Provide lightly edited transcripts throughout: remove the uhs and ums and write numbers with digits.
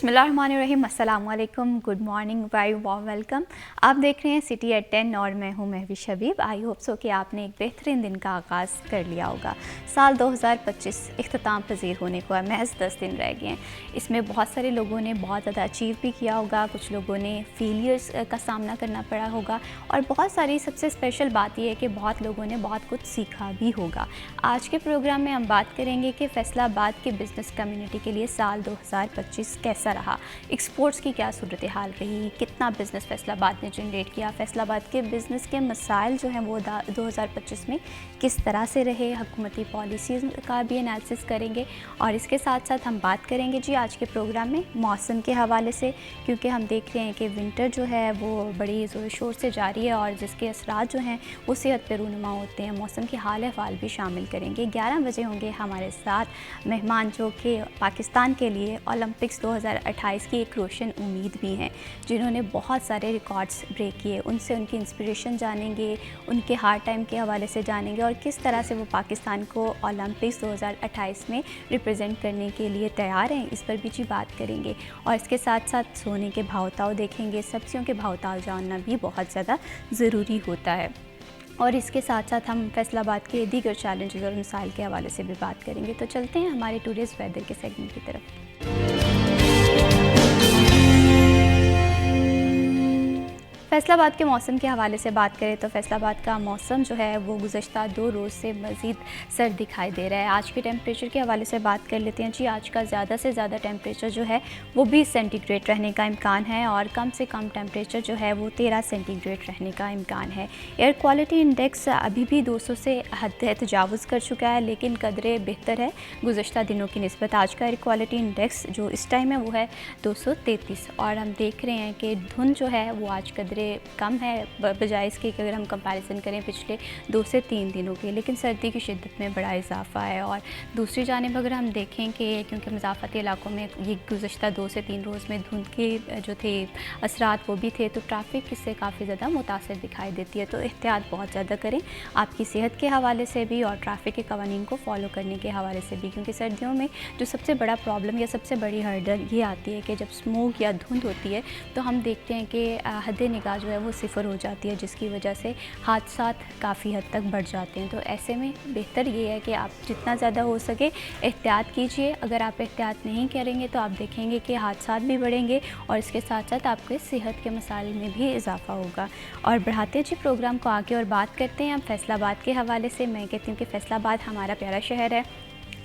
बिस्मिल्लाहिर्रहमानिर्रहीम, अस्सलाम वालेकुम, good morning, very warm welcome. आप देख रहे हैं सिटी एट 10 और मैं हूं महविश हबीब। आई होप सो कि आपने एक बेहतरीन दिन का आगाज़ कर लिया होगा। साल 2025 इख्तिताम पजीर होने को है, महज 10 दिन रह गए हैं। इसमें बहुत सारे लोगों ने बहुत ज़्यादा अचीव भी किया होगा, कुछ लोगों ने फेलियर्स का सामना करना पड़ा होगा और बहुत सारी सबसे स्पेशल बात यह है कि बहुत लोगों ने बहुत कुछ सीखा भी होगा। आज के प्रोग्राम में हम बात करेंगे कि फैसलाबाद के बिज़नेस कम्युनिटी के लिए साल 2025 कैसा रहा, एक्सपोर्ट्स की क्या सूरत हाल रही, कितना बिज़नेस फैसलाबाद ने जनरेट किया, फैसलाबाद के बिज़नेस के मसाइल जो हैं वो 2025 में किस तरह से रहे, हुकूमती पॉलिसीज़ का भी एनालिसिस करेंगे। और इसके साथ साथ हम बात करेंगे जी आज के प्रोग्राम में मौसम के हवाले से, क्योंकि हम देख रहे हैं कि विंटर जो है वो बड़ी ज़ोर शोर से जारी है और जिसके असरात जो हैं वो सेहत पे रूनुमा होते हैं। मौसम के हाल अहवाल भी शामिल करेंगे। 11 बजे होंगे हमारे साथ मेहमान जो कि पाकिस्तान के लिए ओलंपिक्स 2028 की एक रोशन उम्मीद भी हैं, जिन्होंने बहुत सारे रिकॉर्ड्स ब्रेक किए। उनसे उनकी इंस्पिरेशन जानेंगे, उनके हार्ड टाइम के हवाले से जानेंगे और किस तरह से वो पाकिस्तान को ओलंपिक्स 2028 में रिप्रेजेंट करने के लिए तैयार हैं, इस पर भी जी बात करेंगे। और इसके साथ साथ सोने के भाव ताव देखेंगे, सब्जियों के भाव ताव जानना भी बहुत ज़्यादा ज़रूरी होता है। और इसके साथ साथ हम फैसलाबाद के दीगर चैलेंजेस और मसाइल के हवाले से भी बात करेंगे। तो चलते हैं हमारे टूडेज़ वेदर के सेगमेंट की तरफ। फैसलाबाद के मौसम के हवाले से बात करें तो फैसलाबाद का मौसम जो है वो गुज़श्ता 2 रोज़ से मज़ीद सर्द दिखाई दे रहा है। आज के टेम्परेचर के हवाले से बात कर लेते हैं जी। आज का ज़्यादा से ज़्यादा टेम्परेचर जो है वो 20 सेंटीग्रेड रहने का इम्कान है और कम से कम टेम्परेचर जो है वो 13 सेंटीग्रेड रहने का इम्कान है। एयर क्वालिटी इंडेक्स अभी भी 200 से हद तजावुज़ कर चुका है, लेकिन कदरे बेहतर है गुज़श्ता दिनों की निस्बत। आज का एयर क्वालिटी इंडेक्स जो इस टाइम है वो है 233 और हम देख रहे हैं कि धुंध जो है वो आज कदरे कम है बजाय इसके कि अगर हम कंपैरिजन करें पिछले 2 से 3 दिनों के, लेकिन सर्दी की शिद्दत में बड़ा इजाफा है। और दूसरी जानिब अगर हम देखें कि क्योंकि मज़ाफ़ती इलाकों में ये गुज़श्ता 2 से 3 रोज़ में धुंध के जो थे असरात वो भी थे, तो ट्रैफिक इससे काफ़ी ज़्यादा मुतासर दिखाई देती है। तो एहतियात बहुत ज़्यादा करें आपकी सेहत के हवाले से भी और ट्रैफिक के कवानीन को फॉलो करने के हवाले से भी, क्योंकि सर्दियों में जो सबसे बड़ा प्रॉब्लम या सबसे बड़ी हर्डल ये आती है कि जब स्मोक या धुंध होती है तो हम देखते हैं कि हद निगाह जो है वो सिफर हो जाती है, जिसकी वजह से हादसात काफ़ी हद तक बढ़ जाते हैं। तो ऐसे में बेहतर ये है कि आप जितना ज़्यादा हो सके एहतियात कीजिए। अगर आप एहतियात नहीं करेंगे तो आप देखेंगे कि हादसात भी बढ़ेंगे और इसके साथ साथ आपके सेहत के मसाइल में भी इजाफा होगा। और बढ़ाते हैं जी प्रोग्राम को आगे और बात करते हैं हम फैसलाबाद के हवाले से। मैं कहती हूँ कि फैसलाबाद हमारा प्यारा शहर है।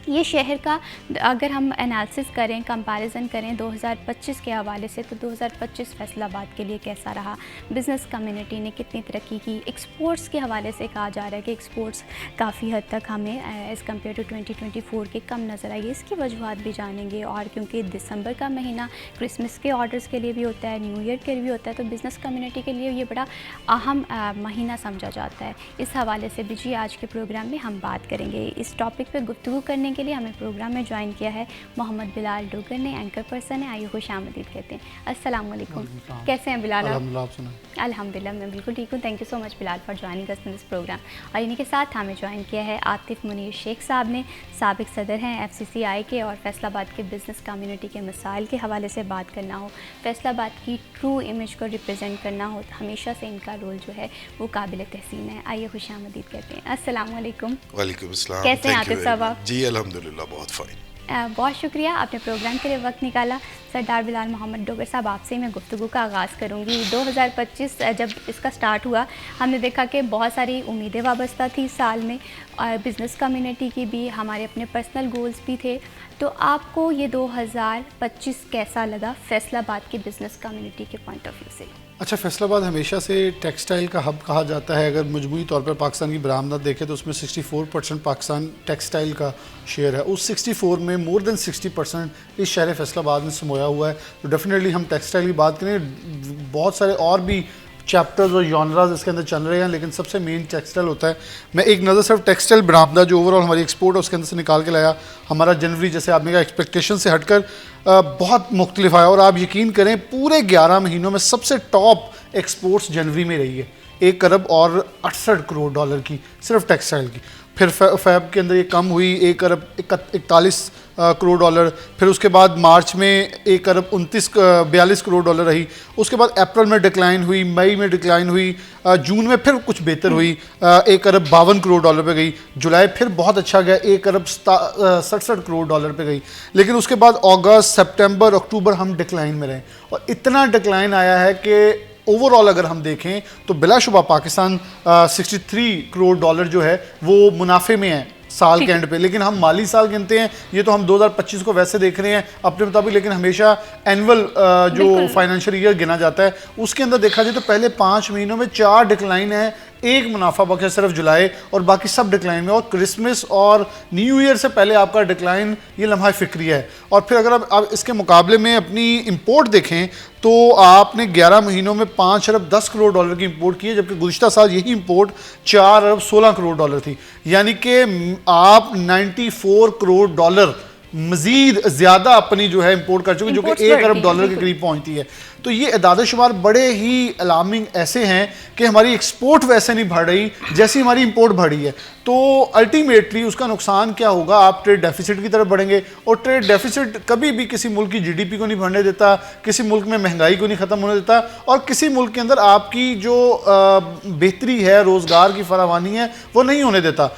ये शहर का अगर हम एनालिसिस करें, कंपैरिजन करें 2025 के हवाले से, तो 2025 फैसलाबाद के लिए कैसा रहा, बिज़नेस कम्युनिटी ने कितनी तरक्की की। एक्सपोर्ट्स के हवाले से कहा जा रहा है कि एक्सपोर्ट्स काफ़ी हद तक हमें एज़ कम्पेयर टू 2024 के कम नज़र आई। इसकी वजूहत भी जानेंगे। और क्योंकि दिसंबर का महीना क्रिसमस के ऑर्डर्स के लिए भी होता है, न्यू ईयर के लिए भी होता है, तो बिज़नेस कम्युनिटी के लिए ये बड़ा अहम महीना समझा जाता है। इस हवाले से भी जी आज के प्रोग्राम में हम बात करेंगे। इस टॉपिक पर गुफ्तगू करने के लिए हमें प्रोग्राम में ज्वाइन किया है मोहम्मद बिलाल डोगर ने, एंकर पर्सन है। आइए खुश आमदीद कहते हैं। अस्सलाम वालेकुम, कैसे हैं बिलाल? अल्हम्दुलिल्लाह मैं बिल्कुल ठीक हूँ। Thank you so much Bilal for joining us in this program. और इन्हीं के साथ हमें ज्वाइन किया है आतिफ मुनीर शेख साहब ने, साबिक सदर हैं FCCI के। और फैसलाबाद के बिज़नेस कम्युनिटी के मसाइल के हवाले से बात करना हो, फैसलाबाद की ट्रू इमेज को रिप्रेजेंट करना हो, तो हमेशा से इनका रोल जो है वो काबिल तहसीन है। आइए खुश आमदीद कहते हैं। अस्सलाम वालेकुम। वालेकुम अस्सलाम। कैसे हैं आतिफ साहब? जी अल्हम्दुलिल्लाह बहुत फ़ाइन। बहुत शुक्रिया आपने प्रोग्राम के लिए वक्त निकाला। सरदार बिलाल मोहम्मद डोगर साहब, आपसे मैं गुफ्तगू का आगाज़ करूँगी। 2025 जब इसका स्टार्ट हुआ हमने देखा कि बहुत सारी उम्मीदें वाबस्ता थी इस साल में, और बिज़नेस कम्युनिटी की भी, हमारे अपने पर्सनल गोल्स भी थे। तो आपको ये 2025 कैसा लगा फैसलाबाद की बिज़नेस कम्युनिटी के पॉइंट ऑफ व्यू से? अच्छा, फैसलाबाद हमेशा से टेक्सटाइल का हब कहा जाता है। अगर मजमूई तौर पर पाकिस्तान की बरामदात देखें तो उसमें 64% पाकिस्तान टेक्सटाइल का शेयर है। उस 64 में मोर देन 60% इस शहर फैसलाबाद में समोया हुआ है। तो डेफिनेटली हम टेक्सटाइल की बात करें, बहुत सारे और भी चैप्टर्स और जॉनराज इसके अंदर चल रहे हैं, लेकिन सबसे मेन टेक्सटाइल होता है। मैं एक नज़र सिर्फ टेक्सटाइल बरामदा जो ओवरऑल हमारी एक्सपोर्ट है उसके अंदर से निकाल के लाया। हमारा जनवरी जैसे आपने कहा एक्सपेक्टेशन से हटकर बहुत मुख्तलिफ आया और आप यकीन करें पूरे 11 महीनों में सबसे टॉप एक्सपोर्ट्स जनवरी में रही है। 1 अरब और 68 करोड़ डॉलर की, सिर्फ टेक्सटाइल की। फिर फैब के अंदर ये कम हुई 1 अरब 41 करोड़ डॉलर। फिर उसके बाद मार्च में 1 अरब 42 करोड़ डॉलर रही। उसके बाद अप्रैल में डिक्लाइन हुई, मई में डिक्लाइन हुई, जून में फिर कुछ बेहतर हुई, 1 अरब 52 करोड़ डॉलर पे गई। जुलाई फिर बहुत अच्छा गया, 1 अरब 67 करोड़ डॉलर पे गई। लेकिन उसके बाद अगस्त, सितंबर, अक्टूबर हम डिक्लाइन में रहे और इतना डिक्लाइन आया है कि ओवरऑल अगर हम देखें तो बिलाशुबा पाकिस्तान 63 करोड़ डॉलर जो है वो मुनाफे में है साल के एंड पे। लेकिन हम माली साल गिनते हैं, ये तो हम 2025 को वैसे देख रहे हैं अपने मुताबिक, लेकिन हमेशा एनुअल जो फाइनेंशियल ईयर गिना जाता है उसके अंदर देखा जाए तो पहले 5 महीनों में 4 डिक्लाइन है, 1 मुनाफा बचा सिर्फ जुलाई, और बाकी सब डिक्लाइन में। और क्रिसमस और न्यू ईयर से पहले आपका डिक्लाइन ये लम्हा फिक्री है। और फिर अगर आप इसके मुकाबले में अपनी इंपोर्ट देखें तो आपने 11 महीनों में 5 अरब 10 करोड़ डॉलर की इंपोर्ट की है, जबकि गुज़िश्ता साल यही इंपोर्ट 4 अरब 16 करोड़ डॉलर थी। यानी कि आप 94 करोड़ डॉलर मजीद ज़्यादा अपनी जो है इंपोर्ट कर चुके, जो कि 1 अरब डॉलर के करीब पहुंचती है। तो ये इदादे शुमार बड़े ही अलार्मिंग ऐसे हैं कि हमारी एक्सपोर्ट वैसे नहीं बढ़ रही जैसी हमारी इंपोर्ट बढ़ी है। तो अल्टीमेटली उसका नुकसान क्या होगा, आप ट्रेड डेफिसिट की तरफ बढ़ेंगे, और ट्रेड डेफिसिट कभी भी किसी मुल्क की जीडीपी को नहीं बढ़ने देता, किसी मुल्क में महंगाई को नहीं ख़त्म होने देता, और किसी मुल्क के अंदर आपकी जो बेहतरी है, रोज़गार की फरावानी है, वो नहीं होने देता।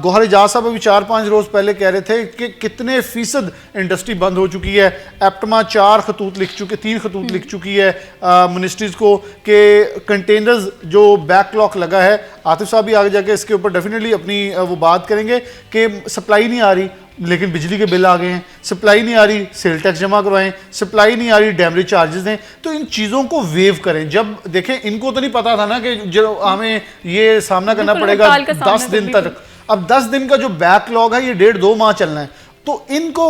गौहर एजाज साहब अभी 4-5 रोज़ पहले कह रहे थे कि कितने फ़ीसद इंडस्ट्री बंद हो चुकी है। एप्टमा 3 खतूत लिख चुकी है मिनिस्ट्रीज़ को कि कंटेनर्स जो बैकलॉग लगा है। आतिफ साहब भी आगे जाके इसके ऊपर डेफिनेटली अपनी वो बात करेंगे कि सप्लाई नहीं आ रही लेकिन बिजली के बिल आ गए हैं, सप्लाई नहीं आ रही सेल टैक्स जमा करवाएं, सप्लाई नहीं आ रही डैमरेज चार्जेस दें। तो इन चीज़ों को वेव करें। जब देखें, इनको तो नहीं पता था ना कि जो हमें ये सामना करना पड़ेगा 10 दिन तक। अब 10 दिन का जो बैकलॉग है ये 1.5-2 माह चलना है। तो इनको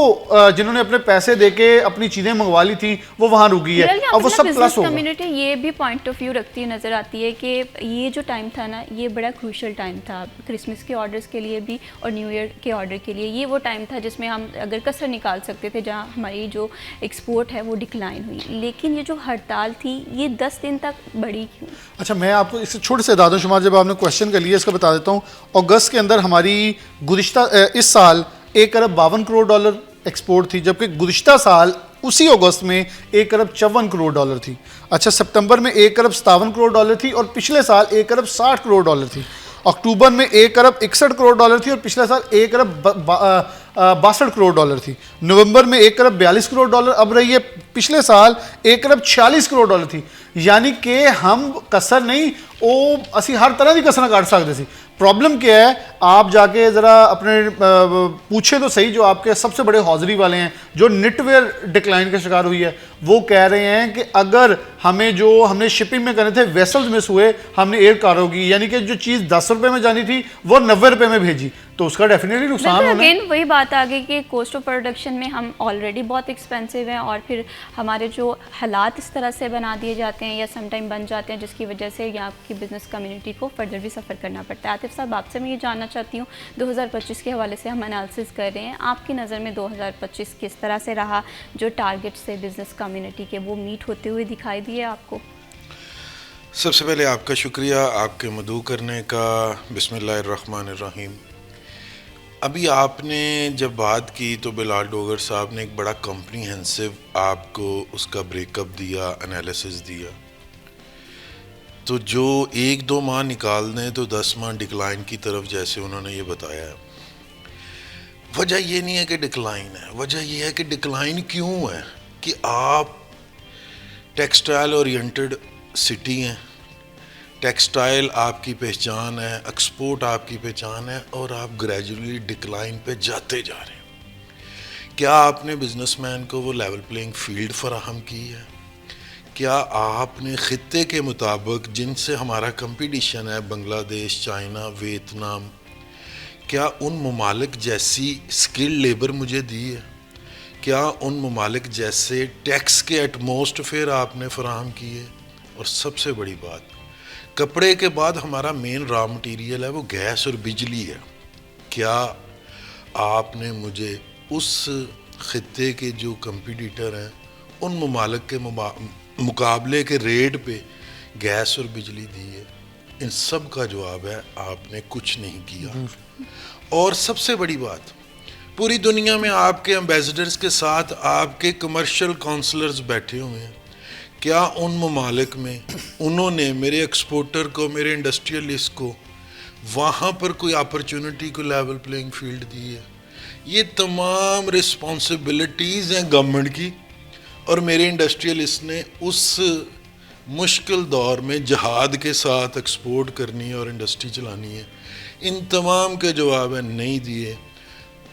जिन्होंने अपने पैसे देके अपनी चीजें मंगवा ली थी वो वहां रुकी है, अब वो सब प्लस होगा। कम्युनिटी ये भी पॉइंट ऑफ व्यू रखती है, नजर आती है कि ये जो टाइम था ना, ये बड़ा क्रूशल टाइम था क्रिसमस के ऑर्डर्स के लिए भी और न्यू ईयर के ऑर्डर के लिए। ये वो टाइम था जिसमें हम अगर कसर निकाल सकते थे, जहाँ हमारी जो एक्सपोर्ट है वो डिक्लाइन हुई। लेकिन ये जो हड़ताल थी ये 10 दिन तक बढ़ी क्यों? अच्छा, मैं आपको इससे छोटे से दादा शुमार जब आपने क्वेश्चन कर लिया इसका बता देता हूँ। अगस्त के अंदर हमारी गुज़िश्ता इस साल 1 अरब 52 करोड़ डॉलर एक्सपोर्ट थी, जबकि गुज़िश्ता साल उसी अगस्त में 1 अरब 54 करोड़ डॉलर थी। अच्छा, सितंबर में 1 अरब 57 करोड़ डॉलर थी और पिछले साल 1 अरब 60 करोड़ डॉलर थी। अक्टूबर में 1 अरब 61 करोड़ डॉलर थी और पिछले साल 1 अरब 62 करोड़ डॉलर थी। नवंबर में 1 अरब 42 करोड़ डॉलर अब रही है, पिछले साल 1 अरब 46 करोड़ डॉलर थी। यानी कि हम कसर नहीं, वो असी हर तरह की कसर काट सकते सी। प्रॉब्लम क्या है, आप जाके ज़रा अपने पूछे तो सही जो आपके सबसे बड़े हौजरी वाले हैं जो निटवेयर डिक्लाइन का शिकार हुई है, वो कह रहे हैं कि अगर हमने शिपिंग में करने थे वेसल्स मिस हुए, हमने एयर कार्गो की, यानी कि जो चीज़ 10 रुपये में जानी थी वो 90 रुपये में भेजी, तो उसका डेफिनेटली नुकसान होना। अगेन वही बात आ गई कि कॉस्ट ऑफ प्रोडक्शन में हम ऑलरेडी बहुत एक्सपेंसिव हैं और फिर हमारे जो हालात इस तरह से बना दिए जाते हैं या समटाइम बन जाते हैं जिसकी वजह से यहाँ की बिजनेस कम्युनिटी को फर्दर भी सफ़र करना पड़ता है। आतिफ साहब, आपसे मैं ये जानना चाहती हूँ, 2025 के हवाले से हम एनालिसिस कर रहे हैं, आपकी नज़र में 2025 किस तरह से रहा? जो टारगेट से बिजनेस कम्युनिटी के वो मीट होते हुए दिखाई दिए आपको? सबसे पहले आपका शुक्रिया आपके मदू करने का। बिस्मिल्लाहिर्रहमानिर्रहीम। अभी आपने जब बात की तो बिलाल डोगर साहब ने एक बड़ा कॉम्प्रिहेंसिव आपको उसका ब्रेकअप दिया, एनालिसिस दिया। तो जो 1-2 माह निकाल दें तो 10 माह डिक्लाइन की तरफ जैसे उन्होंने ये बताया है। वजह ये नहीं है कि डिक्लाइन है, वजह ये है कि डिक्लाइन क्यों है कि आप टेक्सटाइल ओरिएंटेड सिटी हैं, टेक्सटाइल आपकी पहचान है, एक्सपोर्ट आपकी पहचान है और आप ग्रेजुअली डिक्लाइन पे जाते जा रहे हैं। क्या आपने बिजनेसमैन को वो लेवल प्लेइंग फील्ड फराहम की है? क्या आपने ख़ित्ते के मुताबिक जिनसे हमारा कंपटीशन है, बांग्लादेश, चाइना, वियतनाम, क्या उन ममालिक जैसी स्किल लेबर मुझे दी है? क्या उन ममालिक जैसे टैक्स के एटमोस्ट फेयर आपने फराहम किए? और सबसे बड़ी बात, कपड़े के बाद हमारा मेन रॉ मटेरियल है वो गैस और बिजली है। क्या आपने मुझे उस ख़ित्ते के जो कंपटीटर हैं उन ममालिक के मुकाबले के रेट पे गैस और बिजली दी है? इन सब का जवाब है आपने कुछ नहीं किया। और सबसे बड़ी बात, पूरी दुनिया में आपके एम्बेसडर्स के साथ आपके कमर्शियल काउंसलर्स बैठे हुए हैं। क्या उन ममालिक में उन्होंने मेरे एक्सपोर्टर को, मेरे इंडस्ट्रियलिस्ट को वहाँ पर कोई अपॉर्चुनिटी को लेवल प्लेइंग फील्ड दी है? ये तमाम रिस्पॉन्सिबिलिटीज़ हैं गवर्नमेंट की, और मेरे इंडस्ट्रियलिस्ट ने उस मुश्किल दौर में जहाद के साथ एक्सपोर्ट करनी है और इंडस्ट्री चलानी है। इन तमाम के जवाब है नहीं दिए।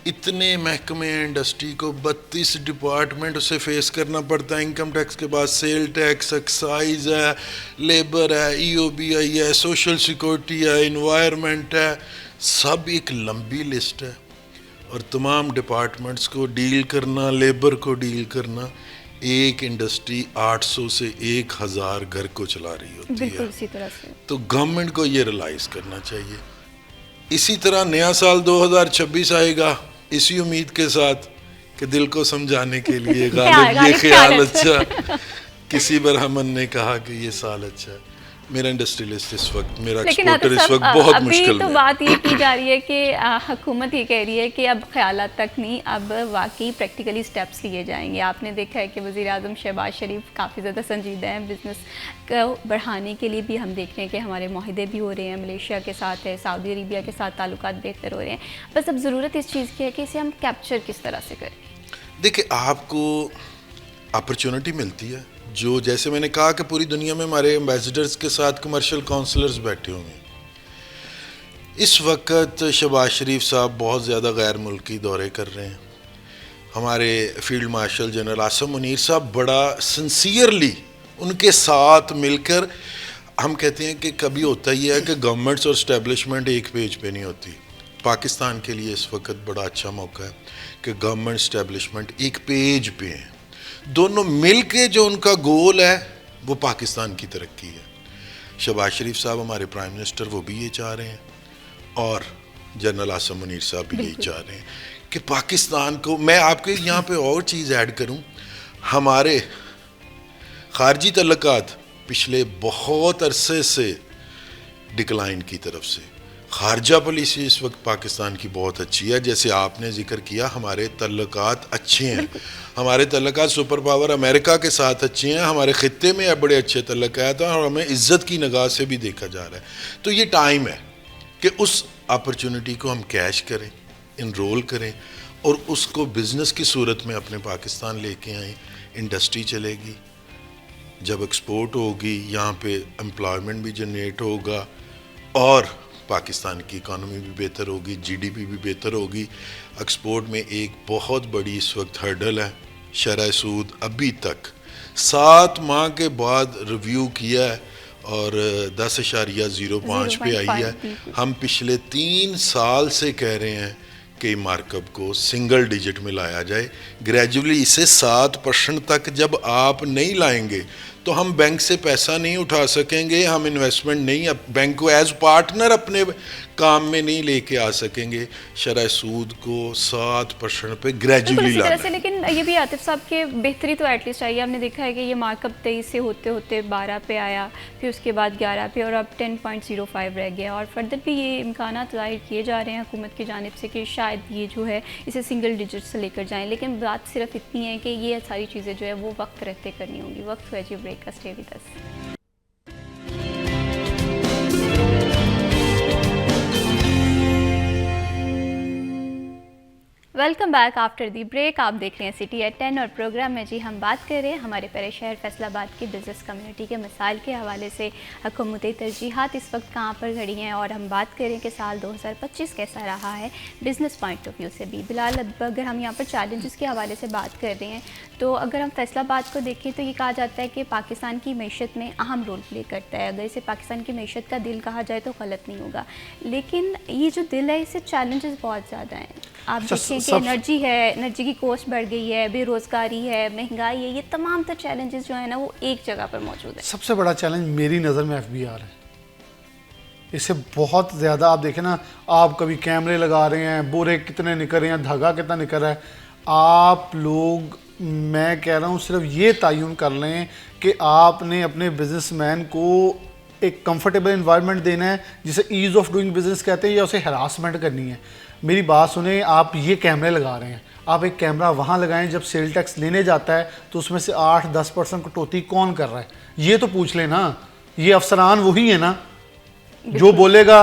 इतने महकमे हैं इंडस्ट्री को, 32 डिपार्टमेंट उसे फेस करना पड़ता है। इनकम टैक्स के बाद सेल टैक्स, एक्साइज है, लेबर है, EOBI है, सोशल सिक्योरिटी है, इन्वायरमेंट है, सब एक लंबी लिस्ट है। और तमाम डिपार्टमेंट्स को डील करना, लेबर को डील करना, एक इंडस्ट्री 800 से 1000 घर को चला रही होती बिल्कुल है। इसी तरह से। तो गवर्नमेंट को ये रियलाइज़ करना चाहिए। इसी तरह नया साल 2026 आएगा इसी उम्मीद के साथ कि दिल को समझाने के लिए गालिब ये ख्याल अच्छा। किसी ब्राह्मण ने कहा कि ये साल अच्छा है। मेरा इंडस्ट्रियलिस्ट इस वक्त, मेरा लेकिन एक्सपोर्टर इस वक्त साहब, बहुत अभी मुश्किल तो में। बात ये की जा रही है कि हुकूमत ये कह रही है कि अब ख्यालात तक नहीं, अब वाकई प्रैक्टिकली स्टेप्स लिए जाएंगे। आपने देखा है कि वज़ीर आज़म शहबाज शरीफ काफ़ी ज़्यादा संजीदा हैं। बिज़नेस को बढ़ाने के लिए भी हम देख रहे हैं कि हमारे माहिदे भी हो रहे हैं, मलेशिया के साथ है, सऊदी अरेबिया के साथ ताल्लुकात बेहतर हो रहे हैं। बस अब ज़रूरत इस चीज़ की है कि इसे हम कैप्चर किस तरह से करें। देखिए, आपको अपॉर्चुनिटी मिलती है, जो जैसे मैंने कहा कि पूरी दुनिया में हमारे एम्बेसडर्स के साथ कमर्शियल काउंसलर्स बैठे हुए हैं। इस वक्त शहबाज शरीफ साहब बहुत ज़्यादा गैर मुल्की दौरे कर रहे हैं। हमारे field marshal general Asim Munir साहब बड़ा सिंसियरली उनके साथ मिलकर, हम कहते हैं कि कभी होता ही है कि गवर्नमेंट्स और इस्टेब्लिशमेंट एक पेज पे नहीं होती। पाकिस्तान के लिए इस वक्त बड़ा अच्छा मौका है कि गवर्नमेंट इस्टेब्लिशमेंट एक पेज पे हैं। दोनों मिल के जो उनका गोल है वो पाकिस्तान की तरक्की है। शहबाज शरीफ साहब हमारे प्राइम मिनिस्टर, वो भी ये चाह रहे हैं, और जनरल आसिम मुनीर साहब भी यही चाह रहे हैं कि पाकिस्तान को, मैं आपके यहाँ पे और चीज़ ऐड करूँ, हमारे खारजी तल्लुकात पिछले बहुत अरसे से डिक्लाइन की तरफ से, खारजा पॉलिसी इस वक्त पाकिस्तान की बहुत अच्छी है। जैसे आपने जिक्र किया, हमारे तल्लुकात अच्छे हैं, हमारे तल्लुकात सुपर पावर अमेरिका के साथ अच्छे हैं, हमारे ख़ित्ते में बड़े अच्छे तल्लुकात हैं और हमें इज़्ज़त की निगाह से भी देखा जा रहा है। तो ये टाइम है कि उस अपॉर्चुनिटी को हम कैश करें, इनरोल करें और उसको बिज़नेस की सूरत में अपने पाकिस्तान लेके आएँ। इंडस्ट्री चलेगी, जब एक्सपोर्ट होगी यहाँ पे एम्प्लॉयमेंट भी जनरेट होगा और पाकिस्तान की इकानमी भी बेहतर होगी, GDP भी बेहतर होगी। एक्सपोर्ट में एक बहुत बड़ी इस वक्त हर्डल है, शरह सूद अभी तक 7 माह के बाद रिव्यू किया है और 10.05 पे आई है। हम पिछले 3 साल से कह रहे हैं कि मार्कअप को सिंगल डिजिट में लाया जाए। ग्रेजुअली इसे 7% तक जब आप नहीं लाएंगे तो हम बैंक से पैसा नहीं उठा सकेंगे, हम इन्वेस्टमेंट नहीं, बैंक को एज पार्टनर अपने काम में नहीं लेके आ सकेंगे। शरह सूद को 7% पे ग्रेजुअली लाना है। लेकिन ये भी आतिफ साहब के बेहतरी तो एटलीस्ट आई है। हमने देखा है कि ये मार्कअप 23 से होते होते 12 पे आया, फिर उसके बाद 11 पे, और अब 10.05 रह गया। और फर्दर भी ये इम्कानात ज़ाहिर किए जा रहे हैं हुकूमत की जानिब से कि शायद ये जो है इसे सिंगल डिजिट से लेकर जाएँ। लेकिन बात सिर्फ इतनी है कि ये सारी चीज़ें जो है वो वक्त रहते करनी होंगी। वक्त हुआ जी ब्रेक का, stay with us. Welcome back after the break. आप देख रहे हैं सिटी एट 10 और प्रोग्राम में जी हम बात कर रहे हैं हमारे प्यारे शहर फैसलाबाद की बिज़नेस कम्युनिटी के मसाइल के हवाले से। हुकूमती तरजीहात इस वक्त कहाँ पर खड़ी हैं, और हम बात करें कि साल 2025 कैसा रहा है बिज़नेस पॉइंट ऑफ व्यू से भी। बिलाल, अगर हम यहाँ पर चैलेंजेस के हवाले से बात कर रहे हैं तो अगर हम फैसलाबाद को देखें तो ये कहा जाता है कि पाकिस्तान की मैशत में अहम रोल प्ले करता है। अगर इसे पाकिस्तान की मैशत का दिल कहा जाए तो गलत नहीं होगा, लेकिन ये जो दिल है इसे चैलेंजेस बहुत ज़्यादा हैं। आप देखें कि एनर्जी है, एनर्जी की कॉस्ट बढ़ गई है, बेरोज़गारी है, महंगाई है, ये तमाम तर चैलेंजेस जो है ना वो एक जगह पर मौजूद है। सबसे बड़ा चैलेंज मेरी नज़र में FBR है। इससे बहुत ज़्यादा आप देखें ना, आप कभी कैमरे लगा रहे हैं, बोरे कितने निकल रहे हैं, धागा कितना निकल रहा है। आप लोग, मैं कह रहा हूँ, सिर्फ ये तयन कर लें कि आपने अपने बिजनेसमैन को एक कंफर्टेबल इन्वायरमेंट देना है जिसे ईज़ ऑफ डूइंग बिजनेस कहते हैं, या उसे हरासमेंट करनी है। मेरी बात सुने, आप ये कैमरे लगा रहे हैं, आप एक कैमरा वहाँ लगाएं जब सेल टैक्स लेने जाता है तो उसमें से 8-10% कटौती कौन कर रहा है, ये तो पूछ लेना। ये अफसरान वही है ना, जो बोलेगा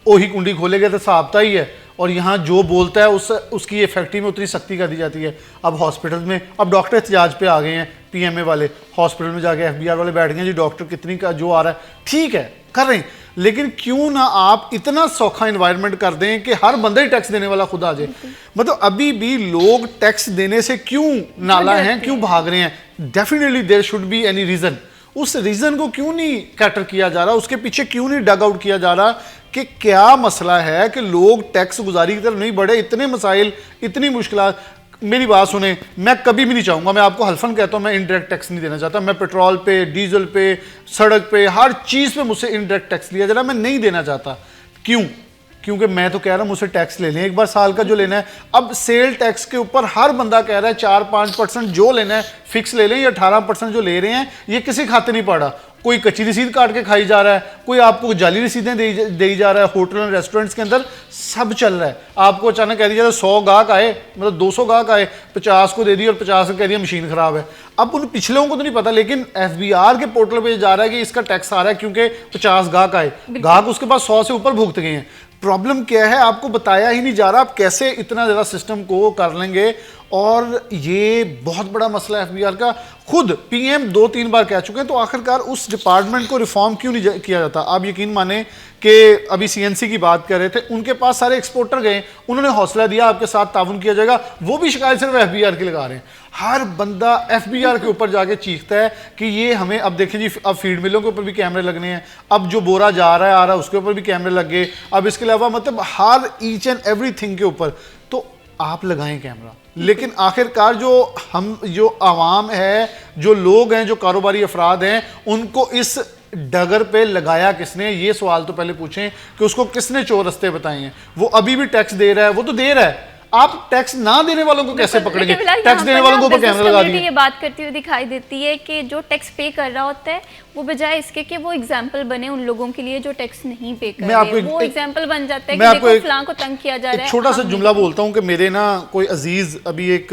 वही कुंडी खोलेगा, तो साबता ही है। और यहाँ जो बोलता है उसकी ये फैक्ट्री में उतनी सख्ती कर दी जाती है। अब हॉस्पिटल में अब डॉक्टर एहतजाज पे आ गए हैं, पीएमए वाले हॉस्पिटल में जाके एफबीआर वाले बैठ गए हैं जी, डॉक्टर कितनी का जो आ रहा है ठीक है कर रहे हैं, लेकिन क्यों ना आप इतना सौखा इन्वायरमेंट कर दें कि हर बंदा ही टैक्स देने वाला खुद आ जाए। मतलब अभी भी लोग टैक्स देने से क्यों नाला हैं, क्यों भाग रहे हैं? Definitely there should be any reason. उस रीजन को क्यों नहीं कैटर किया जा रहा, उसके पीछे क्यों नहीं डग आउट किया जा रहा कि क्या मसला है कि लोग टैक्स गुजारी की तरफ नहीं बढ़े। इतने मसाइल, इतनी मुश्किलात। मेरी बात सुने, मैं कभी भी नहीं चाहूँगा, मैं आपको हल्फन कहता हूँ, मैं इनडायरेक्ट टैक्स नहीं देना चाहता। मैं पेट्रोल पे, डीजल पे, सड़क पे, हर चीज़ पे मुझसे इनडायरेक्ट टैक्स लिया जा रहा है, मैं नहीं देना चाहता। क्यों? क्योंकि मैं तो कह रहा हूँ मुझसे टैक्स ले लें एक बार साल का जो लेना है। अब सेल टैक्स के ऊपर हर बंदा कह रहा है 4-5% जो लेना है फिक्स ले लें, या 18% जो ले रहे हैं ये किसी खाते नहीं पड़ा। कोई कच्ची रसीद काट के खाई जा रहा है, कोई आपको जाली रसीदें दे जा रहा है। होटल और रेस्टोरेंट्स के अंदर सब चल रहा है। आपको अचानक कह दिया 100 गाहक आए, मतलब 200 गाहक आए, 50 को दे दी और 50 को कह दिया मशीन खराब है। अब उन पिछलों को तो नहीं पता, लेकिन एफबीआर के पोर्टल पे जा रहा है कि इसका टैक्स आ रहा है क्योंकि 50 गाहक आए। गाहक उसके पास 100 से ऊपर भुगत गए हैं। प्रॉब्लम क्या है आपको बताया ही नहीं जा रहा, आप कैसे इतना ज़्यादा सिस्टम को कर लेंगे। और ये बहुत बड़ा मसला है एफबीआर का। खुद पीएम 2-3 बार कह चुके हैं, तो आखिरकार उस डिपार्टमेंट को रिफॉर्म क्यों नहीं किया जाता? आप यकीन माने कि अभी सीएनसी की बात कर रहे थे, उनके पास सारे एक्सपोर्टर गए, उन्होंने हौसला दिया आपके साथ ताउन किया जाएगा, वो भी शिकायत सिर्फ एफबीआर की लगा रहे हैं। हर बंदा एफबीआर के ऊपर जाके चीखता है कि ये हमें, अब देखें जी, अब फीड मिलों के ऊपर भी कैमरे लगने हैं, अब जो बोरा जा रहा है आ रहा है उसके ऊपर भी कैमरे लग गए, अब इसके अलावा मतलब हर ईच एंड एवरीथिंग के ऊपर तो आप लगाएं कैमरा। लेकिन आखिरकार जो आवाम है, जो लोग हैं, जो कारोबारी अफराद हैं, उनको इस डगर पे लगाया किसने? ये सवाल तो पहले पूछें कि उसको किसने चोर रस्ते बताए हैं। वो अभी भी टैक्स दे रहा है, वो तो दे रहा है, आप टैक्स ना देने वालों को कैसे पकड़ेंगे? टैक्स देने वालों को ऊपर कैमरा लगा दिए। ये बात करती हुई दिखाई देती है कि जो टैक्स पे कर रहा होता है वो बजाय इसके कि वो एग्जांपल बने उन लोगों के लिए जो टैक्स नहीं पे कर रहे, वो एग्जांपल बन जाता है कि देखो फलां को तंग किया जा रहा है। छोटा सा जुमला बोलता हूँ कि मेरे ना कोई अजीज अभी एक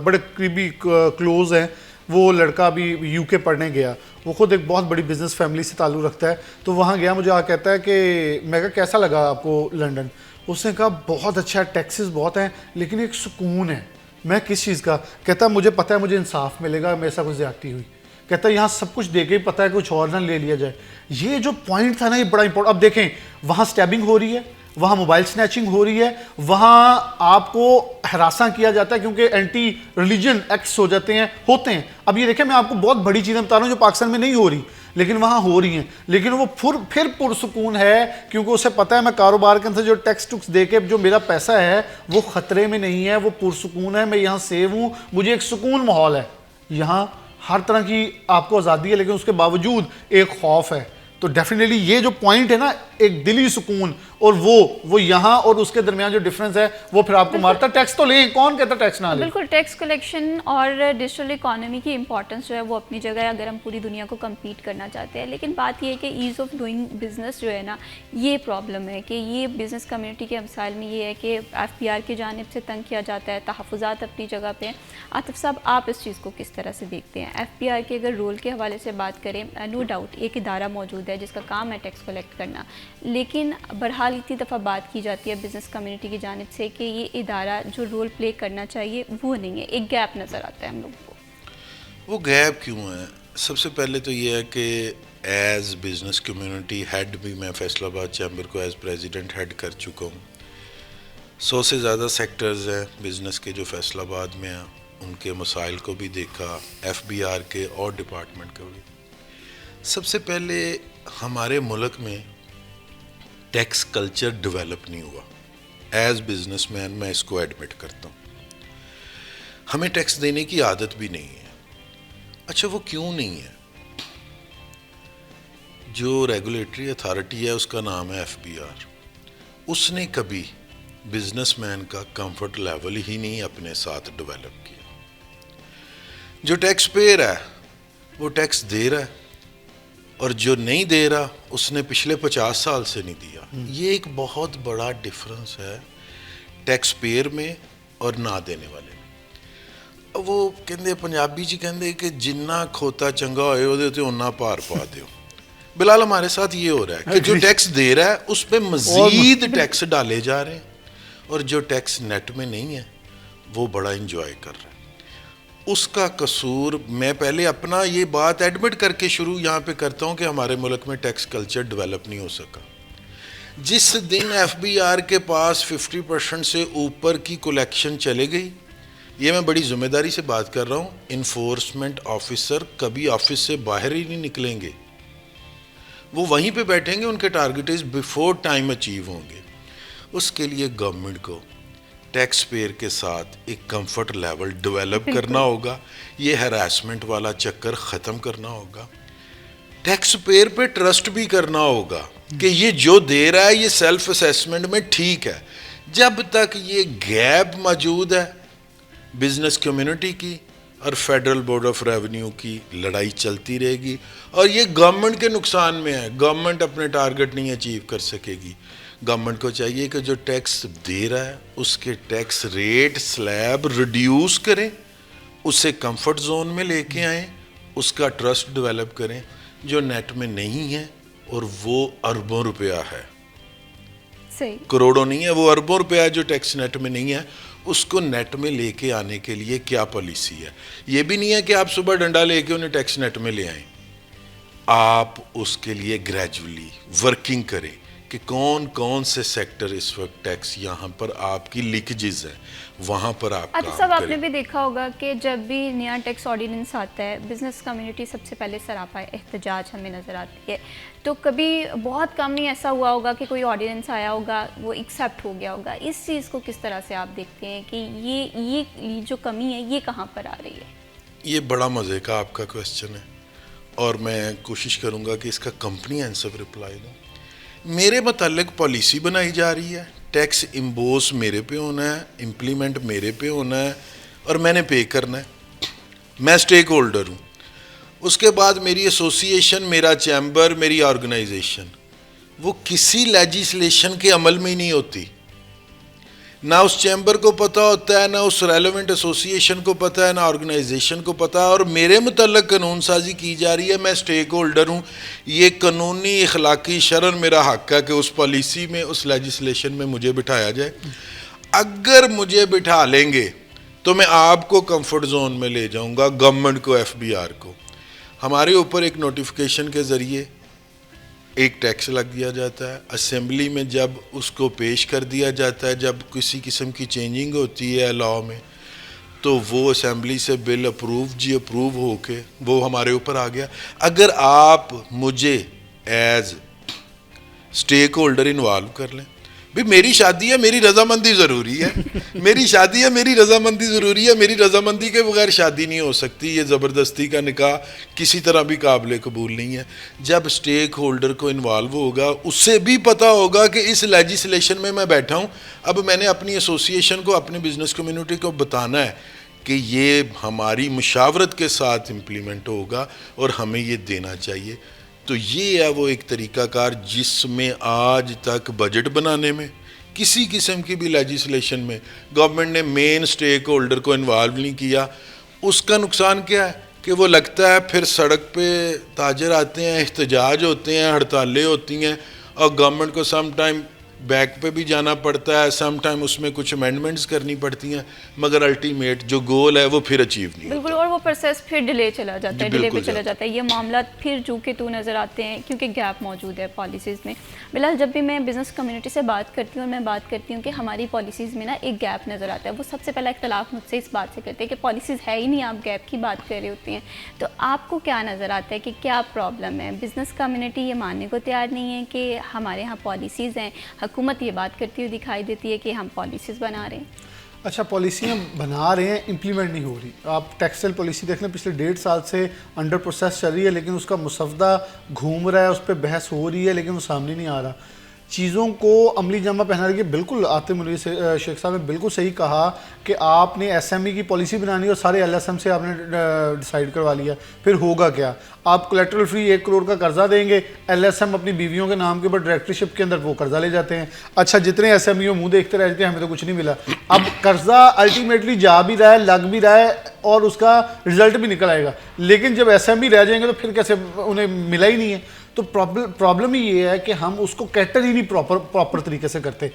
बड़े करीबी क्लोज है, वो लड़का अभी यूके पढ़ने गया, वो खुद एक बहुत बड़ी बिजनेस फैमिली से ताल्लुक़ रखता है। तो वहाँ गया, मुझे कहता है कि मैं कहा कैसा लगा आपको लंदन? उसने कहा बहुत अच्छा है, टैक्सेस बहुत हैं, लेकिन एक सुकून है। मैं किस चीज़ का? कहता मुझे पता है मुझे इंसाफ मिलेगा, मेरे साथ कुछ ज़्यादती हुई। कहता यहाँ सब कुछ दे के ही पता है कुछ और ना ले लिया जाए। ये जो पॉइंट था ना, ये बड़ा इंपॉर्टेंट। अब देखें, वहाँ स्टैबिंग हो रही है, वहाँ मोबाइल स्नैचिंग हो रही है, वहाँ आपको हरासा किया जाता है क्योंकि एंटी रिलीजन एक्ट्स हो जाते हैं, होते हैं। अब ये देखें, मैं आपको बहुत बड़ी चीज़ें बता रहा हूँ जो पाकिस्तान में नहीं हो रही, लेकिन वहाँ हो रही हैं। लेकिन वो फिर पुरसुकून है क्योंकि उसे पता है मैं कारोबार के अंदर जो टैक्स टुक्स दे के जो मेरा पैसा है वो ख़तरे में नहीं है, वो पुरसुकून है, मैं यहाँ सेव हूँ, मुझे एक सुकून माहौल है। यहाँ हर तरह की आपको आज़ादी है, लेकिन उसके बावजूद एक खौफ है। तो डेफिनेटली ये जो पॉइंट है ना, एक दिली सुकून, और वो यहाँ और उसके दरमियान जो डिफरेंस है वो फिर आपको मारता है। टैक्स तो लें, कौन कहता टैक्स ना लें? बिल्कुल, टैक्स कलेक्शन और डिजिटल इकोनॉमी की इंपॉर्टेंस जो है वो अपनी जगह है अगर हम पूरी दुनिया को कम्पीट करना चाहते हैं। लेकिन बात ये है कि ईज़ ऑफ डूइंग बिजनेस जो है ना, ये प्रॉब्लम है कि ये बिज़नेस कम्युनिटी के मसाइल में ये है कि एफबीआर की जानिब से तंग किया जाता है, तहफ़्फ़ुज़ात अपनी जगह पे। आतिफ साहब, आप इस चीज़ को किस तरह से देखते हैं? एफबीआर के अगर रोल के हवाले से बात करें, नो डाउट एक इदारा मौजूद है जिसका काम है टैक्स कलेक्ट करना, लेकिन बहरहाल इतनी दफ़ा बात की जाती है बिज़नेस कम्युनिटी की जानिब से कि ये इदारा जो रोल प्ले करना चाहिए वो नहीं है, एक गैप नज़र आता है हम लोगों को। वो गैप क्यों है? सबसे पहले तो ये है कि एज़ बिज़नेस कम्युनिटी हेड भी मैं फैसलाबाद चैम्बर को एज़ प्रेसिडेंट हेड कर चुका हूँ। 100 से ज़्यादा सेक्टर्स हैं बिज़नेस के जो फैसलाबाद में हैं, उनके मसाइल को भी देखा, एफबीआर के और डिपार्टमेंट का भी। सबसे पहले हमारे मुल्क में टैक्स कल्चर डेवलप नहीं हुआ। एज़ बिजनेसमैन मैं इसको एडमिट करता हूँ, हमें टैक्स देने की आदत भी नहीं है। अच्छा, वो क्यों नहीं है? जो रेगुलेटरी अथॉरिटी है उसका नाम है एफबीआर, उसने कभी बिजनेसमैन का कंफर्ट लेवल ही नहीं अपने साथ डेवलप किया। जो टैक्स पेयर है वो टैक्स दे रहा है, और जो नहीं दे रहा उसने पिछले 50 साल से नहीं दिया। ये एक बहुत बड़ा डिफरेंस है टैक्स पेयर में और ना देने वाले में। वो कहते पंजाबी जी कहते कि जिन्ना खोता चंगा होए ਉਹਦੇ ਤੇ उन्ना भार पा दियो। बिलाल हमारे साथ ये हो रहा है कि जो टैक्स दे रहा है उस पर मजीद टैक्स डाले जा रहे हैं और जो टैक्स नेट में नहीं है वो बड़ा इंजॉय कर रहा है। उसका कसूर, मैं पहले अपना ये बात एडमिट करके शुरू यहाँ पे करता हूँ कि हमारे मुल्क में टैक्स कल्चर डेवलप नहीं हो सका। जिस दिन एफबीआर के पास 50% से ऊपर की कलेक्शन चले गई, ये मैं बड़ी ज़िम्मेदारी से बात कर रहा हूँ, इन्फोर्समेंट ऑफिसर कभी ऑफिस से बाहर ही नहीं निकलेंगे, वो वहीं पे बैठेंगे, उनके टारगेट बिफोर टाइम अचीव होंगे। उसके लिए गवर्नमेंट को टैक्स पेयर के साथ एक कंफर्ट लेवल डेवलप करना होगा, ये हरासमेंट वाला चक्कर ख़त्म करना होगा, टैक्स पेयर पे ट्रस्ट भी करना होगा कि ये जो दे रहा है ये सेल्फ असेसमेंट में ठीक है। जब तक ये गैप मौजूद है बिजनेस कम्युनिटी की और फेडरल बोर्ड ऑफ रेवेन्यू की लड़ाई चलती रहेगी और ये गवर्नमेंट के नुकसान में है। गवर्नमेंट अपने टारगेट नहीं अचीव कर सकेगी। गवर्नमेंट को चाहिए कि जो टैक्स दे रहा है उसके टैक्स रेट स्लैब रिड्यूस करें, उसे कंफर्ट जोन में लेके आएँ, उसका ट्रस्ट डेवलप करें जो नेट में नहीं है, और वो अरबों रुपया है, सही, करोड़ों नहीं है, वो अरबों रुपया है जो टैक्स नेट में नहीं है। उसको नेट में लेके आने के लिए क्या पॉलिसी है? ये भी नहीं है कि आप सुबह डंडा लेके उन्हें टैक्स नेट में ले आएं, आप उसके लिए ग्रेजुअली वर्किंग करें कि कौन कौन से सेक्टर इस वक्त टैक्स यहाँ पर आपकी लीकेजेस है, वहाँ पर आप अच्छा काम सब आपने करें। भी देखा होगा कि जब भी नया टैक्स ऑर्डिनेंस आता है, बिजनेस कम्युनिटी सबसे पहले सरापा एहतजाज हमें नज़र आती है। तो कभी बहुत कम नहीं ऐसा हुआ होगा कि कोई ऑर्डिनेंस आया होगा वो एक्सेप्ट हो गया होगा। इस चीज़ को किस तरह से आप देखते हैं कि ये जो कमी है ये कहाँ पर आ रही है? ये बड़ा मज़े का आपका क्वेश्चन है और मैं कोशिश करूँगा कि इसका कंप्रीहेंसिव रिप्लाई दूँ। मेरे मुतालिक पॉलिसी बनाई जा रही है, टैक्स इम्पोज मेरे पे होना है, इम्प्लीमेंट मेरे पे होना है और मैंने पे करना है। मैं स्टेक होल्डर हूँ। उसके बाद मेरी एसोसिएशन, मेरा चैम्बर, मेरी ऑर्गेनाइजेशन, वो किसी लेजिस्लेशन के अमल में ही नहीं होती। ना उस चैम्बर को पता होता है, ना उस रेलेवेंट एसोसिएशन को पता है, ना ऑर्गेनाइजेशन को पता है, और मेरे मुतल्लक कानून साजी की जा रही है। मैं स्टेक होल्डर हूँ। ये कानूनी इखलाकी शरन मेरा हक़ है कि उस पॉलिसी में, उस लेजिस्लेशन में मुझे बिठाया जाए। अगर मुझे बिठा लेंगे तो मैं आपको कंफर्ट जोन में ले जाऊँगा, गवर्नमेंट को, एफबीआर को। हमारे ऊपर एक नोटिफिकेशन के ज़रिए एक टैक्स लग दिया जाता है, असेंबली में जब उसको पेश कर दिया जाता है, जब किसी किस्म की चेंजिंग होती है लॉ में, तो वो असेंबली से बिल अप्रूव होके वो हमारे ऊपर आ गया। अगर आप मुझे एज स्टेक होल्डर इन्वॉल्व कर लें, भाई मेरी शादी है, मेरी रजामंदी ज़रूरी है, मेरी शादी है, मेरी रजामंदी ज़रूरी है, मेरी रजामंदी के बगैर शादी नहीं हो सकती। ये ज़बरदस्ती का निकाह किसी तरह भी काबिल कबूल नहीं है। जब स्टेक होल्डर को इन्वॉल्व होगा, उससे भी पता होगा कि इस लेजिस्लेशन में मैं बैठा हूँ, अब मैंने अपनी एसोसिएशन को, अपनी बिजनेस कम्युनिटी को बताना है कि ये हमारी मुशावरत के साथ इम्प्लीमेंट होगा और हमें ये देना चाहिए। तो ये है वो एक तरीक़ाकार जिसमें आज तक बजट बनाने में, किसी किस्म की भी लेजिस्लेशन में गवर्नमेंट ने मेन स्टेक होल्डर को इन्वॉल्व नहीं किया। उसका नुकसान क्या है कि वो लगता है फिर सड़क पे ताजर आते हैं, एहतजाज होते हैं, हड़तालें होती हैं और गवर्नमेंट को सम टाइम बैक पे भी जाना पड़ता है, सम टाइम उसमें कुछ अमेंडमेंट्स करनी पड़ती हैं, मगर अल्टीमेट जो गोल है वो फिर अचीव नहीं बिल्कुल, और वो प्रोसेस फिर डिले चला जाता है, डिले पे चला जाता है। ये मामला फिर जू के तू नज़र आते हैं क्योंकि गैप मौजूद है पॉलिसीज़ में। बिलाल, जब भी मैं बिज़नेस कम्युनिटी से बात करती हूँ और मैं बात करती हूँ कि हमारी पॉलिसीज़ में ना एक गैप नज़र आता है, वो सबसे पहला इख्तलाफ मुझसे इस बात से करते हैं कि पॉलिसीज़ है ही नहीं, आप गैप की बात कर रही होती हैं। तो आपको क्या नज़र आता है कि क्या प्रॉब्लम है? बिज़नेस कम्युनिटी ये मानने को तैयार नहीं है कि हमारे यहाँ पॉलिसीज़ हैं, हुकूमत ये बात करती हुई दिखाई देती है कि हम पॉलिसीज़ बना रहे हैं। अच्छा, पॉलिसियाँ बना रहे हैं, इम्प्लीमेंट नहीं हो रही। आप टेक्सटाइल पॉलिसी देख लें, पिछले 1.5 साल से अंडर प्रोसेस चल रही है, लेकिन उसका मुसवदा घूम रहा है, उस पर बहस हो रही है, लेकिन वो सामने नहीं आ रहा। चीज़ों को अमली जामा पहना रही है। बिल्कुल आतिफ मौलवी शेख साहब ने बिल्कुल सही कहा कि आपने एसएमई की पॉलिसी बनानी और सारे एलएसएम से आपने डिसाइड करवा लिया, फिर होगा क्या? आप कोलेटरल फ्री 1 करोड़ का कर्जा देंगे, एलएसएम अपनी बीवियों के नाम के ऊपर डायरेक्टरशिप के अंदर वो कर्जा ले जाते हैं। अच्छा, जितने एसएमई मुंह देखते रहते हैं, हमें तो कुछ नहीं मिला। अब कर्जा अल्टीमेटली जा भी रहा है, लग भी रहा है और उसका रिजल्ट भी निकल आएगा, लेकिन जब एसएमई रह जाएंगे तो फिर कैसे, उन्हें मिला ही नहीं है। तो प्रॉब्लम ही ये है कि हम उसको कैटर ही नहीं प्रॉपर तरीके से करते।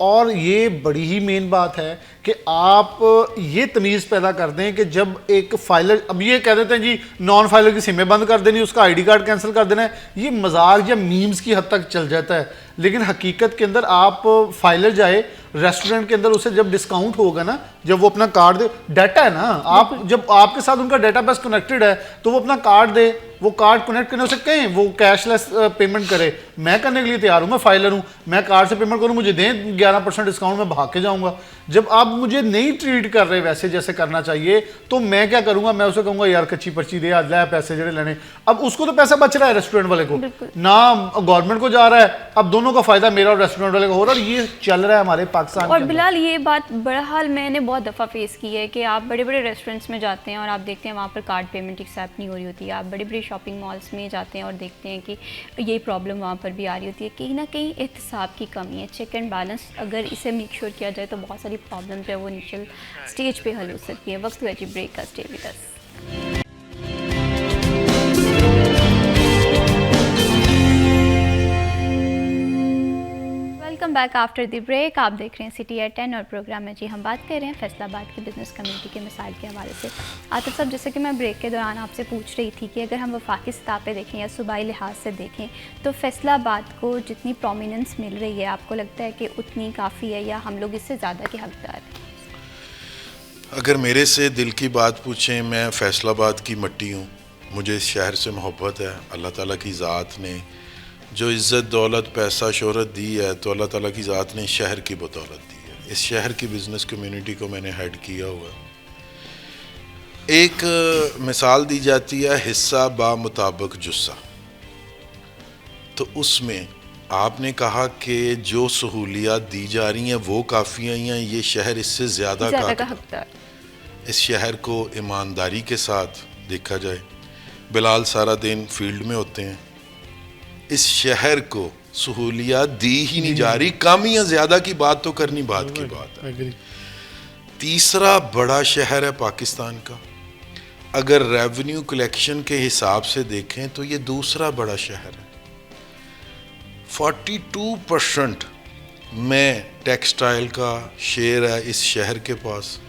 और ये बड़ी ही मेन बात है कि आप ये तमीज़ पैदा कर दें कि जब एक फाइलर, अब ये कह देते हैं जी नॉन फाइलर की सिमें बंद कर देनी, उसका आईडी कार्ड कैंसिल कर देना है, ये मजाक या मीम्स की हद तक चल जाता है। लेकिन हकीकत के अंदर आप फाइलर जाए रेस्टोरेंट के अंदर, उसे जब डिस्काउंट होगा ना, जब वो अपना कार्ड दे, डाटा है ना, आप जब आपके साथ उनका डाटाबेस कनेक्टेड है तो वो अपना कार्ड दे, वो कार्ड कनेक्ट करने उसे कहें वो कैशलेस पेमेंट करे। मैं करने के लिए तैयार हूँ, मैं फाइलर हूँ, मैं कार्ड से पेमेंट करूँ, मुझे दें 11% डिस्काउंट, में भाग के जाऊँगा। जब आप मुझे नहीं ट्रीट कर रहे वैसे जैसे करना चाहिए तो मैं क्या करूँगा, मैं उसे कहूँगा यार कच्ची पर्ची दे, आज लाया पैसे जड़े लेने। अब उसको तो पैसा बच रहा है रेस्टोरेंट वाले को, ना गवर्नमेंट को जा रहा है, अब दोनों का फायदा मेरा और रेस्टोरेंट वाले का हो रहा है। और ये चल रहा है हमारे पाकिस्तान और बिलाल, ये बात बहरहाल मैंने बहुत दफ़ा फेस की है कि आप बड़े बड़े रेस्टोरेंट्स में जाते हैं और आप देखते हैं वहाँ पर कार्ड पेमेंट एक्सेप्ट नहीं हो रही होती है। आप बड़े बड़े शॉपिंग मॉल्स में जाते हैं और देखते हैं कि ये प्रॉब्लम वहाँ पर भी आ रही होती है। कहीं ना कहीं एहतसाब की कमी है, चेक एंड बैलेंस अगर इसे मेक श्योर किया जाए तो बहुत सारी प्रॉब्लम जो है वो इनिशियल स्टेज पे हल हो सकती है। वक्त हुआ जी ब्रेक का, stay with us. Welcome back after the break. आप देख रहे हैं सिटी एट 10 और प्रोग्राम में जी हम बात कर रहे हैं फैसलाबाद की बिज़नेस कम्युनिटी के मिसाइल के हवाले से। आतिफ साहब, जैसे कि मैं ब्रेक के दौरान आपसे पूछ रही थी कि अगर हम वफाकी सतह पे देखें या सूबाई लिहाज से देखें तो फैसलाबाद को जितनी प्रोमिनेंस मिल रही है, आपको लगता है कि उतनी काफ़ी है या हम लोग इससे ज़्यादा के हकदार हैं? अगर मेरे से दिल की बात पूछें, मैं फैसलाबाद की मट्टी हूँ, मुझे इस शहर से मोहब्बत है। अल्लाह ताला की ज़ात ने जो इज़्ज़त, दौलत, पैसा, शोहरत दी है तो अल्लाह ताला की ज़ात ने शहर की बदौलत दी है। इस शहर की बिज़नेस कम्युनिटी को मैंने हेड किया हुआ है। एक मिसाल दी जाती है हिस्सा बा मुताबिक जुस्सा, तो उसमें आपने कहा कि जो सहूलियात दी जा रही हैं वो काफ़ी हैं या ये शहर इससे ज़्यादा का हकदार? इस शहर को ईमानदारी के साथ देखा जाए, बिलाल सारा दिन फील्ड में होते हैं, इस शहर को सहूलियात दी ही नहीं जा रही। कम या ज़्यादा की बात तो करनी बात की बात है। तीसरा बड़ा शहर है पाकिस्तान का, अगर रेवेन्यू कलेक्शन के हिसाब से देखें तो ये दूसरा बड़ा शहर है। 42% में टेक्सटाइल का शेयर है इस शहर के पास।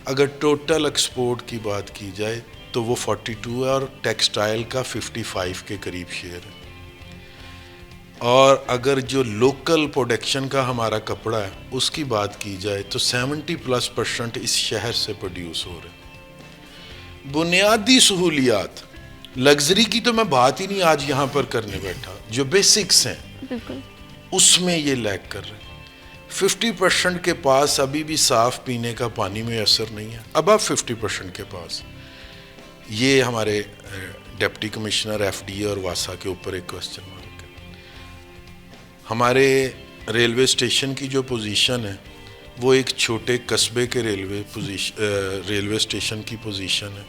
अगर टोटल एक्सपोर्ट की बात की जाए तो वो 42 है और टेक्सटाइल का 55 के करीब शेयर है। और अगर जो लोकल प्रोडक्शन का हमारा कपड़ा है उसकी बात की जाए तो 70+% इस शहर से प्रोड्यूस हो रहे हैं। बुनियादी सहूलियात, लग्जरी की तो मैं बात ही नहीं आज यहाँ पर करने बैठा, जो बेसिक्स हैं उसमें ये लैग कर रहे हैं। 50% के पास अभी भी साफ़ पीने का पानी में असर नहीं है, अब 50% के पास। ये हमारे डिप्टी कमिश्नर FDA और वासा के ऊपर एक क्वेश्चन मार्क है। हमारे रेलवे स्टेशन की जो पोजीशन है वो एक छोटे कस्बे के रेलवे स्टेशन की पोजीशन है।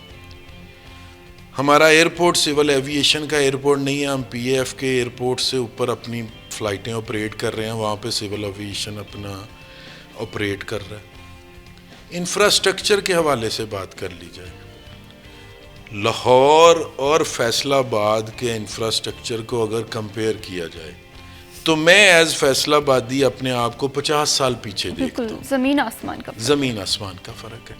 हमारा एयरपोर्ट सिविल एविएशन का एयरपोर्ट नहीं है, हम PAF के एयरपोर्ट से ऊपर अपनी फ़्लाइटें ऑपरेट कर रहे हैं, वहाँ पे सिविल एविएशन अपना ऑपरेट कर रहा है। इंफ्रास्ट्रक्चर के हवाले से बात कर ली जाए, लाहौर और फैसलाबाद के इंफ्रास्ट्रक्चर को अगर कंपेयर किया जाए तो मैं एज फैसलाबादी अपने आप को 50 साल पीछे देखता हूँ। ज़मीन आसमान का फ़र्क है।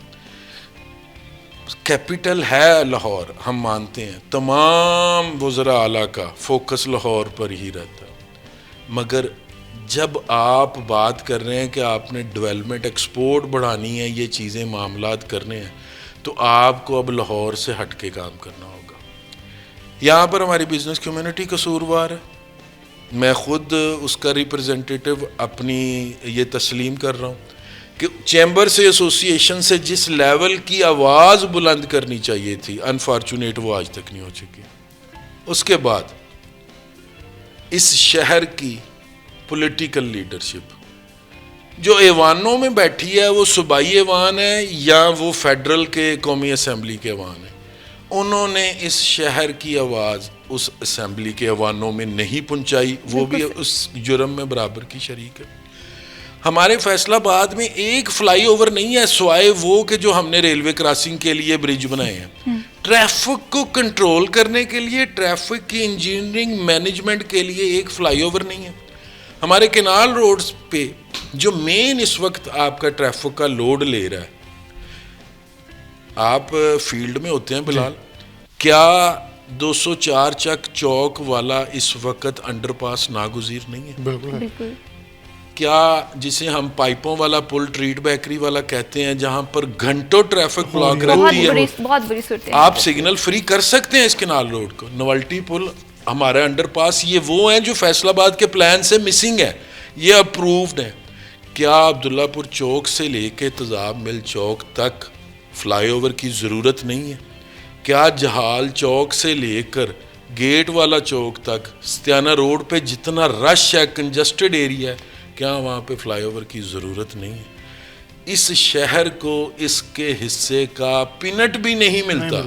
कैपिटल है लाहौर, हम मानते हैं, तमाम वज़रा आला का फोकस लाहौर पर ही रहता है, मगर जब आप बात कर रहे हैं कि आपने डेवलपमेंट, एक्सपोर्ट बढ़ानी है, ये चीज़ें मामलात करने हैं, तो आपको अब लाहौर से हट के काम करना होगा। यहाँ पर हमारी बिज़नेस कम्युनिटी कसूरवार है, मैं ख़ुद उसका रिप्रेजेंटेटिव अपनी ये तस्लीम कर रहा हूँ कि चैम्बर से, एसोसिएशन से जिस लेवल की आवाज़ बुलंद करनी चाहिए थी, अनफॉर्चुनेट वो आज तक नहीं हो चुकी। उसके बाद इस शहर की पॉलिटिकल लीडरशिप जो ऐवानों में बैठी है, वो सूबाई ऐवान है या वो फेडरल के कौमी असम्बली के ऐवान है, उन्होंने इस शहर की आवाज़ उस असम्बली के ऐवानों में नहीं पहुंचाई, वो भी उस जुर्म में बराबर की शरीक है। हमारे फैसलाबाद में एक फ्लाईओवर नहीं है सिवाय वो कि जो हमने रेलवे क्रॉसिंग के लिए ब्रिज बनाए हैं। ट्रैफिक को कंट्रोल करने के लिए, ट्रैफिक की इंजीनियरिंग मैनेजमेंट के लिए एक फ्लाईओवर नहीं है। हमारे केनाल रोड्स पे जो मेन इस वक्त आपका ट्रैफिक का लोड ले रहा है, आप फील्ड में होते हैं बिलाल, क्या 204 चक चौक वाला इस वक्त अंडरपास नागुज़ीर नहीं है? बिल्कुल। क्या जिसे हम पाइपों वाला पुल, ट्रीट बेकरी वाला कहते हैं, जहां पर घंटों ट्रैफिक ब्लॉक रहती है, बहुत बुरी सूरत है। आप सिग्नल फ्री कर सकते हैं इस केनाल रोड को। नोवेल्टी पुल, हमारा अंडरपास, ये वो हैं जो फैसलाबाद के प्लान से मिसिंग है, ये अप्रूव्ड है। क्या अब्दुल्लापुर चौक से लेके तजाब मिल चौक तक फ्लाईओवर की ज़रूरत नहीं है? क्या जहाल चौक से लेकर गेट वाला चौक तक स्त्याना रोड पे जितना रश है, कंजस्टेड एरिया है, क्या वहाँ पे फ्लाईओवर की ज़रूरत नहीं है? इस शहर को इसके हिस्से का पिनट भी नहीं मिलता।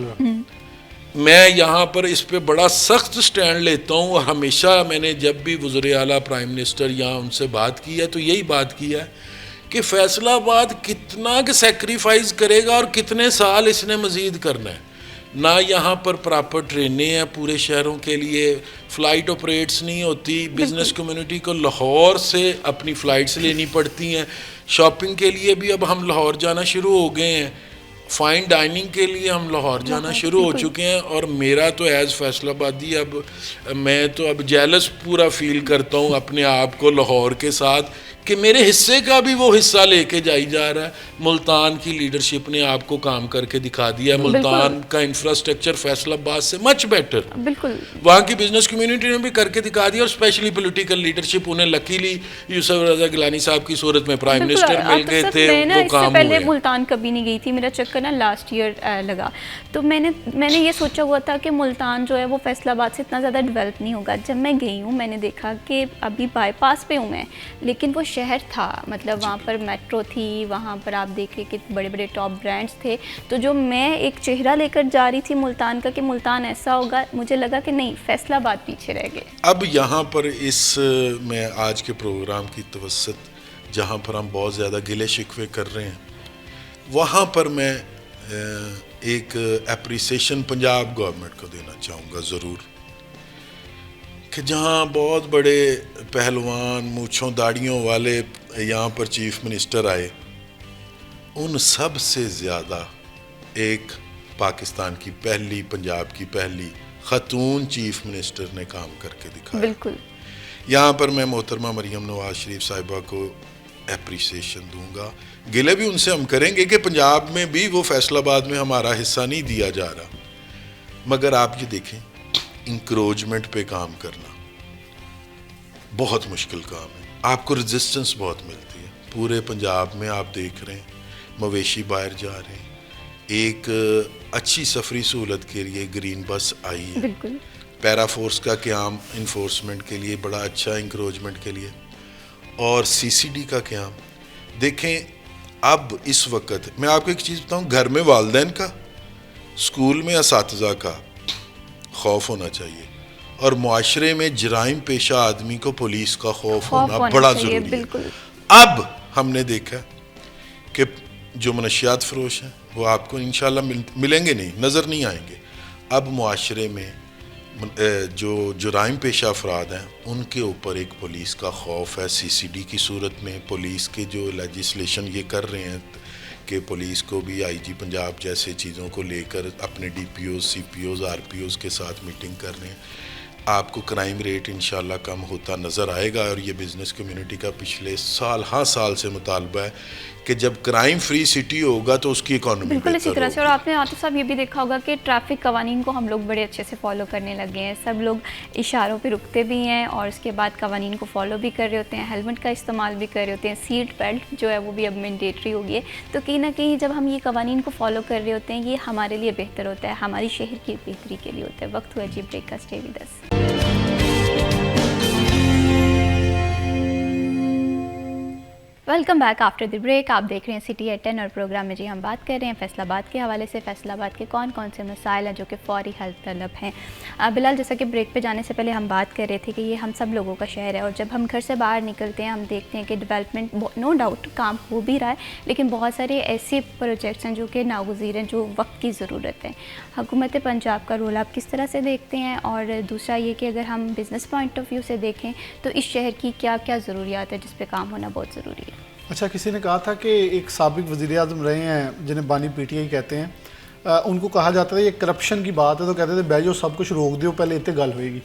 मैं यहाँ पर इस पे बड़ा सख्त स्टैंड लेता हूँ और हमेशा मैंने जब भी वज़ीर आला, प्राइम मिनिस्टर यहाँ उनसे बात की है तो यही बात की है कि फैसलाबाद कितना के सेक्रीफाइस करेगा और कितने साल इसने मज़ीद करना है। ना यहाँ पर प्रॉपर ट्रेनें हैं पूरे शहरों के लिए, फ़्लाइट ऑपरेट्स नहीं होती, बिज़नेस कम्युनिटी को लाहौर से अपनी फ़्लाइट्स लेनी पड़ती हैं, शॉपिंग के लिए भी अब हम लाहौर जाना शुरू हो गए हैं, फ़ाइन डाइनिंग के लिए हम लाहौर जाना शुरू हो चुके हैं। और मेरा तो एज़ फैसलाबादी अब मैं तो अब जेलस पूरा फील करता हूँ अपने आप को लाहौर के साथ कि मेरे हिस्से का भी वो हिस्सा लेके जाई जा रहा है। मुल्तान की लीडरशिप ने आपको काम करके दिखा दिया है, मुल्तान का इंफ्रास्ट्रक्चर फैसलाबाद से मच बेटर, बिल्कुल वहाँ की बिजनेस कम्युनिटी ने भी करके दिखा दिया, और स्पेशली पॉलिटिकल लीडरशिप उन्हें लकीली यूसुफ रज़ा गिलानी साहब की सूरत में प्राइम मिनिस्टर मिल गए थे, वो काम पहले हुए। मुल्तान कभी नहीं गई थी, मेरा चक्कर ना लास्ट ईयर लगा, तो मैंने ये सोचा हुआ था कि मुल्तान जो है वो फैसलाबाद से इतना ज़्यादा डेवलप नहीं होगा। जब मैं गई हूँ मैंने देखा कि अभी बाईपास पे हूँ मैं, लेकिन वो शहर था, मतलब वहाँ पर मेट्रो थी, वहाँ पर आप देख रहे कि बड़े बड़े टॉप ब्रांड्स थे। तो जो मैं एक चेहरा लेकर जा रही थी मुल्तान का कि मुल्तान ऐसा होगा, मुझे लगा कि नहीं, फैसलाबाद पीछे रह गए। अब यहाँ पर इस मैं आज के प्रोग्राम की तवस्सुत जहाँ पर हम बहुत ज़्यादा गिले शिकवे कर रहे हैं, वहाँ पर मैं एक एप्रिसिएशन पंजाब गवर्नमेंट को देना चाहूँगा ज़रूर, कि जहाँ बहुत बड़े पहलवान मूँछों दाढ़ियों वाले यहाँ पर चीफ मिनिस्टर आए, उन सब से ज़्यादा एक पाकिस्तान की पहली, पंजाब की पहली ख़तून चीफ मिनिस्टर ने काम करके दिखाया। बिल्कुल। यहाँ पर मैं मोहतरमा मरियम नवाज शरीफ साहिबा को एप्रिसिएशन दूंगा। गिले भी उनसे हम करेंगे कि पंजाब में भी वो फैसलाबाद में हमारा हिस्सा नहीं दिया जा रहा, मगर आप ये देखें, इंक्रोचमेंट पे काम करना बहुत मुश्किल काम है, आपको रेजिस्टेंस बहुत मिलती है। पूरे पंजाब में आप देख रहे हैं मवेशी बाहर जा रहे हैं, एक अच्छी सफरी सहूलत के लिए ग्रीन बस आई है, बिल्कुल। पैरा फोर्स का क्याम इन्फोर्समेंट के लिए बड़ा अच्छा, इंक्रोचमेंट के लिए, और सीसीडी का क्याम देखें। अब इस वक्त मैं आपको एक चीज़ बताऊं, घर में वालिदैन का, स्कूल में असातिज़ा का खौफ होना चाहिए, और मुआशरे में जराइम पेशा आदमी को पुलिस का खौफ होना बड़ा ज़रूरी है। अब हमने देखा कि जो मनशियात फरोश हैं वो आपको इंशाल्लाह मिलेंगे नहीं, नज़र नहीं आएंगे। अब मुआशरे में जो जुराइम पेशा अफराद हैं उनके ऊपर एक पुलिस का खौफ है। सीसीडी की सूरत में पुलिस के जो लेजिस्लेशन ये कर रहे हैं कि पुलिस को भी आईजी पंजाब जैसे चीज़ों को लेकर अपने डीपीओ, सीपीओ, आरपीओ के साथ मीटिंग कर रहे हैं। आपको क्राइम रेट इंशाल्लाह कम होता नज़र आएगा, और ये बिज़नेस कम्युनिटी का पिछले साल से मुतालबा है कि जब क्राइम फ्री सिटी होगा तो उसकी इकॉनमी बिल्कुल इसी तरह से। और आपने आतिफ साहब ये भी देखा होगा कि ट्रैफिक कवानीन को हम लोग बड़े अच्छे से फॉलो करने लगे हैं, सब लोग इशारों पे रुकते भी हैं और उसके बाद कवानीन को फॉलो भी कर रहे होते हैं, हेलमेट का इस्तेमाल भी कर रहे होते हैं, सीट बेल्ट जो है वो भी अब मैंडेटरी हो गई है। तो कहीं ना कहीं जब हम ये कवानीन को फॉलो कर रहे होते हैं, ये हमारे लिए बेहतर होता है, हमारी शहर की बेहतरी के लिए होता है। वक्त हुआ जी ब्रेक का, stay with us. Welcome back after the break. आप देख रहे हैं सिटी एट 10 और प्रोग्राम में जी हम बात कर रहे हैं फैसलाबाद के हवाले से, फैसलाबाद के कौन कौन से मसाइल हैं जो कि फ़ौरी हल तलब हैं। बिलाल, जैसा कि ब्रेक पे जाने से पहले हम बात कर रहे थे कि ये हम सब लोगों का शहर है और जब हम घर से बाहर निकलते हैं हम देखते हैं कि डेवलपमेंट नो डाउट काम हो भी रहा है, लेकिन बहुत सारे ऐसे प्रोजेक्ट्स हैं जो कि नागुज़ीर हैं, जो वक्त की ज़रूरत है। हुकूमत पंजाब का रोल आप किस तरह से देखते हैं? और दूसरा ये कि अगर हम बिज़नेस पॉइंट ऑफ व्यू से देखें तो इस शहर की क्या क्या ज़रूरियात है जिस पर काम होना बहुत ज़रूरी है? अच्छा, किसी ने कहा था कि एक साबिक वज़ीर-ए-आज़म रहे हैं जिन्हें बानी पीटीआई कहते हैं, उनको कहा जाता था ये करप्शन की बात है तो कहते थे बैजो सब कुछ रोक दो पहले इतने गल होएगी।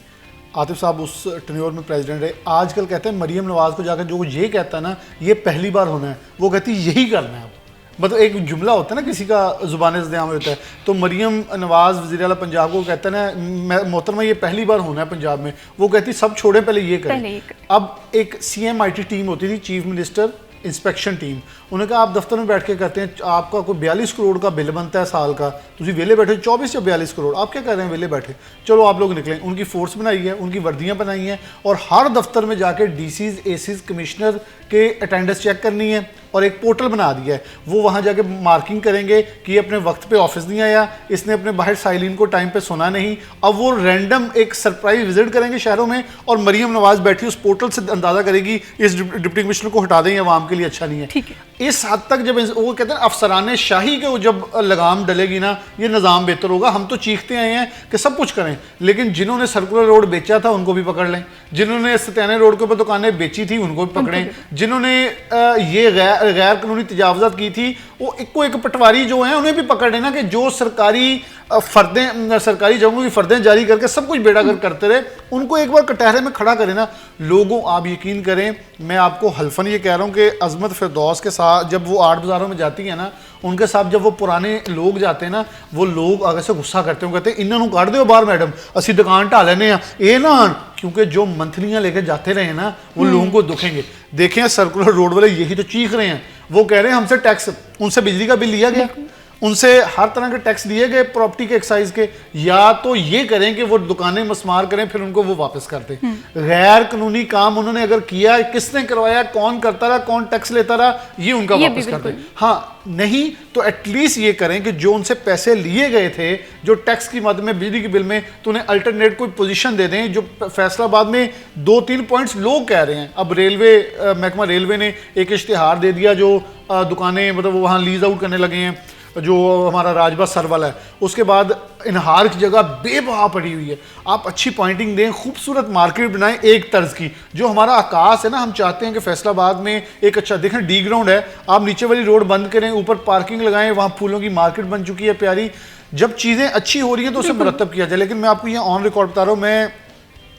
आतिफ साहब उस टेन्योर में प्रेसिडेंट रहे। आजकल कहते हैं मरीम नवाज़ को जाकर जो ये कहता है ना ये पहली बार होना है, वो कहती है यही करना है। मतलब एक जुमला होता है ना किसी का ज़ुबान ज़ियाम होता है, तो मरीम नवाज़ वज़ीर आला पंजाब को कहता है ना मोहतरमा ये पहली बार होना है पंजाब में, वो कहती सब छोड़े पहले ये करें। अब एक CMIT टीम होती थी, चीफ मिनिस्टर इंस्पेक्शन टीम, उन्होंने कहा आप दफ्तर में बैठ के करते हैं, आपका कोई 42 करोड़ का बिल बनता है साल का, तुझे वेले बैठे 24 या 42 करोड़, आप क्या कर रहे हैं वेले बैठे, चलो आप लोग निकलें। उनकी फोर्स बनाई है, उनकी वर्दियां बनाई हैं और हर दफ्तर में जाके DCs ACs कमिश्नर के अटेंडेंस चेक करनी है और एक पोर्टल बना दिया है, वो वहाँ जाके मार्किंग करेंगे कि ये अपने वक्त पे ऑफिस नहीं आया, इसने अपने बाहर साइलिन को टाइम पे सुना नहीं। अब वो रैंडम एक सरप्राइज विजिट करेंगे शहरों में और मरीम नवाज बैठी उस पोर्टल से अंदाजा करेगी इस डिप्टी कमिश्नर को हटा दें, आवाम के लिए अच्छा नहीं है। ठीक है, इस हद तक जब वो कहते हैं अफसराने शाही के जब लगाम डलेगी ना ये निज़ाम बेहतर होगा। हम तो चीखते आए हैं कि सब कुछ करें, लेकिन जिन्होंने सर्कुलर रोड बेचा था उनको भी पकड़ लें, जिन्होंने सत्याने रोड के ऊपर दुकानें बेची थी उनको भी पकड़ें, जिन्होंने ये गैर कानूनी तजावजात की थी वो एक पटवारी जो हैं उन्हें भी पकड़ लेना कि जो सरकारी सरकारी जगहों की फर्दें जारी करके सब कुछ बेड़ागर करते रहे, उनको एक बार कटहरे में खड़ा करें ना। लोगों आप यकीन करें, मैं आपको हल्फन ये कह रहा हूँ कि अजमत फिरदौस के साथ जब वो आर्ट बाज़ारों में जाती है ना, उनके साथ जब वो पुराने लोग जाते हैं ना, वो लोग आगे से गुस्सा करते हैं, कहते हैं इन्होंने काट दो बाहर मैडम असी दुकान ढा लेने ये ना, क्योंकि जो मंथलियाँ लेके जाते रहे ना वो लोगों को दुखेंगे। देखें सर्कुलर रोड वाले यही तो चीख रहे हैं, वो कह रहे हैं हमसे टैक्स, उनसे बिजली का बिल लिया गया, उनसे हर तरह के टैक्स दिए गए प्रॉपर्टी के एक्साइज के, या तो ये करें कि वो दुकानें मस्मार करें फिर उनको वो वापस कर दें। गैर कानूनी काम उन्होंने अगर किया, किसने करवाया, कौन करता रहा, कौन टैक्स लेता रहा, ये उनका वापस कर दें। हाँ नहीं तो एटलीस्ट ये करें कि जो उनसे पैसे लिए गए थे जो टैक्स की मद में बिजली के बिल में, तो उन्हें अल्टरनेट कोई पोजीशन दे दें। जो फैसलाबाद में 2-3 पॉइंट्स लोग कह रहे हैं, अब रेलवे महकमा रेलवे ने एक इश्तिहार दे दिया, जो दुकानें मतलब वहाँ लीज आउट करने लगे हैं, जो हमारा राजबाग सर वाला है, उसके बाद इनहार की जगह बेबहा पड़ी हुई है। आप अच्छी पॉइंटिंग दें, खूबसूरत मार्केट बनाएं एक तर्ज की, जो हमारा आकाश है ना, हम चाहते हैं कि फैसलाबाद में एक अच्छा देखें डी ग्राउंड है, आप नीचे वाली रोड बंद करें, ऊपर पार्किंग लगाएं, वहाँ फूलों की मार्केट बन चुकी है प्यारी। जब चीज़ें अच्छी हो रही हैं तो उसे मुरतब किया जाए। लेकिन मैं आपको यहाँ ऑन रिकॉर्ड बता रहा हूँ, मैं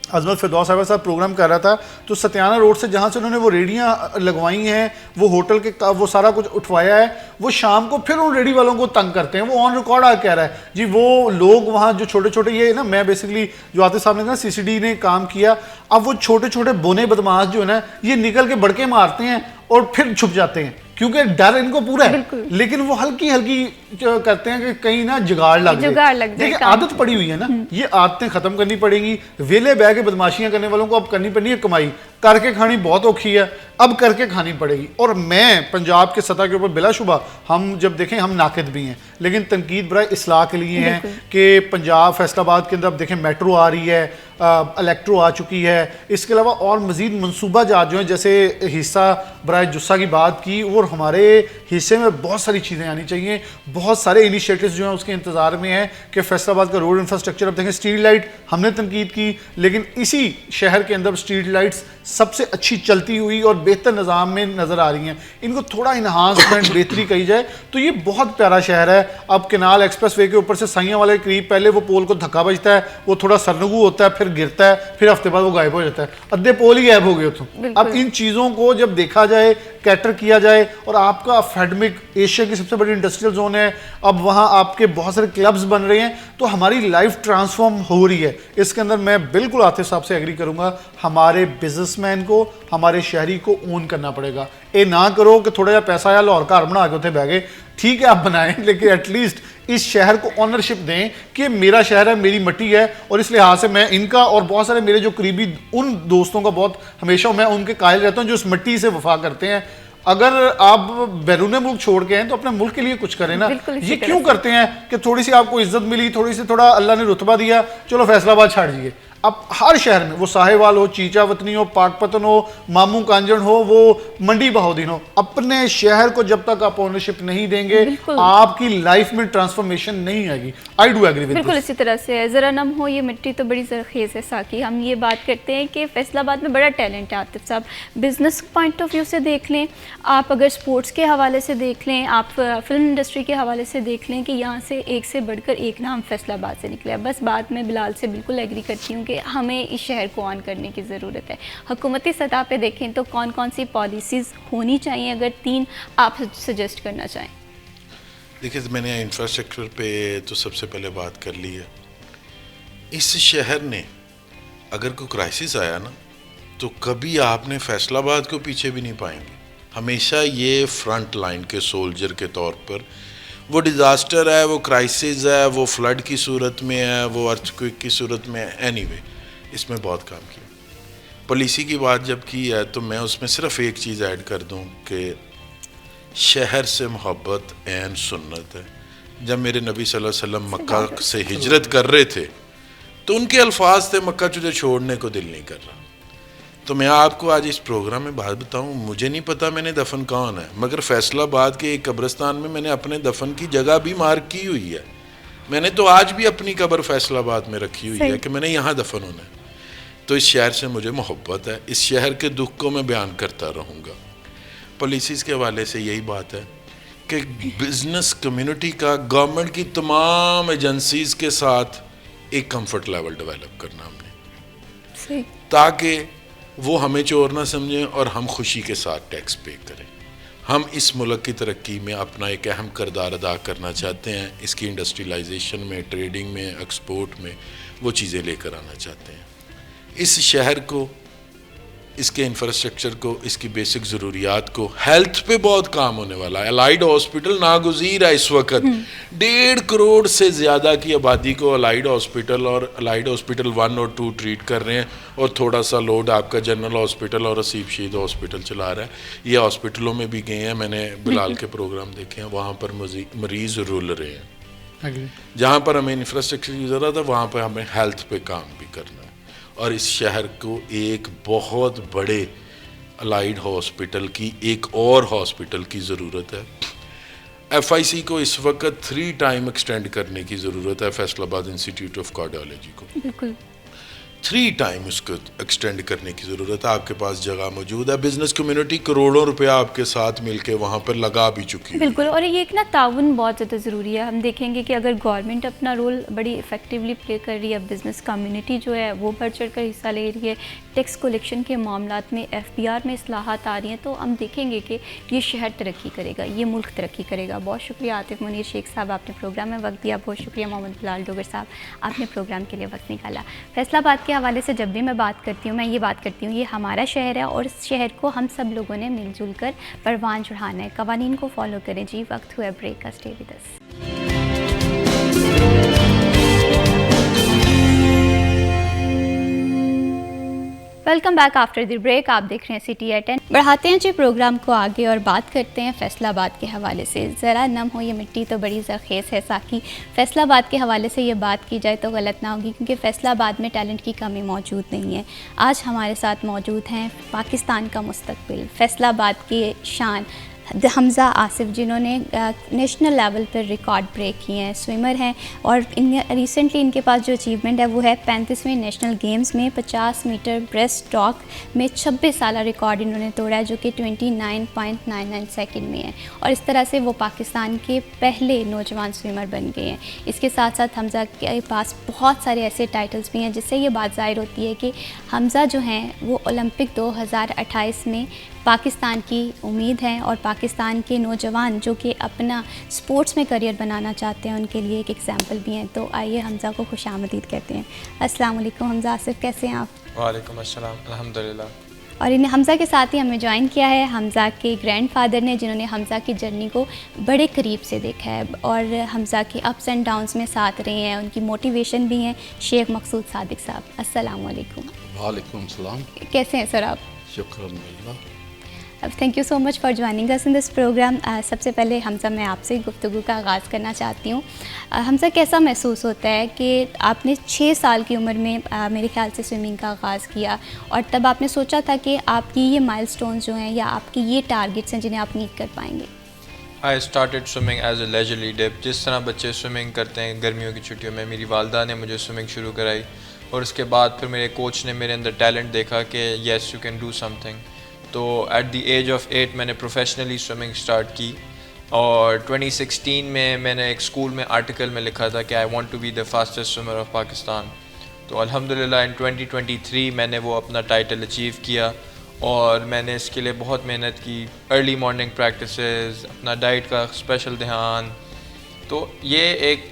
अजमत फिरदौस साहब साहब प्रोग्राम कर रहा था तो सत्याना रोड से जहाँ से उन्होंने वो रेडियाँ लगवाई हैं, वो होटल के वो सारा कुछ उठवाया है, वो शाम को फिर उन रेडी वालों को तंग करते हैं। वो ऑन रिकॉर्ड आकर कह रहा है जी वो लोग वहाँ जो छोटे छोटे ये ना, मैं बेसिकली जो आतिफ साहब ने ना CCD ने काम किया, अब वो छोटे छोटे बोने बदमाश जो है ना ये निकल के बड़के मारते हैं और फिर छुप जाते हैं क्योंकि डर इनको पूरा है, लेकिन वो हल्की हल्की करते हैं कि कहीं ना जुगाड़ लग जाए। देखिए आदत पड़ी हुई है ना, ये आदतें खत्म करनी पड़ेंगी। वेले बह के बदमाशियां करने वालों को अब करनी पड़नी है कमाई, करके खानी बहुत औखी है, अब करके खानी पड़ेगी। और मैं पंजाब के सतह के ऊपर बिलाशुबा हम जब देखें हम नाकिद भी हैं, लेकिन तनकीद बराए इस्लाह के लिए हैं कि पंजाब फैसलाबाद के अंदर अब देखें मेट्रो आ रही है, इलेक्ट्रो आ चुकी है, इसके अलावा और मज़ीद मनसूबा जात जो हैं, जैसे हिस्सा बराए जुस्सा की बात की, और हमारे हिस्से में बहुत सारी चीज़ें आनी चाहिए, बहुत सारे इनिशिएटिव्स जो हैं उसके इंतज़ार में हैं कि फैसलाबाद का रोड इंफ्रास्ट्रक्चर। अब देखें स्ट्रीट लाइट हमने तनकीद की, लेकिन इसी शहर के अंदर स्ट्रीट लाइट्स सबसे अच्छी चलती हुई और बेहतर निज़ाम में नज़र आ रही हैं। इनको थोड़ा इन्हांसमेंट बेहतरी कही जाए तो ये बहुत प्यारा शहर है। अब केनाल एक्सप्रेस वे के ऊपर से साइयां वाले करीब पहले वो पोल को धक्का बजता है, वो थोड़ा सरनगू होता है, फिर गिरता है, फिर हफ्ते बाद वो गायब हो जाता है, अद्धे पोल ही गायब हो गए तो। अब इन चीज़ों को जब देखा जाए, कैटर किया जाए, और आपका फैडमिक एशिया की सबसे बड़ी इंडस्ट्रियल जोन है, अब वहाँ आपके बहुत सारे क्लब्स बन रहे हैं, तो हमारी लाइफ ट्रांसफॉर्म हो रही है। इसके अंदर मैं बिल्कुल आतिफ साहब से एग्री करूँगा, हमारे बिजनेसमैन को, हमारे शहरी को ओन करना पड़ेगा। ये ना करो कि थोड़ा जहा पैसा आया लाहौर घर बना के उत्थे बह गए, ठीक है आप बनाएं, लेकिन एटलीस्ट इस शहर को ऑनरशिप दें कि मेरा शहर है, मेरी मिट्टी है, और इस लिहाज से मैं इनका और बहुत सारे मेरे जो करीबी उन दोस्तों का बहुत हमेशा मैं उनके कायल रहता हूँ जो इस मिट्टी से वफा करते हैं। अगर आप बैरून मुल्क छोड़ के हैं तो अपने मुल्क के लिए कुछ करें ना। बिल्कुल इसी ये तरह क्यों से। करते हैं कि थोड़ी सी आपको इज्जत मिली, थोड़ा अल्लाह ने रुतबा दिया, चलो फैसलाबाद छाड़ दीजिए। अब हर शहर में, वो साहेवाल हो, चीचा वतनी हो, पाकपतन हो, मामू कांजन हो, वो मंडी बहाउद्दीन हो, अपने शहर को जब तक आप ओनरशिप नहीं देंगे बिल्कुल। आपकी लाइफ में ट्रांसफॉर्मेशन नहीं आएगी। आई डू एग्री विद बिल्कुल इसी तरह से है। ज़रा नम हो ये मिट्टी तो बड़ी ज़रख़ीज़ है साकी। हम ये बात करते हैं कि फैसलाबाद में बड़ा टैलेंट है आतिफ साहब। बिज़नेस पॉइंट ऑफ व्यू से देख लें, आप अगर स्पोर्ट्स के हवाले से देख लें, आप फिल्म इंडस्ट्री के हवाले से देख लें कि यहाँ से एक से बढ़कर एक नाम फैसलाबाद से निकला है। बस बात मैं बिलाल से बिल्कुल एग्री करती हूँ कि हमें इस शहर को ऑन करने की ज़रूरत है। हुकूमती सतह पे देखें तो कौन कौन सी पॉलिसीज़ होनी चाहिए, अगर 3 आप सजेस्ट करना चाहें। देखिए, मैंने इंफ्रास्ट्रक्चर पे तो सबसे पहले बात कर ली है। इस शहर ने अगर कोई क्राइसिस आया ना तो कभी आपने फैसलाबाद को पीछे भी नहीं पाएंगे। हमेशा ये फ्रंट लाइन के सोल्जर के तौर पर, वो डिज़ास्टर है, वो क्राइसिस है, वो फ्लड की सूरत में है, वो अर्थक्वेक की सूरत में है, एनीवे इसमें बहुत काम किया। पॉलिसी की बात जब की है तो मैं उसमें सिर्फ एक चीज़ ऐड कर दूं कि शहर से मोहब्बत ऐन सुन्नत है। जब मेरे नबी सल्लल्लाहु अलैहि वसल्लम मक्का से हिजरत कर रहे थे तो उनके अल्फाज थे, मक्का तुझे छोड़ने को दिल नहीं कर रहा। तो मैं आपको आज इस प्रोग्राम में बात बताऊं, मुझे नहीं पता मैंने दफन कौन है, मगर फैसलाबाद के एक कब्रिस्तान में मैंने अपने दफन की जगह भी मार्क की हुई है। मैंने तो आज भी अपनी कब्र फैसलाबाद में रखी हुई है कि मैंने यहाँ दफन होना है। तो इस शहर से मुझे मोहब्बत है, इस शहर के दुख को मैं बयान करता रहूँगा। पॉलिसीज़ के हवाले से यही बात है कि बिज़नेस कम्युनिटी का गवर्नमेंट की तमाम एजेंसीज़ के साथ एक कंफर्ट लेवल डेवलप करना हमने, ताकि वो हमें चोर ना समझें और हम खुशी के साथ टैक्स पे करें। हम इस मुल्क की तरक्की में अपना एक अहम किरदार अदा करना चाहते हैं। इसकी इंडस्ट्रियलाइजेशन में, ट्रेडिंग में, एक्सपोर्ट में वो चीज़ें लेकर आना चाहते हैं। इस शहर को, इसके इंफ्रास्ट्रक्चर को, इसकी बेसिक ज़रूरियात को, हेल्थ पे बहुत काम होने वाला है। अलाइड हॉस्पिटल नागुज़ीर है इस वक्त। 1.5 करोड़ से ज़्यादा की आबादी को अलाइड हॉस्पिटल और अलाइड हॉस्पिटल 1 और 2 ट्रीट कर रहे हैं, और थोड़ा सा लोड आपका जनरल हॉस्पिटल और असीब शहीद हॉस्पिटल चला रहा है। ये हॉस्पिटलों में भी गए हैं, मैंने बिलाल के प्रोग्राम देखे हैं, वहाँ पर मरीज़ रुल रहे हैं। जहाँ पर हमें इंफ्रास्ट्रक्चर की ज़रूरत है वहाँ पर हमें हेल्थ पे काम भी करना है। और इस शहर को एक बहुत बड़े अलाइड हॉस्पिटल की, एक और हॉस्पिटल की ज़रूरत है। FIC को इस वक्त 3 टाइम एक्सटेंड करने की ज़रूरत है, फैसलाबाद इंस्टीट्यूट ऑफ कार्डियोलॉजी को बिल्कुल 3 टाइम उसको एक्सटेंड करने की ज़रूरत है। आपके पास जगह मौजूद है, बिजनेस कम्युनिटी करोड़ों रुपया आपके साथ मिलके वहाँ पर लगा भी चुकी है। बिल्कुल, और ये एक ना ताउन बहुत ज़्यादा ज़रूरी है। हम देखेंगे कि अगर गवर्नमेंट अपना रोल बड़ी इफेक्टिवली प्ले कर रही है, बिज़नेस कम्युनिटी जो है वो बढ़ चढ़ कर हिस्सा ले रही है, टैक्स कलेक्शन के मामलात में FBR में इस्लाहात आ रही हैं, तो हम देखेंगे कि ये शहर तरक्की करेगा, ये मुल्क तरक्की करेगा। बहुत शुक्रिया आतिफ मुनीर शेख साहब, आपने प्रोग्राम में वक्त दिया। बहुत शुक्रिया मोहम्मद बिलाल डोगर साहब, आपने प्रोग्राम के लिए वक्त निकाला। फैसलाबाद के हवाले से जब भी मैं बात करती हूँ, मैं ये बात करती हूँ, ये हमारा शहर है और इस शहर को हम सब लोगों ने मिलजुल कर परवान चढ़ाना है। कवानीन को फॉलो करें जी। वक्त हुआ ब्रेक का, stay with us. Welcome back after the break. आप देख रहे हैं सिटी एट 10। बढ़ाते हैं जी प्रोग्राम को आगे और बात करते हैं फैसलाबाद के हवाले से। ज़रा नम हो ये मिट्टी तो बड़ी ज़रख़ीज़ है साकी। फैसलाबाद के हवाले से ये बात की जाए तो गलत ना होगी, क्योंकि फैसलाबाद में टैलेंट की कमी मौजूद नहीं है। आज हमारे साथ मौजूद हैं पाकिस्तान का मुस्तकबिल, फैसलाबाद की शान हमज़ा आसिफ, जिन्होंने नेशनल लेवल पर रिकॉर्ड ब्रेक किए हैं, स्विमर हैं, और रिसेंटली इनके पास जो अचीवमेंट है वो है 35वें नेशनल गेम्स में 50 मीटर ब्रेस्ट स्ट्रोक में 26 साल रिकॉर्ड इन्होंने तोड़ा है, जो कि 29.99 सेकंड में है, और इस तरह से वो पाकिस्तान के पहले नौजवान स्विमर बन गए हैं। इसके साथ साथ हमज़ा के पास बहुत सारे ऐसे टाइटल्स भी हैं जिससे ये बात ज़ाहिर होती है कि हमज़ा जो हैं वो ओलंपिक 2028 में पाकिस्तान की उम्मीद है, और पाकिस्तान के नौजवान जो कि अपना स्पोर्ट्स में करियर बनाना चाहते हैं उनके लिए एक एग्जांपल भी हैं। तो आइए हमज़ा को खुशामदीद कहते हैं। अस्सलाम वालेकुम हमज़ा आसिफ, कैसे हैं आप? वालेकुम अस्सलाम, अल्हम्दुलिल्लाह। और इन्हें हमज़ा के साथ ही हमें ज्वाइन किया है हमज़ा के ग्रैंडफादर ने, जिन्होंने हमज़ा की जर्नी को बड़े करीब से देखा है और हमज़ा के अप्स एंड डाउन्स में साथ रहे हैं, उनकी मोटिवेशन भी हैं, शेख मकसूद सादिक साहब। अस्सलाम वालेकुम। वालेकुम सलाम। कैसे हैं सर आप? शुक्र अल्लाह। Thank you so much for joining us in this program. सबसे पहले हमजा, मैं आपसे गुफ्तगू का आगाज़ करना चाहती हूँ। हमजा, कैसा महसूस होता है कि आपने 6 साल की उम्र में मेरे ख्याल से स्विमिंग का आगाज़ किया, और तब आपने सोचा था कि आपकी ये माइलस्टोन्स जो हैं या आपकी ये टारगेट्स हैं जिन्हें आप मीट कर पाएंगे? I started swimming as a leisurely dip. जिस तरह बच्चे स्विमिंग करते हैं गर्मियों की छुट्टियों में, मेरी वालदा ने मुझे स्विमिंग शुरू कराई, और उसके बाद फिर मेरे कोच ने मेरे अंदर टैलेंट देखा कि yes you can do something. तो एट द एज ऑफ 8 मैंने प्रोफेशनली स्विमिंग स्टार्ट की, और 2016 में मैंने एक स्कूल में आर्टिकल में लिखा था कि I want to be the fastest swimmer of Pakistan. तो अल्हम्दुलिल्लाह इन 2023 मैंने वो अपना टाइटल अचीव किया, और मैंने इसके लिए बहुत मेहनत की, अर्ली मॉर्निंग प्रैक्टिसेस, अपना डाइट का स्पेशल ध्यान। तो ये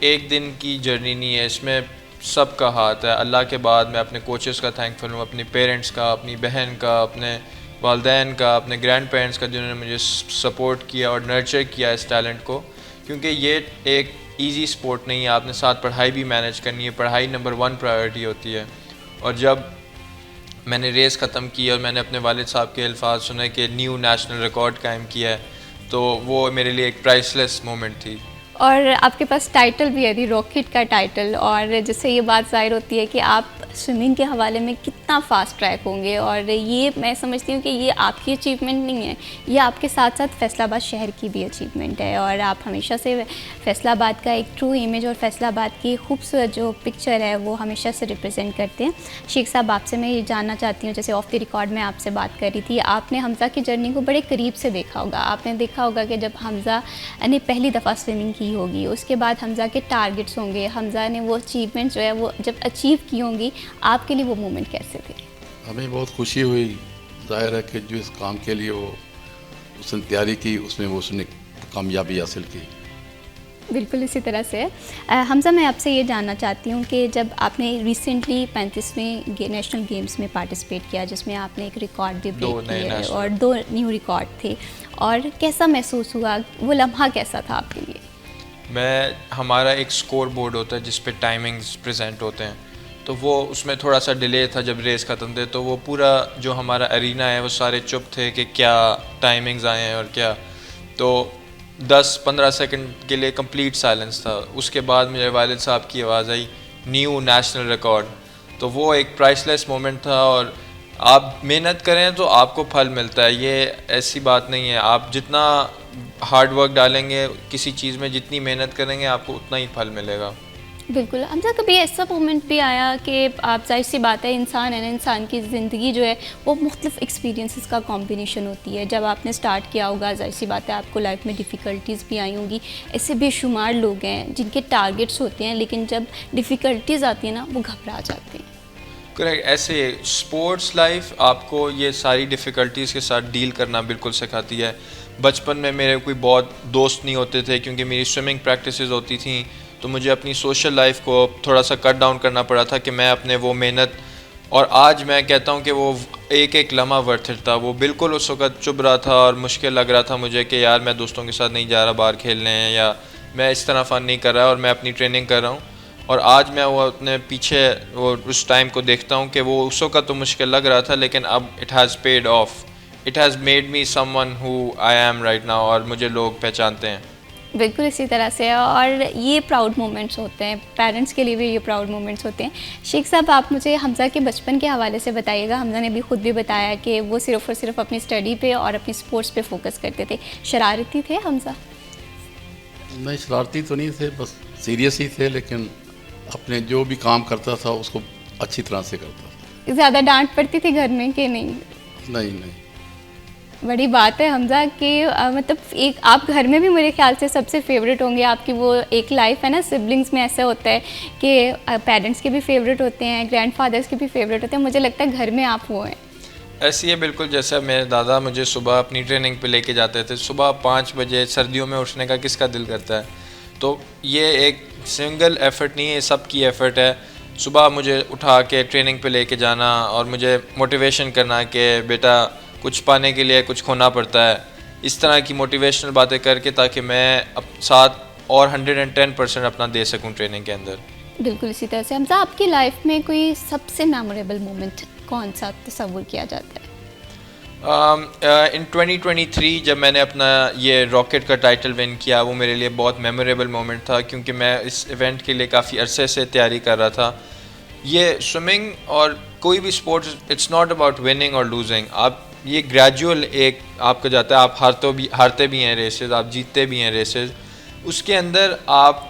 एक दिन की जर्नी नहीं है, इसमें सबका हाथ है। अल्लाह के बाद मैं अपने कोचेस का थैंकफुल हूँ, अपने पेरेंट्स का, अपनी बहन का, अपने वालदैन का, अपने ग्रैंड पेरेंट्स का, जिन्होंने मुझे सपोर्ट किया और नर्चर किया इस टैलेंट को। क्योंकि ये एक इजी स्पोर्ट नहीं है, आपने साथ पढ़ाई भी मैनेज करनी है, पढ़ाई नंबर 1 प्रायोरिटी होती है। और जब मैंने रेस ख़त्म की और मैंने अपने वालिद साहब के अल्फाज सुने कि न्यू नेशनल रिकॉर्ड कायम किया है, तो वो मेरे लिए एक प्राइसलेस मोमेंट थी। और आपके पास टाइटल भी है, दी रॉकेट का टाइटल, और जिससे ये बात ज़ाहिर होती है कि आप स्विमिंग के हवाले में कितना फ़ास्ट ट्रैक होंगे। और ये मैं समझती हूँ कि ये आपकी अचीवमेंट नहीं है, ये आपके साथ साथ फैसलाबाद शहर की भी अचीवमेंट है। और आप हमेशा से फैसलाबाद का एक ट्रू इमेज और फैसलाबाद की खूबसूरत जो पिक्चर है वो हमेशा से रिप्रेजेंट करते हैं। शेख साहब, आपसे मैं ये जानना चाहती हूँ, जैसे ऑफ द रिकॉर्ड में आपसे बात कर रही थी, आपने हमज़ा की जर्नी को बड़े करीब से देखा होगा। आपने देखा होगा कि जब हमज़ा ने पहली दफ़ा स्विमिंग की होगी, उसके बाद हमज़ा के टारगेट्स होंगे, हमज़ा ने वो अचीवमेंट जो है वो जब अचीव की होंगी, आपके लिए वो मोमेंट कैसे थे? हमें बहुत खुशी हुई। ज़ाहिर है कि जो इस काम के लिए वो उसने तैयारी की, उसमें वो उसने कामयाबी हासिल की। बिल्कुल इसी तरह से हमज़ा, मैं आपसे ये जानना चाहती हूँ कि जब आपने रिसेंटली 35वें नेशनल गेम्स में पार्टिसिपेट किया, जिसमें आपने एक रिकॉर्ड भी ब्रेक किया और 2 न्यू रिकॉर्ड थे, और कैसा महसूस हुआ, वो लम्हा कैसा था आपके लिए? हमारा एक स्कोर बोर्ड होता है जिस पे टाइमिंग्स प्रेजेंट होते हैं, तो वो उसमें थोड़ा सा डिले था जब रेस ख़त्म थे, तो वो पूरा जो हमारा अरीना है वो सारे चुप थे कि क्या टाइमिंग्स आए हैं और क्या। तो 10-15 सेकंड के लिए कंप्लीट साइलेंस था। उसके बाद मेरे वालिद साहब की आवाज़ आई, न्यू नेशनल रिकॉर्ड। तो वो एक प्राइसलेस मोमेंट था, और आप मेहनत करें तो आपको फल मिलता है। ये ऐसी बात नहीं है, आप जितना हार्ड वर्क डालेंगे किसी चीज़ में, जितनी मेहनत करेंगे, आपको उतना ही फल मिलेगा। बिल्कुल। हमज़ा, कभी ऐसा मोमेंट भी आया कि आप, जाहिर सी बात है, इंसान है ना, इंसान की ज़िंदगी जो है वो मुख्तलिफ़ एक्सपीरियंसेस का कॉम्बिनेशन होती है। जब आपने स्टार्ट किया होगा, जाहिर सी बात है आपको लाइफ में डिफ़िकल्टीज़ भी आई होंगी। ऐसे बेशुमार लोग हैं जिनके टारगेट्स होते हैं, लेकिन जब डिफ़िकल्टीज़ आती है ना, वो घबरा जाते हैं। करेक्ट। ऐसे स्पोर्ट्स लाइफ आपको ये सारी डिफ़िकल्टीज़ के साथ डील करना बिल्कुल सिखाती है। बचपन में मेरे कोई बहुत दोस्त नहीं होते थे, क्योंकि मेरी स्विमिंग प्रैक्टिसेस होती थी, तो मुझे अपनी सोशल लाइफ को थोड़ा सा कट डाउन करना पड़ा था कि मैं अपने वो मेहनत, और आज मैं कहता हूँ कि वो एक लम्हा वर्थ इट था। वो बिल्कुल उस वक्त चुभ रहा था और मुश्किल लग रहा था मुझे कि यार मैं दोस्तों के साथ नहीं जा रहा बाहर खेलने, या मैं इस तरह फ़न नहीं कर रहा और मैं अपनी ट्रेनिंग कर रहा हूँ। और आज मैं वो अपने पीछे वो उस टाइम को देखता हूँ कि वो उस वक्त तो मुश्किल लग रहा था, लेकिन अब it has paid of. It has made me someone who I am right now, और मुझे लोग पहचानते हैं। बिल्कुल इसी तरह से, और ये प्राउड मोमेंट्स होते हैं, पेरेंट्स के लिए भी ये प्राउड मोमेंट्स होते हैं। शेख साहब, आप मुझे हमज़ा के बचपन के हवाले से बताइएगा। हमज़ा ने भी खुद भी बताया कि वो सिर्फ़ और सिर्फ अपनी स्टडी पे और अपनी स्पोर्ट्स पे फोकस करते थे। शरारती थे हमज़ा? नहीं, शरारती तो नहीं थे, बस सीरियस ही थे, लेकिन अपने जो भी काम करता था उसको अच्छी तरह से करता था। ज़्यादा डांट पड़ती थी घर में कि नहीं? नहीं। बड़ी बात है हमज़ा कि मतलब एक आप घर में भी मेरे ख्याल से सबसे फेवरेट होंगे। आपकी वो एक लाइफ है ना, सिबलिंग्स में ऐसा होता है कि पेरेंट्स के भी फेवरेट होते हैं, ग्रैंडफादर्स के भी फेवरेट होते हैं। मुझे लगता है घर में आप वो हैं। ऐसी है बिल्कुल। जैसे मेरे दादा मुझे सुबह अपनी ट्रेनिंग पे लेके जाते थे, सुबह 5 बजे, सर्दियों में उठने का किसका दिल करता है। तो ये एक सिंगल एफ़र्ट नहीं है, सबकी एफ़र्ट है। सुबह मुझे उठा के ट्रेनिंग पे लेके जाना और मुझे मोटिवेशन करना कि बेटा कुछ पाने के लिए कुछ खोना पड़ता है, इस तरह की मोटिवेशनल बातें करके, ताकि मैं साथ और 110% अपना दे सकूं ट्रेनिंग के अंदर। बिल्कुल इसी तरह से। हमज़ा, आपकी लाइफ में कोई सबसे मेमोरेबल मोमेंट कौन सा तस्वुर किया जाता है? इन 2023 जब मैंने अपना ये रॉकेट का टाइटल विन किया, वो मेरे लिए बहुत मेमोरेबल मोमेंट था, क्योंकि मैं इस इवेंट के लिए काफ़ी अरसे से तैयारी कर रहा था। ये स्विमिंग और कोई भी sports, it's not about winning और लूजिंग। आप ये ग्रेजुअल एक आपका जाता है, आप हारते भी हैं रेसेस, आप जीतते भी हैं रेसेस। उसके अंदर आप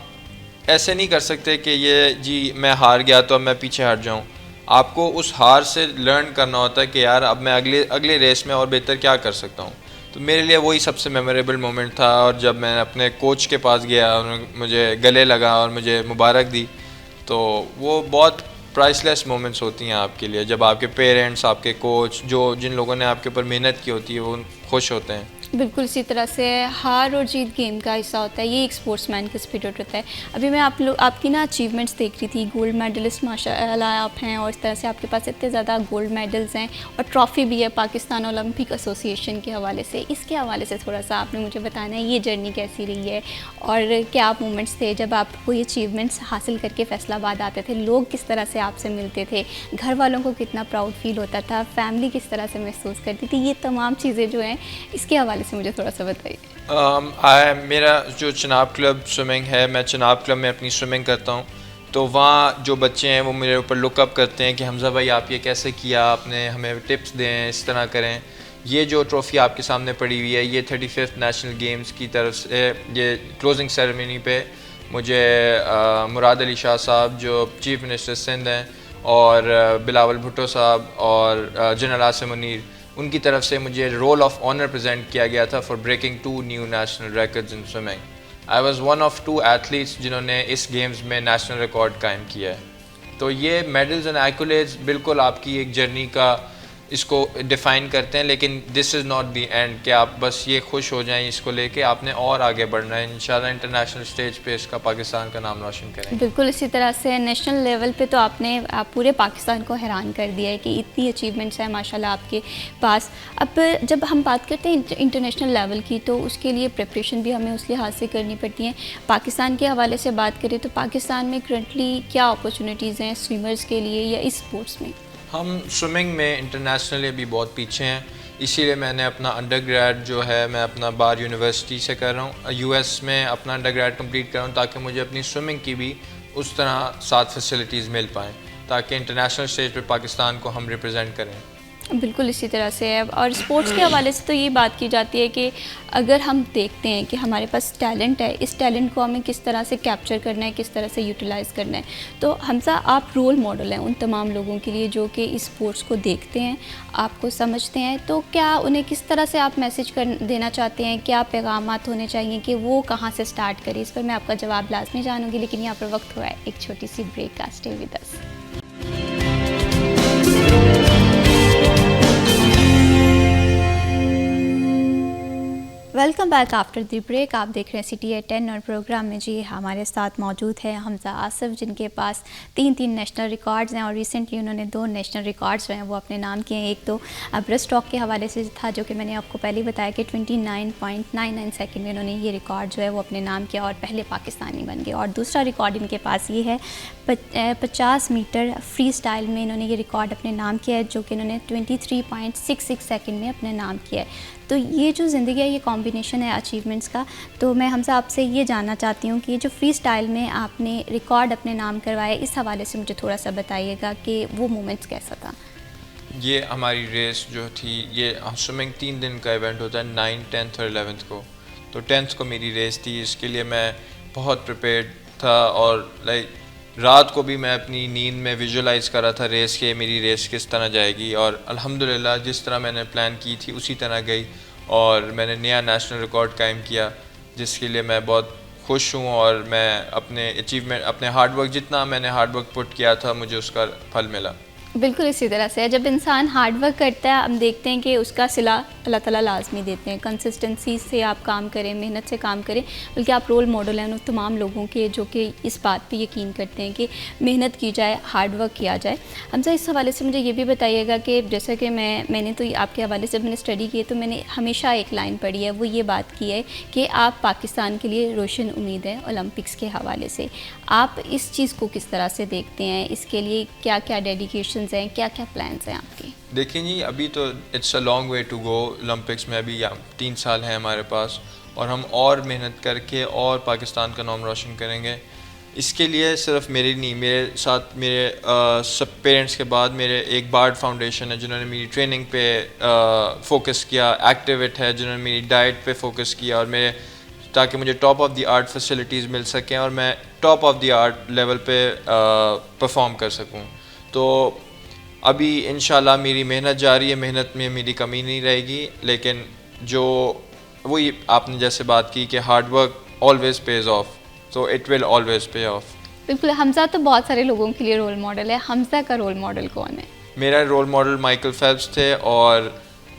ऐसे नहीं कर सकते कि ये जी मैं हार गया तो अब मैं पीछे हट जाऊँ। आपको उस हार से लर्न करना होता है कि यार अब मैं अगले रेस में और बेहतर क्या कर सकता हूँ। तो मेरे लिए वही सबसे मेमोरेबल मोमेंट था। और जब मैं अपने कोच के पास गया, उन्होंने मुझे गले लगा और मुझे मुबारक दी, तो वो बहुत प्राइसलेस मोमेंट्स होती हैं आपके लिए, जब आपके पेरेंट्स, आपके कोच, जिन लोगों ने आपके ऊपर मेहनत की होती है, वो खुश होते हैं। बिल्कुल इसी तरह से हार और जीत गेम का हिस्सा होता है, ये एक स्पोर्ट्समैन का स्पिरिट होता है। अभी मैं आपकी ना अचीवमेंट्स देख रही थी, गोल्ड मेडलिस्ट माशाल्लाह आप हैं, और इस तरह से आपके पास इतने ज़्यादा गोल्ड मेडल्स हैं और ट्रॉफ़ी भी है पाकिस्तान ओलंपिक एसोसिएशन के हवाले से। इसके हवाले से थोड़ा सा आपने मुझे बताना है, ये जर्नी कैसी रही है और क्या मोमेंट्स थे जब आपको ये अचीवमेंट्स हासिल करके फैसलाबाद आते थे, लोग किस तरह से आपसे मिलते थे, घर वालों को कितना प्राउड फील होता था, फैमिली किस तरह से महसूस करती थी, ये तमाम चीज़ें जो हैं इसके हवाले से मुझे थोड़ा सा बताइए। मेरा जो चनाब क्लब स्विमिंग है, मैं चनाब क्लब में अपनी स्विमिंग करता हूँ। तो वहाँ जो बच्चे हैं वो मेरे ऊपर लुकअप करते हैं कि हमज़ा भाई आप ये कैसे किया, आपने हमें टिप्स दें, इस तरह करें। ये जो ट्रॉफ़ी आपके सामने पड़ी हुई है, ये 35th नेशनल गेम्स की तरफ से, ये क्लोजिंग सेरेमनी पे मुझे मुराद अली शाह साहब जो चीफ़ मिनिस्टर सिंध हैं, और बिलावल भुट्टो साहब और जनरल आसिम मुनीर, उनकी तरफ से मुझे रोल ऑफ ऑनर प्रेजेंट किया गया था for breaking 2 new national records in swimming. I was one of 2 athletes जिन्होंने इस गेम्स में नेशनल रिकॉर्ड कायम किया है। तो ये मेडल्स एंड एक्colades बिल्कुल आपकी एक जर्नी का इसको डिफ़ाइन करते हैं, लेकिन this is not the and कि आप बस ये खुश हो जाएं इसको लेके। आपने और आगे बढ़ना है, इंशाल्लाह इंटरनेशनल स्टेज पे इसका पाकिस्तान का नाम रोशन करें। बिल्कुल इसी तरह से नेशनल लेवल पे तो आप पूरे पाकिस्तान को हैरान कर दिया है कि इतनी अचीवमेंट्स हैं माशाल्लाह आपके पास। अब जब हम बात करते हैं इंटरनेशनल लेवल की, तो उसके लिए प्रिपरेशन भी हमें उस लिहाज से करनी पड़ती है। पाकिस्तान के हवाले से बात करें तो पाकिस्तान में करंटली क्या अपॉर्चुनिटीज़ हैं स्विमर्स के लिए या इस स्पोर्ट्स में? हम स्विमिंग में इंटरनेशनली भी बहुत पीछे हैं, इसीलिए मैंने अपना अंडरग्रेड जो है मैं अपना बार यूनिवर्सिटी से कर रहा हूँ, यूएस में अपना अंडरग्रेड कंप्लीट कर रहा हूँ, ताकि मुझे अपनी स्विमिंग की भी उस तरह 7 फैसिलिटीज़ मिल पाएँ, ताकि इंटरनेशनल स्टेज पे पाकिस्तान को हम रिप्रेजेंट करें। बिल्कुल इसी तरह से है। और स्पोर्ट्स के हवाले से तो ये बात की जाती है कि अगर हम देखते हैं कि हमारे पास टैलेंट है, इस टैलेंट को हमें किस तरह से कैप्चर करना है, किस तरह से यूटिलाइज़ करना है। तो हमजा आप रोल मॉडल हैं उन तमाम लोगों के लिए जो कि इस स्पोर्ट्स को देखते हैं, आपको समझते हैं। तो क्या उन्हें किस तरह से आप मैसेज देना चाहते हैं, क्या पैगामात होने चाहिए कि वो कहाँ से स्टार्ट करें? इस पर मैं आपका जवाब लाजमी जानूँगी, लेकिन यहाँ पर वक्त हुआ है एक छोटी सी ब्रेक का। Stay with us. Welcome back after the break. आप देख रहे हैं सिटी एट 10 और प्रोग्राम में जी हमारे साथ मौजूद है हमजा आसिफ, जिनके पास 3 नेशनल रिकॉर्ड्स हैं और रिसेंटली उन्होंने 2 नेशनल रिकॉर्ड्स जो हैं वो अपने नाम किए हैं। एक तो ब्रेस्ट स्ट्रोक के हवाले से था, जो कि मैंने आपको पहले बताया कि 29.99 सेकंड में उन्होंने ये रिकॉर्ड जो है वो अपने नाम किया और पहले पाकिस्तानी बन गए। और दूसरा रिकॉर्ड इनके पास ये है 50 मीटर फ्री स्टाइल में इन्होंने ये रिकॉर्ड अपने नाम किया है, जो कि इन्होंने 23.66 सेकंड में अपने नाम किया है। तो ये जो ज़िंदगी है, ये कॉम्बिनेशन है अचीवमेंट्स का। तो मैं हमसे आपसे ये जानना चाहती हूँ कि ये जो फ्री स्टाइल में आपने रिकॉर्ड अपने नाम करवाया, इस हवाले से मुझे थोड़ा सा बताइएगा कि वो मोमेंट्स कैसा था। ये हमारी रेस जो थी, ये स्विमिंग 3 दिन का इवेंट होता है, 9, 10th और 11th को। तो 10th को मेरी रेस थी, इसके लिए मैं बहुत प्रिपेयर्ड था और रात को भी मैं अपनी नींद में विजुअलाइज़ कर रहा था रेस के, मेरी रेस किस तरह जाएगी। और अल्हम्दुलिल्लाह जिस तरह मैंने प्लान की थी उसी तरह गई और मैंने नया नेशनल रिकॉर्ड कायम किया, जिसके लिए मैं बहुत खुश हूँ। और मैं अपने अचीवमेंट, अपने हार्डवर्क, जितना मैंने हार्डवर्क पुट किया था, मुझे उसका फल मिला। बिल्कुल इसी तरह से जब इंसान हार्ड वर्क करता है, हम देखते हैं कि उसका सिला अल्लाह ताला लाजमी देते हैं। कंसिस्टेंसी से आप काम करें, मेहनत से काम करें, बल्कि आप रोल मॉडल हैं उन तमाम लोगों के जो कि इस बात पे यकीन करते हैं कि मेहनत की जाए, हार्ड वर्क किया जाए। हमजा इस हवाले से मुझे ये भी बताइएगा कि जैसा कि मैंने तो आपके हवाले से मैंने स्टडी की है, तो मैंने हमेशा एक लाइन पढ़ी है, वो ये बात की है कि आप पाकिस्तान के लिए रोशन उम्मीद है ओलंपिक्स के हवाले से। आप इस चीज़ को किस तरह से देखते हैं? इसके लिए क्या क्या डेडिकेशंस हैं, क्या क्या प्लान्स हैं आपके? देखिए जी, अभी तो it's a long way to go Olympics में। अभी 3 साल हैं हमारे पास और हम और मेहनत करके और पाकिस्तान का नाम रोशन करेंगे। इसके लिए सिर्फ मेरे नहीं, मेरे साथ मेरे सब पेरेंट्स के बाद मेरे एक बार्ड फाउंडेशन है जिन्होंने मेरी ट्रेनिंग पे फोकस किया, एक्टिविट है जिन्होंने मेरी डाइट पे फोकस किया और मेरे ताकि मुझे top of the art facilities मिल सकें और मैं top of the art level पे परफॉर्म कर सकूं। तो अभी इंशाल्लाह मेरी मेहनत जारी है, मेहनत में मेरी कमी नहीं रहेगी। लेकिन जो वही आपने जैसे बात की कि hard work always page of, so it will always पे ऑफ। बिल्कुल। हमजा तो बहुत सारे लोगों के लिए रोल मॉडल है, हमजा का रोल मॉडल कौन है? मेरा रोल मॉडल माइकल फेल्प्स थे और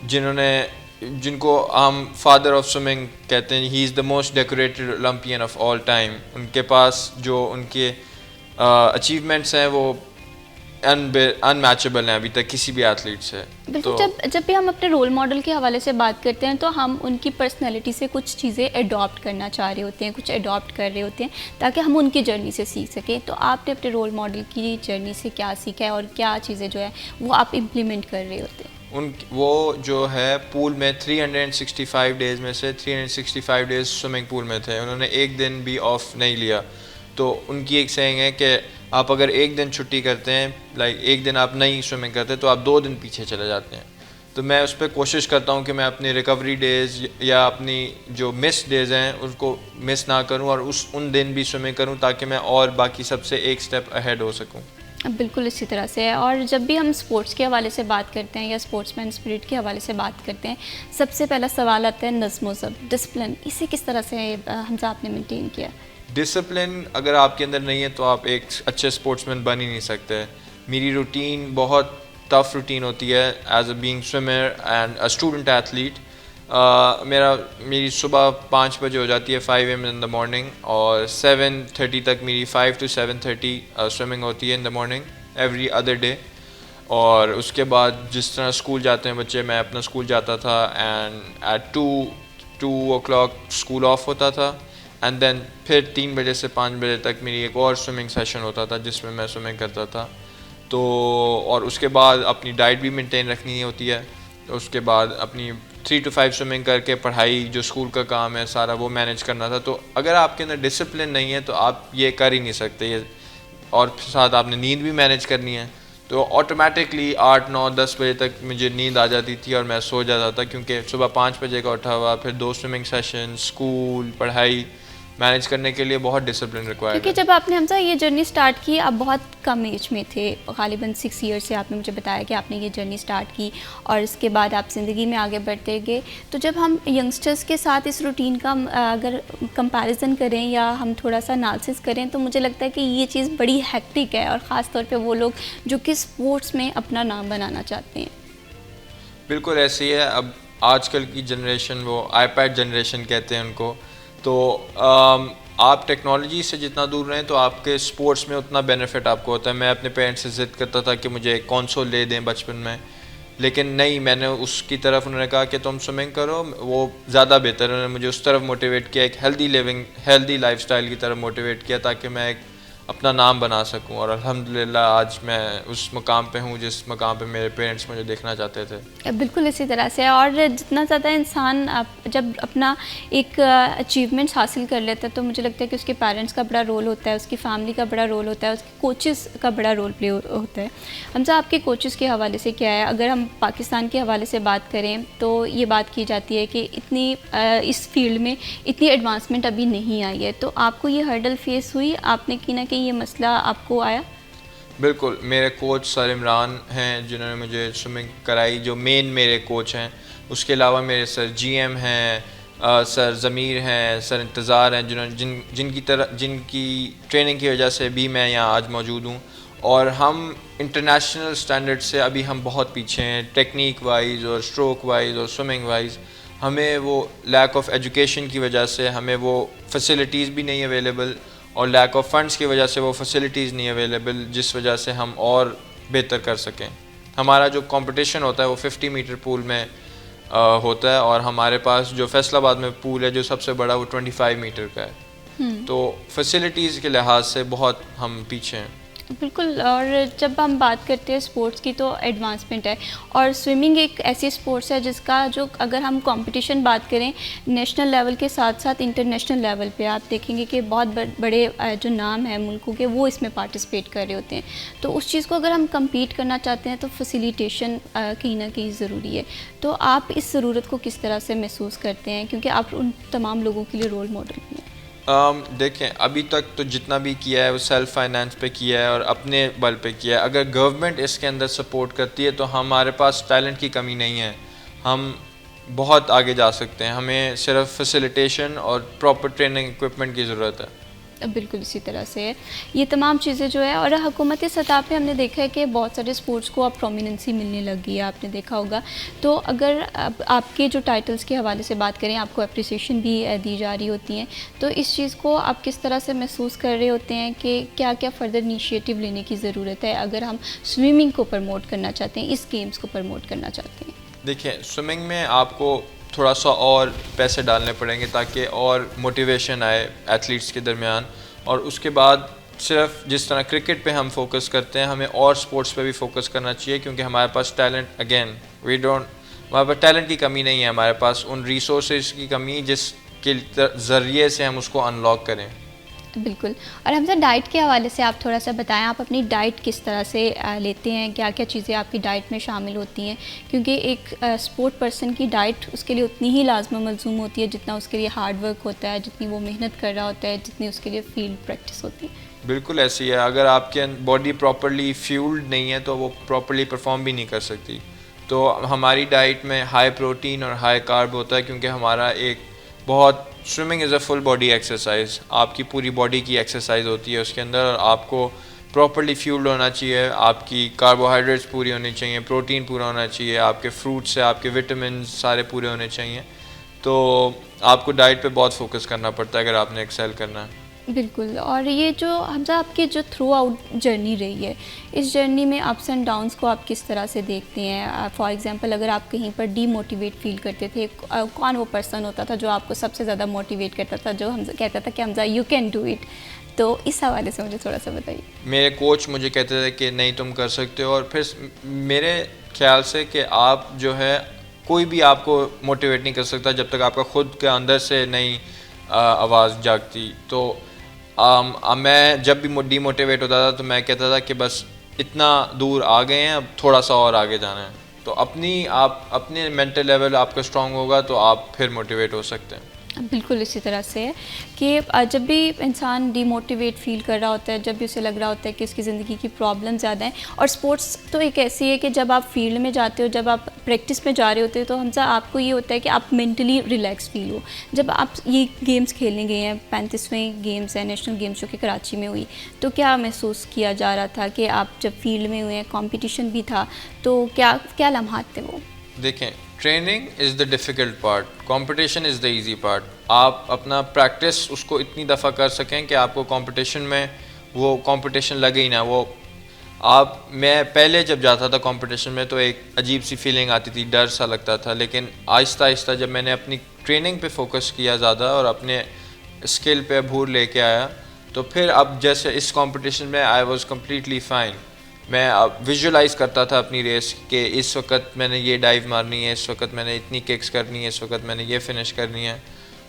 जिनको हम फादर ऑफ स्विमिंग कहते हैं। He is the most decorated Olympian of all time. उनके पास जो उनके अचीवमेंट्स हैं वो अनमैचेबल हैं अभी तक किसी भी एथलीट से। बिल्कुल। जब भी हम अपने रोल मॉडल के हवाले से बात करते हैं तो हम उनकी पर्सनैलिटी से कुछ चीज़ें अडॉप्ट करना चाह रहे होते हैं, कुछ अडॉप्ट कर रहे होते हैं ताकि हम उनकी जर्नी से सीख सकें। तो आपने अपने रोल मॉडल की जर्नी से क्या सीखा है और क्या चीज़ें जो है वो आप इम्प्लीमेंट कर रहे होते हैं? वो जो है पूल में 365 डेज़ में से 365 डेज़ स्विमिंग पूल में थे। उन्होंने एक दिन भी ऑफ नहीं लिया। तो उनकी एक सेइंग है कि आप अगर एक दिन छुट्टी करते हैं, लाइक एक दिन आप नहीं स्विमिंग करते, तो आप 2 दिन पीछे चले जाते हैं। तो मैं उस पर कोशिश करता हूँ कि मैं अपनी रिकवरी डेज़ या अपनी जो मिस डेज़ हैं उसको मिस ना करूँ और उन दिन भी स्विमिंग करूँ ताकि मैं और बाकी सबसे एक स्टेप अहेड हो सकूँ। बिल्कुल इसी तरह से है। और जब भी हम स्पोर्ट्स के हवाले से बात करते हैं या स्पोर्ट्समैन स्पिरिट के हवाले से बात करते हैं, सबसे पहला सवाल आता है नज़्म व ज़ब्त, डिसिप्लिन। इसे किस तरह से हमजा आपने मेंटेन किया? डिसिप्लिन अगर आपके अंदर नहीं है तो आप एक अच्छे स्पोर्ट्समैन बन ही नहीं सकते। मेरी रूटीन बहुत टफ रूटीन होती है as a being swimmer and a student athlete. मेरी सुबह 5 बजे हो जाती है, 5 AM इन द मॉर्निंग, और 7:30 तक मेरी 5 to 7:30 स्विमिंग होती है in the morning every other day. और उसके बाद जिस तरह स्कूल जाते हैं बच्चे, मैं अपना स्कूल जाता था and eight 2 o'clock school of होता था एंड देन फिर 3 बजे से 5 बजे तक मेरी एक और स्विमिंग सेशन होता था जिसमें मैं स्विमिंग करता था। तो और उसके बाद अपनी डाइट भी मेंटेन रखनी होती है। तो उसके बाद अपनी 3 to 5 स्विमिंग करके पढ़ाई जो स्कूल का काम है सारा वो मैनेज करना था। तो अगर आपके अंदर डिसिप्लिन नहीं है तो आप ये कर ही नहीं सकते ये, और साथ आपने नींद भी मैनेज करनी है। तो ऑटोमेटिकली 8, 9, 10 बजे तक मुझे नींद आ जाती थी और मैं सो जाता था, क्योंकि सुबह 5 बजे का उठा हुआ, फिर 2 स्विमिंग सेशन, स्कूल, पढ़ाई मैनेज करने के लिए बहुत डिसिप्लिन रिक्वायर्ड है। क्योंकि जब आपने हमजा ये जर्नी स्टार्ट की, आप बहुत कम एज में थे, ग़ालिबन 6 ईयर से आपने मुझे बताया कि आपने ये जर्नी स्टार्ट की और इसके बाद आप ज़िंदगी में आगे बढ़ते गए। तो जब हम यंगस्टर्स के साथ इस रूटीन का अगर कंपैरिजन करें या हम थोड़ा सा एनालिसिस करें तो मुझे लगता है कि ये चीज़ बड़ी हेक्टिक है, और ख़ास तौर पे वो लोग जो कि स्पोर्ट्स में अपना नाम बनाना चाहते हैं। बिल्कुल ऐसे ही है। अब आजकल की जनरेशन, वो iPad जनरेशन कहते हैं उनको। तो आप टेक्नोलॉजी से जितना दूर रहें तो आपके स्पोर्ट्स में उतना बेनिफिट आपको होता है। मैं अपने पेरेंट्स से ज़िद करता था कि मुझे एक कंसोल ले दें बचपन में, लेकिन नहीं, मैंने उसकी तरफ, उन्होंने कहा कि तुम स्विमिंग करो, वो ज़्यादा बेहतर। उन्होंने मुझे उस तरफ मोटिवेट किया, एक हेल्दी लाइफस्टाइल की तरफ मोटिवेट किया ताकि मैं एक अपना नाम बना सकूं। और अल्हम्दुलिल्लाह आज मैं उस मकाम पे हूं जिस मकाम पे मेरे पेरेंट्स मुझे देखना चाहते थे। बिल्कुल इसी तरह से। और जितना ज़्यादा इंसान जब अपना एक अचीवमेंट्स हासिल कर लेता है तो मुझे लगता है कि उसके पेरेंट्स का बड़ा रोल होता है, उसकी फैमिली का बड़ा रोल होता है, उसके कोचेस का बड़ा रोल प्ले होता है। हमजा आपके कोचेस के हवाले से क्या है? अगर हम पाकिस्तान के हवाले से बात करें तो ये बात की जाती है कि इतनी इस फील्ड में इतनी एडवांसमेंट अभी नहीं आई है। तो आपको ये हर्डल फेस हुई, आपने की ना कि ये मसला आपको आया? बिल्कुल। मेरे कोच सर इमरान हैं जिन्होंने मुझे स्विमिंग कराई, जो मेन मेरे कोच हैं। उसके अलावा मेरे सर GM हैं, सर ज़मीर हैं, सर इंतज़ार हैं, जिनकी ट्रेनिंग की वजह से भी मैं यहाँ आज मौजूद हूँ। और हम इंटरनेशनल स्टैंडर्ड से अभी हम बहुत पीछे हैं टेक्निक वाइज और स्ट्रोक वाइज और स्विमिंग वाइज। हमें वो लैक ऑफ एजुकेशन की वजह से हमें वो फैसिलिटीज़ भी नहीं अवेलेबल और लैक ऑफ फंड्स की वजह से वो फैसिलिटीज़ नहीं अवेलेबल, जिस वजह से हम और बेहतर कर सकें। हमारा जो कंपटीशन होता है वो 50 मीटर पूल में होता है और हमारे पास जो फैसलाबाद में पूल है जो सबसे बड़ा वो 25 मीटर का है। तो फैसिलिटीज़ के लिहाज से बहुत हम पीछे हैं। बिल्कुल। और जब हम बात करते हैं स्पोर्ट्स की तो एडवांसमेंट है और स्विमिंग एक ऐसी स्पोर्ट्स है जिसका जो अगर हम कंपटीशन बात करें नेशनल लेवल के साथ साथ इंटरनेशनल लेवल पे आप देखेंगे कि बहुत बड़े जो नाम है मुल्कों के वो इसमें पार्टिसिपेट कर रहे होते हैं। तो उस चीज़ को अगर हम कम्पीट करना चाहते हैं तो फैसिलिटेशन कहीं ना कहीं ज़रूरी है। तो आप इस ज़रूरत को किस तरह से महसूस करते हैं, क्योंकि आप उन तमाम लोगों के लिए रोल मॉडल भी हैं? देखें, अभी तक तो जितना भी किया है वो सेल्फ फाइनेंस पे किया है और अपने बल पे किया है। अगर गवर्नमेंट इसके अंदर सपोर्ट करती है तो हमारे पास टैलेंट की कमी नहीं है, हम बहुत आगे जा सकते हैं। हमें सिर्फ फैसिलिटेशन और प्रॉपर ट्रेनिंग इक्विपमेंट की ज़रूरत है। बिल्कुल इसी तरह से है ये तमाम चीज़ें जो है। और हुकूमती सतह पे हमने देखा है कि बहुत सारे स्पोर्ट्स को अब प्रोमिनेंसी मिलने लगी है, आपने देखा होगा। तो अगर आपके जो टाइटल्स के हवाले से बात करें, आपको अप्रिसिएशन भी दी जा रही होती हैं, तो इस चीज़ को आप किस तरह से महसूस कर रहे होते हैं कि क्या क्या फ़र्दर इनिशिएटिव लेने की ज़रूरत है अगर हम स्विमिंग को प्रमोट करना चाहते हैं, इस गेम्स को प्रमोट करना चाहते हैं? देखिए, स्विमिंग में आपको थोड़ा सा और पैसे डालने पड़ेंगे ताकि और मोटिवेशन आए एथलीट्स के दरमियान। और उसके बाद सिर्फ जिस तरह क्रिकेट पे हम फोकस करते हैं, हमें और स्पोर्ट्स पे भी फोकस करना चाहिए, क्योंकि हमारे पास टैलेंट हमारे पास टैलेंट की कमी नहीं है, हमारे पास उन रिसोर्सेज की कमी जिसके ज़रिए से हम उसको अनलॉक करें। बिल्कुल। और हमसे डाइट के हवाले से आप थोड़ा सा बताएं, आप अपनी डाइट किस तरह से लेते हैं, क्या क्या चीज़ें आपकी डाइट में शामिल होती हैं? क्योंकि एक स्पोर्ट पर्सन की डाइट उसके लिए उतनी ही लाजम मलजूम होती है जितना उसके लिए हार्ड वर्क होता है, जितनी वो मेहनत कर रहा होता है, जितनी उसके लिए फील्ड प्रैक्टिस होती है। बिल्कुल ऐसी है। अगर आपके बॉडी प्रॉपरली फ्यूल्ड नहीं है तो वो प्रॉपरली परफॉर्म भी नहीं कर सकती। तो हमारी डाइट में हाई प्रोटीन और हाई कार्ब होता है, क्योंकि हमारा एक बहुत swimming is a full body exercise, आपकी पूरी बॉडी की एक्सरसाइज होती है उसके अंदर। और आपको प्रॉपरली फ्यूल्ड होना चाहिए, आपकी कार्बोहाइड्रेट्स पूरी होनी चाहिए, प्रोटीन पूरा होना चाहिए, आपके फ्रूट से आपके विटामिन सारे पूरे होने चाहिए। तो आपको डाइट पे बहुत फोकस करना पड़ता है अगर आपने एक्सेल करना है। बिल्कुल। और ये जो हमजा आपकी जो थ्रू आउट जर्नी रही है, इस जर्नी में अप्स एंड डाउन्स को आप किस तरह से देखते हैं? फॉर एग्जांपल अगर आप कहीं पर डीमोटिवेट फील करते थे, कौन वो पर्सन होता था जो आपको सबसे ज़्यादा मोटिवेट करता था, जो हम कहता था कि Hamza you can do it? तो इस हवाले से मुझे थोड़ा सा बताइए। मेरे कोच मुझे कहते थे कि नहीं तुम कर सकते हो, और फिर मेरे ख्याल से कि आप जो है कोई भी आपको मोटिवेट नहीं कर सकता जब तक आपका खुद के अंदर से नहीं आवाज़ जागती। तो मैं जब भी डीमोटिवेट होता था तो मैं कहता था कि बस इतना दूर आ गए हैं, अब थोड़ा सा और आगे जाना है। तो अपने मेंटल लेवल आपका स्ट्रांग होगा तो आप फिर मोटिवेट हो सकते हैं। बिल्कुल इसी तरह से है कि जब भी इंसान डीमोटिवेट फील कर रहा होता है, जब भी उसे लग रहा होता है कि उसकी ज़िंदगी की प्रॉब्लम ज़्यादा है, और स्पोर्ट्स तो एक ऐसी है कि जब आप फील्ड में जाते हो, जब आप प्रैक्टिस में जा रहे होते हो, तो हमसे आपको ये होता है कि आप मेंटली रिलैक्स फील हो। जब आप ये गेम्स खेलने गए हैं, 35वें गेम्स है नेशनल गेम्स जो कि कराची में हुई, तो क्या महसूस किया जा रहा था कि आप जब फील्ड में हुए हैं, कॉम्पिटिशन भी था, तो क्या लम्हात थे वो? देखें, training is the difficult part, competition is the easy part. आप अपना प्रैक्टिस उसको इतनी दफ़ा कर सकें कि आपको कंपटीशन में वो कंपटीशन लगे ही ना। मैं पहले जब जाता था कंपटीशन में तो एक अजीब सी फीलिंग आती थी, डर सा लगता था। लेकिन आहिस्ता आहिस्ता जब मैंने अपनी ट्रेनिंग पे फोकस किया ज़्यादा और अपने स्किल पे भूर लेके आया, तो फिर अब जैसे इस कंपटीशन में आई वाज कम्प्लीटली फ़ाइन। मैं अब विजुलाइज़ करता था अपनी रेस के इस वक्त मैंने ये डाइव मारनी है, इस वक्त मैंने इतनी किक्स करनी है, इस वक्त मैंने ये फिनिश करनी है।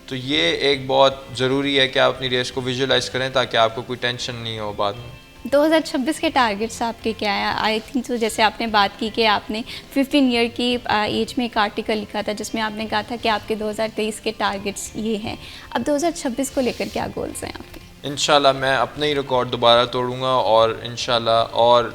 तो ये एक बहुत ज़रूरी है कि आप अपनी रेस को विजुलाइज़ करें ताकि आपको कोई टेंशन नहीं हो बाद में। 2026 के टारगेट्स आपके क्या है? आई थिंक तो जैसे आपने बात की कि आपने 15 ईयर की एज में एक आर्टिकल लिखा था जिसमें आपने कहा था कि आपके 2023 के टारगेट्स ये हैं। अब 2026 को लेकर क्या गोल्स हैं आपके? इंशाल्लाह मैं अपने ही रिकॉर्ड दोबारा तोड़ूंगा और इंशाल्लाह और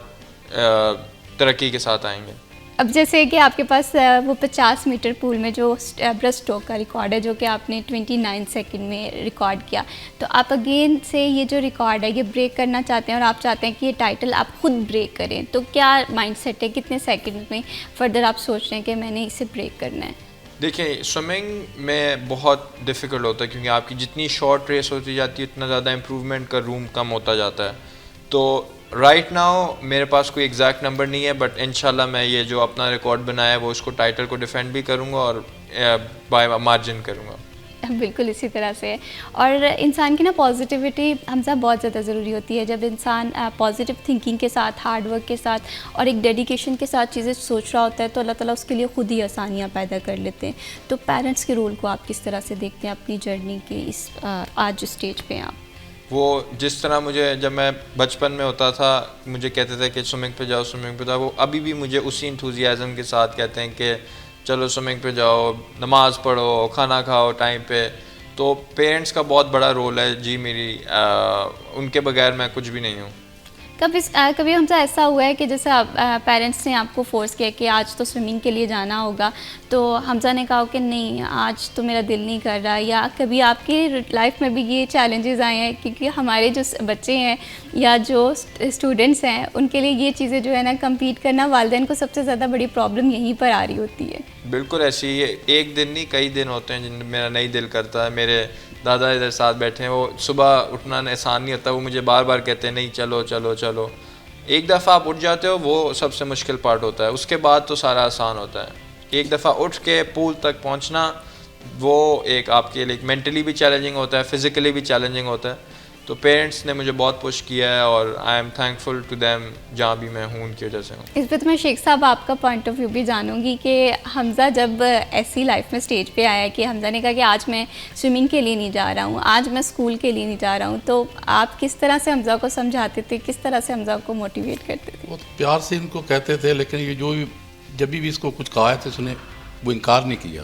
तरक्की के साथ आएंगे। अब जैसे कि आपके पास वो 50 मीटर पूल में जो ब्रेस्ट स्ट्रोक का रिकॉर्ड है जो कि आपने 29 सेकंड में रिकॉर्ड किया, तो आप अगेन से ये जो रिकॉर्ड है ये ब्रेक करना चाहते हैं और आप चाहते हैं कि ये टाइटल आप खुद ब्रेक करें, तो क्या माइंडसेट है, कितने सेकंड में फर्दर आप सोच रहे हैं कि मैंने इसे ब्रेक करना है? देखिए, स्विमिंग में बहुत डिफ़िकल्ट होता है क्योंकि आपकी जितनी शॉर्ट रेस होती जाती है उतना ज़्यादा इम्प्रूवमेंट का रूम कम होता जाता है। तो राइट नाउ मेरे पास कोई एग्जैक्ट नंबर नहीं है, बट इंशाल्लाह मैं ये जो अपना रिकॉर्ड बनाया है वो उसको टाइटल को डिफेंड भी करूँगा और बाय मार्जिन करूँगा। बिल्कुल इसी तरह से है। और इंसान की ना पॉजिटिविटी हमसा बहुत ज़्यादा ज़रूरी होती है। जब इंसान पॉजिटिव थिंकिंग के साथ, हार्ड वर्क के साथ और एक डेडिकेशन के साथ चीज़ें सोच रहा होता है तो अल्लाह ताला उसके लिए ख़ुद ही आसानियाँ पैदा कर लेते हैं। तो पेरेंट्स के रोल को आप किस तरह से देखते हैं अपनी जर्नी के इस आज स्टेज पे आप? वो जिस तरह मुझे जब मैं बचपन में होता था मुझे कहते थे कि स्विमिंग पे जाओ, स्विमिंग पे जाओ, वो अभी भी मुझे उसी इंथुजियाज़म के साथ कहते हैं कि चलो स्विमिंग पे जाओ, नमाज़ पढ़ो, खाना खाओ टाइम पे। तो पेरेंट्स का बहुत बड़ा रोल है जी मेरी, उनके बगैर मैं कुछ भी नहीं हूँ। कभी हमसे ऐसा हुआ है कि जैसे पेरेंट्स ने आपको फोर्स किया कि आज तो स्विमिंग के लिए जाना होगा, तो हमजा ने कहा कि नहीं आज तो मेरा दिल नहीं कर रहा, या कभी आपकी लाइफ में भी ये चैलेंजेस आए हैं? क्योंकि हमारे जो बच्चे हैं या जो स्टूडेंट्स हैं उनके लिए ये चीज़ें जो है ना कम्पीट करना वालिदैन को सबसे ज़्यादा बड़ी प्रॉब्लम यहीं पर आ रही होती है। बिल्कुल ऐसी ही, एक दिन नहीं कई दिन होते हैं जिन मेरा नहीं दिल करता है। मेरे दादा इधर साथ बैठे हैं, वो सुबह उठना आसान नहीं होता, वो मुझे बार बार कहते हैं नहीं चलो चलो चलो। एक दफ़ा आप उठ जाते हो वो सबसे मुश्किल पार्ट होता है, उसके बाद तो सारा आसान होता है। एक दफ़ा उठ के पूल तक पहुंचना वो एक आपके लिए मेंटली भी चैलेंजिंग होता है, फ़िज़िकली भी चैलेंजिंग होता है। तो पेरेंट्स ने मुझे बहुत पुश किया है और I am thankful to them जहाँ भी मैं हूँ उनकी वजह से हूँ। इस पर तो मैं शेख साहब आपका पॉइंट ऑफ व्यू भी जानूंगी कि हमजा जब ऐसी लाइफ में स्टेज पे आया कि हमजा ने कहा कि आज मैं स्विमिंग के लिए नहीं जा रहा हूँ, आज मैं स्कूल के लिए नहीं जा रहा हूँ, तो आप किस तरह से हमजा को समझाते थे, किस तरह से हमजा को मोटिवेट करते थे? वो प्यार से इनको कहते थे, लेकिन ये जो भी जब भी इसको कुछ कहा है तो उसने वो इनकार नहीं किया।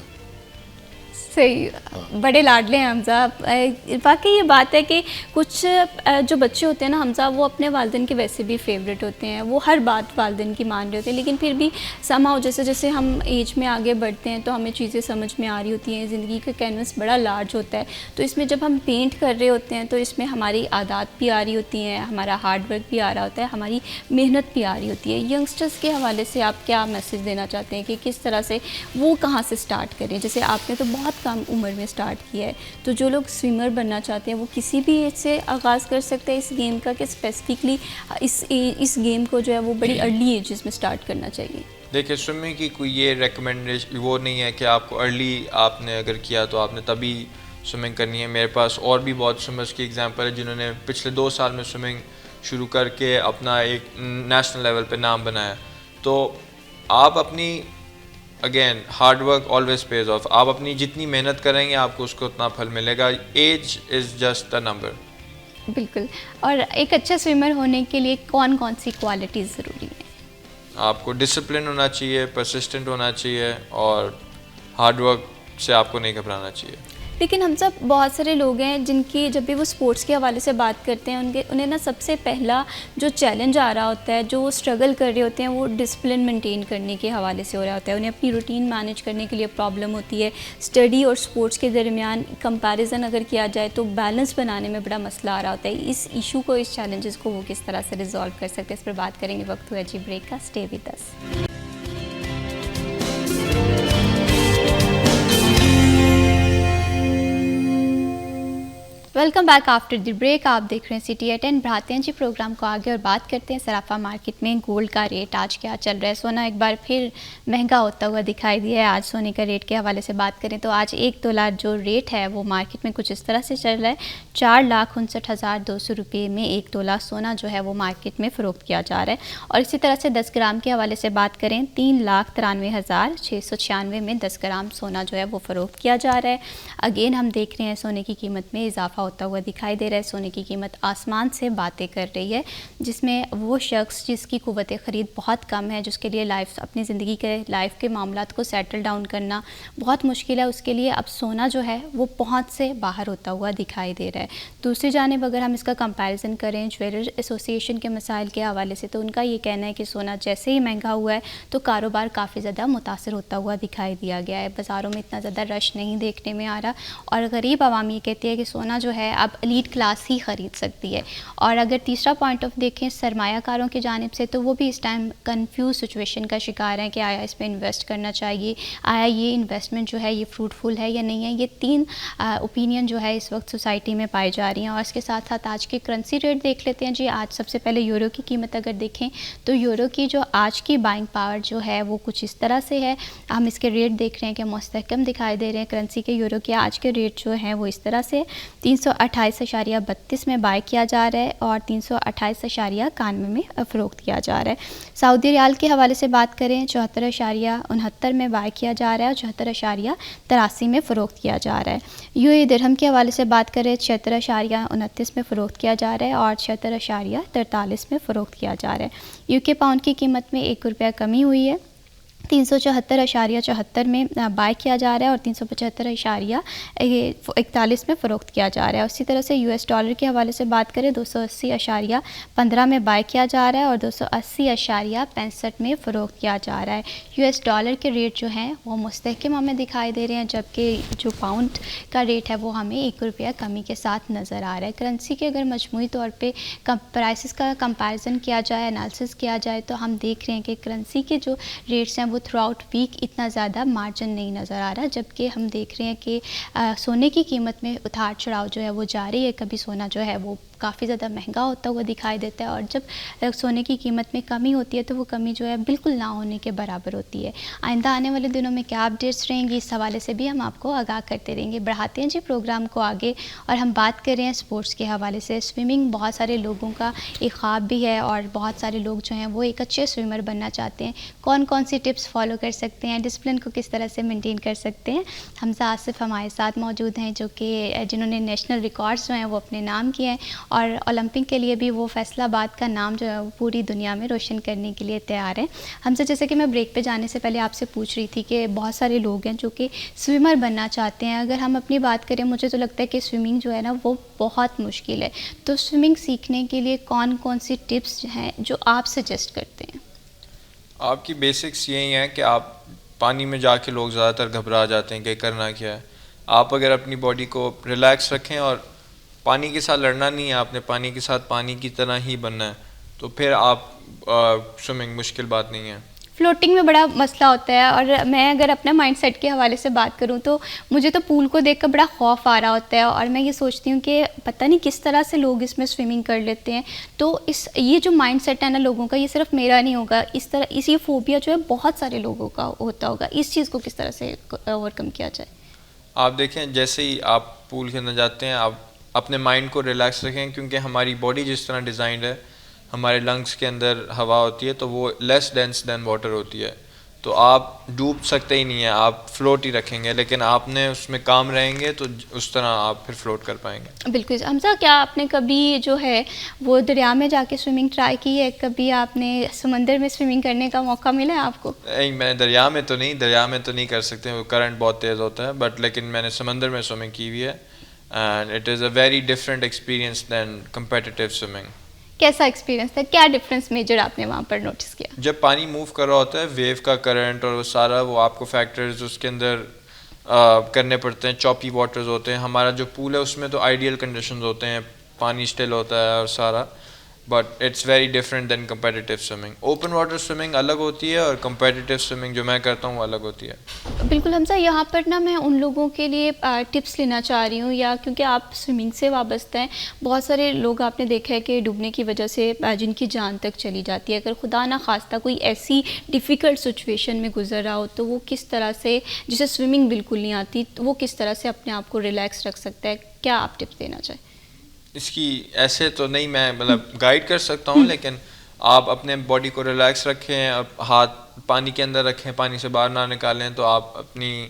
सही, बड़े लाडले हैं हमजा। वाकई ये बात है कि कुछ जो बच्चे होते हैं ना हमजा, वो अपने वालिदैन के वैसे भी फेवरेट होते हैं, वो हर बात वालिदैन की मान रहे होते हैं, लेकिन फिर भी समाओ जैसे जैसे हम एज में आगे बढ़ते हैं तो हमें चीज़ें समझ में आ रही होती हैं। ज़िंदगी का कैनवस बड़ा लार्ज होता है, तो इसमें जब हम पेंट कर रहे होते हैं तो इसमें हमारी आदत भी आ रही होती हैं, हमारा हार्ड वर्क भी आ रहा होता है, हमारी मेहनत भी आ रही होती है। यंगस्टर्स के हवाले से आप क्या मैसेज देना चाहते हैं कि किस तरह से वो कहाँ से स्टार्ट करें? जैसे आपने तो बहुत कम उम्र में स्टार्ट किया है, तो जो लोग स्विमर बनना चाहते हैं वो किसी भी एज से आगाज़ कर सकते हैं इस गेम का, कि स्पेसिफिकली इस गेम को जो है वो बड़ी अर्ली एजेस में स्टार्ट करना चाहिए? देखिए, स्विमिंग की कोई ये रिकमेंडेशन वो नहीं है कि आपको अर्ली आपने अगर किया तो आपने तभी स्विमिंग करनी है। मेरे पास और भी बहुत स्विमर्स की एग्जांपल है जिन्होंने पिछले 2 साल में स्विमिंग शुरू करके अपना एक नेशनल लेवल पे नाम बनाया। तो आप अपनी again hard work always page of, आप अपनी जितनी मेहनत करेंगे आपको उसको उतना फल मिलेगा। Age is just a number. बिल्कुल। और एक अच्छा स्विमर होने के लिए कौन कौन सी क्वालिटीज़ ज़रूरी हैं? आपको डिसिप्लिन होना चाहिए, परसिस्टेंट होना चाहिए और हार्ड वर्क से आपको नहीं घबराना चाहिए। लेकिन हम सब बहुत सारे लोग हैं जिनकी जब भी वो स्पोर्ट्स के हवाले से बात करते हैं उन्हें ना सबसे पहला जो चैलेंज आ रहा होता है, जो वो स्ट्रगल कर रहे होते हैं, वो डिसिप्लिन मेंटेन करने के हवाले से हो रहा होता है। उन्हें अपनी रूटीन मैनेज करने के लिए प्रॉब्लम होती है। स्टडी और स्पोर्ट्स के दरमियान कंपैरिजन अगर किया जाए तो बैलेंस बनाने में बड़ा मसला आ रहा होता है। इस इशू को, इस चैलेंजेस को वो किस तरह से रिजॉल्व कर सकते हैं, इस पर बात करेंगे। वक्त हुआ जी ब्रेक का, stay with us. Welcome back after the break. आप देख रहे हैं सिटी एट एंड बढ़ाते हैं जी प्रोग्राम को आगे और बात करते हैं सराफा मार्केट में गोल्ड का रेट आज क्या चल रहा है। सोना एक बार फिर महंगा होता हुआ दिखाई दिया है। आज सोने का रेट के हवाले से बात करें तो आज 1 तोला जो रेट है वो मार्केट में कुछ इस तरह से चल रहा है। 4,59,200 रुपये में 1 तोला सोना जो है वो मार्केट में फ़रोख्त किया जा रहा है। और इसी तरह से 10 ग्राम के हवाले से बात करें 3,93,696 में 10 ग्राम सोना जो है वो फ़रोख्त किया जा रहा है। अगेन हम देख रहे हैं सोने की कीमत में इजाफा होता हुआ दिखाई दे रहा है। सोने की कीमत आसमान से बातें कर रही है, जिसमें वो शख्स जिसकी कुव्वत ख़रीद बहुत कम है, जिसके लिए लाइफ अपनी ज़िंदगी के लाइफ के मामलात को सेटल डाउन करना बहुत मुश्किल है, उसके लिए अब सोना जो है वो पहुँच से बाहर होता हुआ दिखाई दे रहा है। दूसरी जानिब अगर हम इसका कंपैरिजन करें ज्वेलर एसोसिएशन के मसाइल के हवाले से, तो उनका ये कहना है कि सोना जैसे ही महंगा हुआ है तो कारोबार काफ़ी ज़्यादा मुतासर होता हुआ दिखाई दिया गया है। बाज़ारों में इतना ज़्यादा रश नहीं देखने में आ रहा और गरीब आवाम ये कहती है कि सोना जो है अब एलीट क्लास ही ख़रीद सकती है। और अगर तीसरा पॉइंट ऑफ देखें सरमायाकारों की जानिब से, तो वो भी इस टाइम कन्फ्यूज सिचुएशन का शिकार हैं कि आया इस पर इन्वेस्ट करना चाहिए, आया ये इन्वेस्टमेंट जो है ये फ्रूटफुल है या नहीं है। ये तीन ओपिनियन जो है इस वक्त सोसाइटी में पाई जा रही हैं। और इसके साथ साथ आज के करेंसी रेट देख लेते हैं जी। आज सबसे पहले यूरो की कीमत अगर देखें तो यूरो की जो आज की बाइंग पावर जो है वो कुछ इस तरह से है। हम इसके रेट देख रहे हैं कि मुस्तहकम दिखाई दे रहे हैं। करेंसी के यूरो के आज के रेट जो हैं वो इस तरह से 328.32 में बाय किया जा रहा है और 328.91 में फ़रोख्त किया जा रहा है। सऊदी रियाल के हवाले से बात करें 74.69 में बाय किया जा रहा है और 74.83 में फ़रोख्त किया जा रहा है। यूएई दिरहम के हवाले से बात करें 76.29 में फ़रोख्त किया जा रहा है और 76.43 में फ़रोख्त किया जा रहा है। यूके पाउंड की कीमत में 1 रुपया कमी हुई है, 374.74 में बाय किया जा रहा है और 375.41 में फ़रोख्त किया जा रहा है। उसी तरह से यूएस डॉलर के हवाले से बात करें 280.15 में बाय किया जा रहा है और 280.65 में फ़रोख्त किया जा रहा है। यूएस डॉलर के रेट जो हैं वो मुस्तहकम हमें दिखाई दे रहे हैं, जबकि जो पाउंड का रेट है वो हमें 1 रुपया कमी के साथ नज़र आ रहा है। करेंसी के अगर मजमूई तौर पे प्राइसेस का कंपैरिजन किया जाए, एनालिसिस किया जाए, तो हम देख रहे हैं कि करेंसी के जो रेट्स हैं वो थ्रू आउट वीक इतना ज़्यादा मार्जिन नहीं नज़र आ रहा, जबकि हम देख रहे हैं कि सोने की कीमत में उतार चढ़ाव जो है वो जारी है। कभी सोना जो है वो काफ़ी ज़्यादा महंगा होता हुआ दिखाई देता है और जब सोने की कीमत में कमी होती है तो वो कमी जो है बिल्कुल ना होने के बराबर होती है। आइंदा आने वाले दिनों में क्या अपडेट्स रहेंगी इस हवाले से भी हम आपको आगाह करते रहेंगे। बढ़ाते हैं जी प्रोग्राम को आगे और हम बात कर रहे हैं स्पोर्ट्स के हवाले से। स्विमिंग बहुत सारे लोगों का एक ख्वाब भी है और बहुत सारे लोग जो हैं वो एक अच्छे स्विमर बनना चाहते हैं। कौन कौन सी टिप्स फॉलो कर सकते हैं, डिसिप्लिन को किस तरह से मेंटेन कर सकते हैं। हमजा आसिफ हमारे साथ मौजूद हैं जो कि जिन्होंने नेशनल रिकॉर्ड्स जो हैं वो अपने नाम किए हैं और ओलंपिक के लिए भी वो फैसलाबाद का नाम जो है वो पूरी दुनिया में रोशन करने के लिए तैयार हैं। हमसे जैसे कि मैं ब्रेक पे जाने से पहले आपसे पूछ रही थी कि बहुत सारे लोग हैं जो कि स्विमर बनना चाहते हैं। अगर हम अपनी बात करें, मुझे तो लगता है कि स्विमिंग जो है ना वो बहुत मुश्किल है, तो स्विमिंग सीखने के लिए कौन कौन सी टिप्स हैं जो आप सजेस्ट करते हैं? आपकी बेसिक्स यही हैं कि आप पानी में जाके लोग ज़्यादातर घबरा जाते हैं कि करना क्या है। आप अगर अपनी बॉडी को रिलैक्स रखें और पानी के साथ लड़ना नहीं है, आपने पानी के साथ पानी की तरह ही बनना है, तो फिर आप स्विमिंग मुश्किल बात नहीं है। फ्लोटिंग में बड़ा मसला होता है और मैं अगर अपने माइंडसेट के हवाले से बात करूं तो मुझे तो पूल को देखकर बड़ा खौफ आ रहा होता है और मैं ये सोचती हूँ कि पता नहीं किस तरह से लोग इसमें स्विमिंग कर लेते हैं। तो ये जो माइंडसेट है ना लोगों का, ये सिर्फ मेरा नहीं होगा, इस ये फोबिया जो है बहुत सारे लोगों का होता होगा। इस चीज़ को किस तरह से ओवरकम किया जाए? आप देखें, जैसे ही आप पूल के अंदर जाते हैं आप अपने माइंड को रिलैक्स रखें, क्योंकि हमारी बॉडी जिस तरह डिज़ाइंड है, हमारे लंग्स के अंदर हवा होती है तो वो लेस डेंस दैन वाटर होती है, तो आप डूब सकते ही नहीं है, आप फ्लोट ही रखेंगे। लेकिन आपने उसमें काम रहेंगे तो उस तरह आप फिर फ्लोट कर पाएंगे। बिल्कुल। हमजा, क्या आपने कभी जो है वो दरिया में जाके स्विमिंग ट्राई की है? कभी आपने समंदर में स्विमिंग करने का मौका मिला है आपको? नहीं, मैं दरिया में तो नहीं कर सकते, वो करंट बहुत तेज़ होता है, बट लेकिन मैंने समंदर में स्विमिंग की हुई है and it is a very different experience than competitive swimming. कैसा एक्सपीरियंस था? क्या डिफरेंस मेजर आपने वहाँ पर नोटिस किया? जब पानी मूव कर रहा होता है, वेव का करंट और वो सारा वो आपको फैक्टर्स उसके अंदर करने पड़ते हैं। चॉपी वाटर्स होते हैं, हमारा जो पूल है उसमें तो आइडियल कंडीशंस होते हैं, पानी स्टिल होता है और सारा, but it's very different than competitive swimming. Open water swimming अलग होती है और कम्पिटिटिव स्विमिंग जो मैं करता हूँ वो अलग होती है। बिल्कुल हमजा, यहाँ पर ना मैं उन लोगों के लिए टिप्स लेना चाह रही हूँ, या क्योंकि आप स्विमिंग से वाबस्ता हैं, बहुत सारे लोग आपने देखा है कि डूबने की वजह से जिनकी जान तक चली जाती है। अगर खुदा ना खास्ता कोई ऐसी डिफ़िकल्ट सिचुएशन में गुजर रहा हो तो वो किस तरह से, जिसे स्विमिंग बिल्कुल नहीं आती, तो वो किस तरह से अपने आप को रिलैक्स रख सकता है? क्या आप टिप्स देना चाहें? इसकी ऐसे तो नहीं मैं मतलब गाइड कर सकता हूँ, लेकिन आप अपने बॉडी को रिलैक्स रखें, अब हाथ पानी के अंदर रखें, पानी से बाहर ना निकालें, तो आप अपनी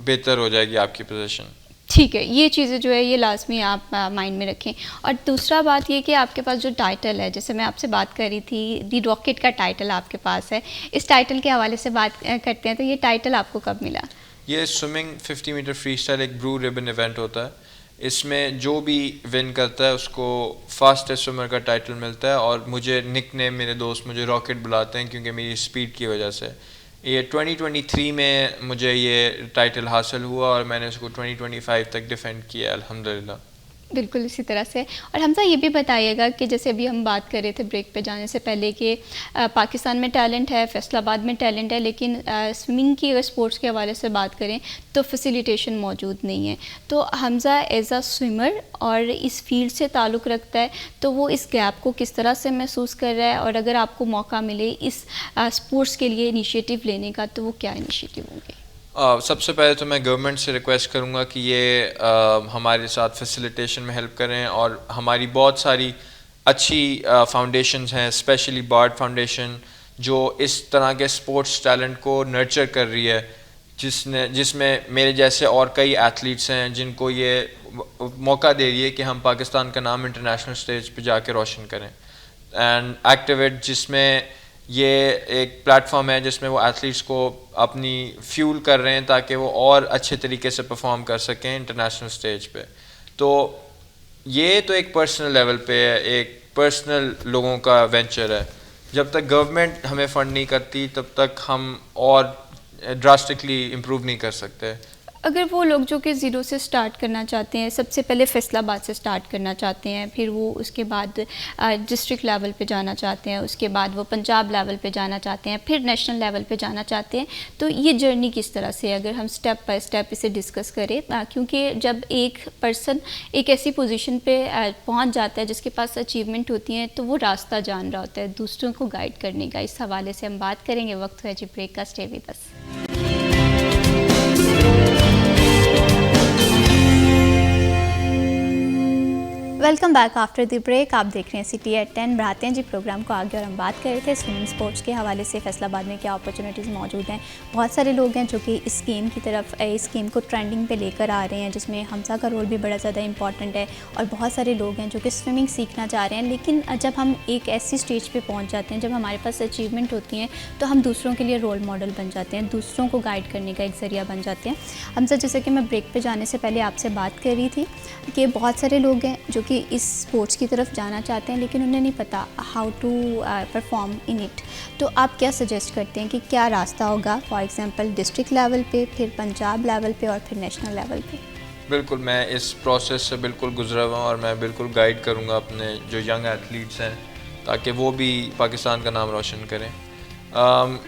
बेहतर हो जाएगी आपकी पोजीशन। ठीक है, ये चीज़ें जो है ये लाज़मी आप माइंड में रखें। और दूसरा बात ये कि आपके पास जो टाइटल है, जैसे मैं आपसे बात कर रही थी, दी रॉकेट का टाइटल आपके पास है, इस टाइटल के हवाले से बात करते हैं, तो ये टाइटल आपको कब मिला? ये स्विमिंग 50 मीटर फ्री स्टाइल एक ब्लू रिबन इवेंट होता है। इसमें जो भी विन करता है उसको फास्टेस्ट स्विमर का टाइटल मिलता है, और मुझे निकनेम मेरे दोस्त मुझे रॉकेट बुलाते हैं क्योंकि मेरी स्पीड की वजह से। ये 2023 में मुझे ये टाइटल हासिल हुआ और मैंने उसको 2025 तक डिफेंड किया अल्हम्दुलिल्लाह। बिल्कुल इसी तरह से। और हमजा ये भी बताइएगा कि जैसे अभी हम बात कर रहे थे ब्रेक पे जाने से पहले कि पाकिस्तान में टैलेंट है, फैसलाबाद में टैलेंट है, लेकिन स्विमिंग की अगर स्पोर्ट्स के हवाले से बात करें तो फैसिलिटेशन मौजूद नहीं है। तो हमजा एज अ स्विमर और इस फील्ड से ताल्लुक़ रखता है, तो वो इस गैप को किस तरह से महसूस कर रहा है, और अगर आपको मौका मिले इस स्पोर्ट्स के लिए इनिशिएटिव लेने का, तो वो क्या इनिशिएटिव होंगे? सबसे पहले तो मैं गवर्नमेंट से रिक्वेस्ट करूँगा कि ये हमारे साथ फैसिलिटेशन में हेल्प करें, और हमारी बहुत सारी अच्छी फाउंडेशंस हैं, स्पेशली बार्ड फाउंडेशन जो इस तरह के स्पोर्ट्स टैलेंट को नर्चर कर रही है, जिसमें मेरे जैसे और कई एथलीट्स हैं जिनको ये मौका दे रही है कि हम पाकिस्तान का नाम इंटरनेशनल स्टेज पे जाके रोशन करें। एंड एक्टिवेट जिसमें ये एक प्लेटफॉर्म है जिसमें वो एथलीट्स को अपनी फ्यूल कर रहे हैं ताकि वो और अच्छे तरीके से परफॉर्म कर सकें इंटरनेशनल स्टेज पे। तो ये तो एक पर्सनल लेवल पे है, एक पर्सनल लोगों का वेंचर है। जब तक गवर्नमेंट हमें फ़ंड नहीं करती तब तक हम और ड्रास्टिकली इम्प्रूव नहीं कर सकते। अगर वो लोग जो कि ज़ीरो से स्टार्ट करना चाहते हैं, सबसे पहले फैसलाबाद से स्टार्ट करना चाहते हैं, फिर वो उसके बाद डिस्ट्रिक्ट लेवल पे जाना चाहते हैं, उसके बाद वो पंजाब लेवल पे जाना चाहते हैं, फिर नेशनल लेवल पे जाना चाहते हैं, तो ये जर्नी किस तरह से है, अगर हम स्टेप बाय स्टेप इसे डिस्कस करें? क्योंकि जब एक पर्सन एक ऐसी पोजीशन पे पहुंच जाता है जिसके पास अचीवमेंट होती हैं, तो वो रास्ता जान रहा होता है दूसरों को गाइड करने का। इस हवाले से हम बात करेंगे। वक्त है जी ब्रेक का, stay with us. Welcome back after the break. आप देख रहे हैं सिटी एट 10, बढ़ाते हैं जी प्रोग्राम को आगे, और हम बात कर रहे थे स्विमिंग स्पोर्ट्स के हवाले से फैसलाबाद में क्या अपॉर्चुनिटीज़ मौजूद हैं। बहुत सारे लोग हैं जो कि इस गेम की तरफ, इस गेम को ट्रेंडिंग पे लेकर आ रहे हैं, जिसमें हमजा का रोल भी बड़ा ज़्यादा इंपॉर्टेंट है, और बहुत सारे लोग हैं जो कि स्विमिंग सीखना चाह रहे हैं। लेकिन जब हम एक ऐसी स्टेज पर पहुँच जाते हैं, जब हमारे पास अचीवमेंट होती हैं, तो हम दूसरों के लिए रोल मॉडल बन जाते हैं, दूसरों को गाइड करने का एक ज़रिया बन जाते हैं। हमजा, जैसे कि मैं ब्रेक पर जाने से पहले आपसे बात कर रही थी कि बहुत सारे लोग हैं जो कि इस स्पोर्ट्स की तरफ जाना चाहते हैं, लेकिन उन्हें नहीं पता how to perform in it. तो आप क्या सजेस्ट करते हैं कि क्या रास्ता होगा, फॉर एग्जांपल डिस्ट्रिक्ट लेवल पे, फिर पंजाब लेवल पे, और फिर नेशनल लेवल पे? बिल्कुल, मैं इस प्रोसेस से बिल्कुल गुजरा हुआ हूँ, और मैं बिल्कुल गाइड करूँगा अपने जो यंग एथलीट्स हैं ताकि वो भी पाकिस्तान का नाम रोशन करें।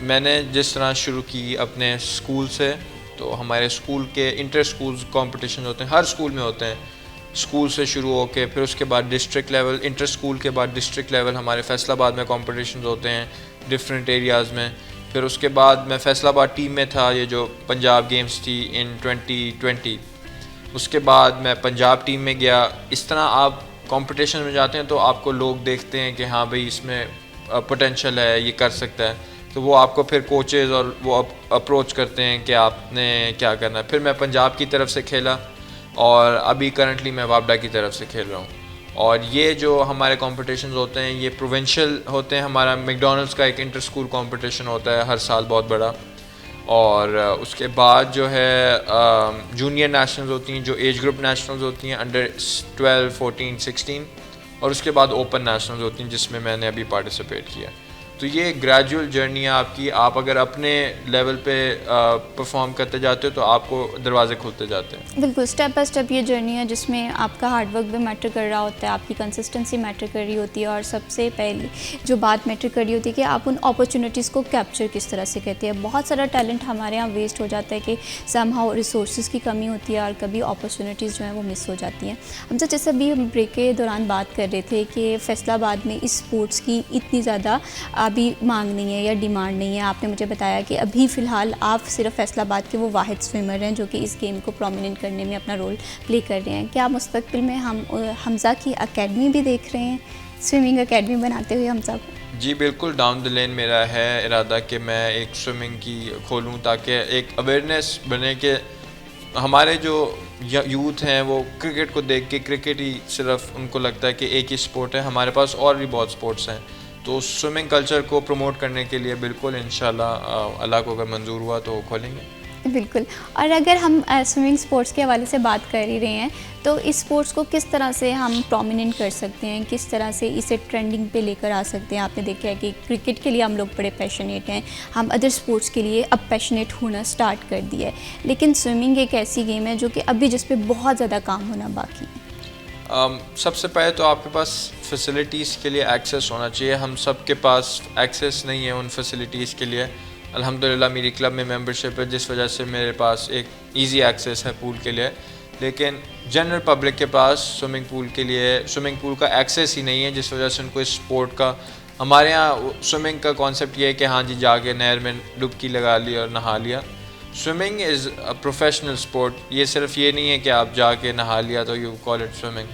मैंने जिस तरह शुरू की अपने स्कूल से, तो हमारे स्कूल के इंटर स्कूल कॉम्पिटिशन होते हैं, हर स्कूल में होते हैं, स्कूल से शुरू होके फिर उसके बाद डिस्ट्रिक्ट लेवल, इंटर स्कूल के बाद डिस्ट्रिक्ट लेवल हमारे फैसलाबाद में कॉम्पिटिशन्स होते हैं डिफरेंट एरियाज़ में। फिर उसके बाद मैं फैसलाबाद टीम में था, ये जो पंजाब गेम्स थी इन 2020। उसके बाद मैं पंजाब टीम में गया। इस तरह आप कंपटीशन में जाते हैं तो आपको लोग देखते हैं कि हाँ भाई इसमें पोटेंशियल है, ये कर सकता है, तो वो आपको फिर कोचेज़ और वो अप्रोच करते हैं कि आपने क्या करना है। फिर मैं पंजाब की तरफ से खेला, और अभी करंटली मैं वापडा की तरफ से खेल रहा हूँ। और ये जो हमारे कॉम्पिटिशन्स होते हैं ये प्रोविंशियल होते हैं। हमारा मैकडॉनल्ड्स का एक इंटर स्कूल कॉम्पिटिशन होता है हर साल, बहुत बड़ा। और उसके बाद जो है जूनियर नेशनल्स होती हैं, जो एज ग्रुप नेशनल्स होती हैं, अंडर 12, 14, 16, और उसके बाद ओपन नेशनल्स होती हैं जिसमें मैंने अभी पार्टिसिपेट किया। तो ये ग्रेजुअल जर्नी है आपकी। आप अगर अपने लेवल पे परफॉर्म करते जाते हो तो आपको दरवाजे खुलते जाते हैं। बिल्कुल, स्टेप बाय स्टेप ये जर्नी है जिसमें आपका हार्डवर्क भी मैटर कर रहा होता है, आपकी कंसिस्टेंसी मैटर कर रही होती है, और सबसे पहली जो बात मैटर कर रही होती है कि आप उन अपॉर्चुनिटीज़ को कैप्चर किस तरह से करते हैं। बहुत सारा टैलेंट हमारे यहाँ वेस्ट हो जाता है कि समहाउ रिसोर्सेज की कमी होती है, और कभी अपॉर्चुनिटीज़ जो हैं वो मिस हो जाती हैं। हम तो जैसे अभी हम ब्रेक के दौरान बात कर रहे थे कि फैसलाबाद में इस स्पोर्ट्स की इतनी ज़्यादा अभी मांग नहीं है या डिमांड नहीं है। आपने मुझे बताया कि अभी फ़िलहाल आप सिर्फ फैसलाबाद के वो वाहिद स्विमर हैं जो कि इस गेम को प्रोमिनेंट करने में अपना रोल प्ले कर रहे हैं। क्या मुस्तकबिल में हम हमजा की एकेडमी भी देख रहे हैं, स्विमिंग एकेडमी बनाते हुए हमजा को? जी बिल्कुल, डाउन द लेन मेरा है इरादा कि मैं एक स्विमिंग की खोलूँ ताकि एक अवेयरनेस बने कि हमारे जो यूथ हैं वो क्रिकेट को देख के क्रिकेट ही सिर्फ उनको लगता है कि एक ही स्पोर्ट है। हमारे पास और भी बहुत स्पोर्ट्स हैं, तो स्विमिंग कल्चर को प्रमोट करने के लिए बिल्कुल इंशाल्लाह अल्लाह को अगर मंजूर हुआ तो खोलेंगे। बिल्कुल। और अगर हम स्विमिंग स्पोर्ट्स के हवाले से बात कर ही रहे हैं, तो इस स्पोर्ट्स को किस तरह से हम प्रोमिनेंट कर सकते हैं, किस तरह से इसे ट्रेंडिंग पे लेकर आ सकते हैं? आपने देखा है कि क्रिकेट के लिए हम लोग बड़े पैशनेट हैं, हम अदर स्पोर्ट्स के लिए अब पैशनेट होना स्टार्ट कर दिया है, लेकिन स्विमिंग एक ऐसी गेम है जो कि अभी जिस पे बहुत ज़्यादा काम होना बाकी है। सबसे पहले तो आपके पास फैसिलिटीज़ के लिए एक्सेस होना चाहिए। हम सब के पास एक्सेस नहीं है उन फैसिलिटीज़ के लिए। अल्हम्दुलिल्लाह मेरी क्लब में मेंबरशिप है, जिस वजह से मेरे पास एक इजी एक्सेस है पूल के लिए, लेकिन जनरल पब्लिक के पास स्विमिंग पूल का एक्सेस ही नहीं है, जिस वजह से उनको इस स्पोर्ट का, हमारे यहाँ स्विमिंग का कॉन्सेप्ट ये है कि हाँ जी जाके नहर में डुबकी लगा ली और नहा लिया। Swimming is a professional sport. ये सिर्फ ये नहीं है कि आप जाके नहा लिया तो you call it swimming.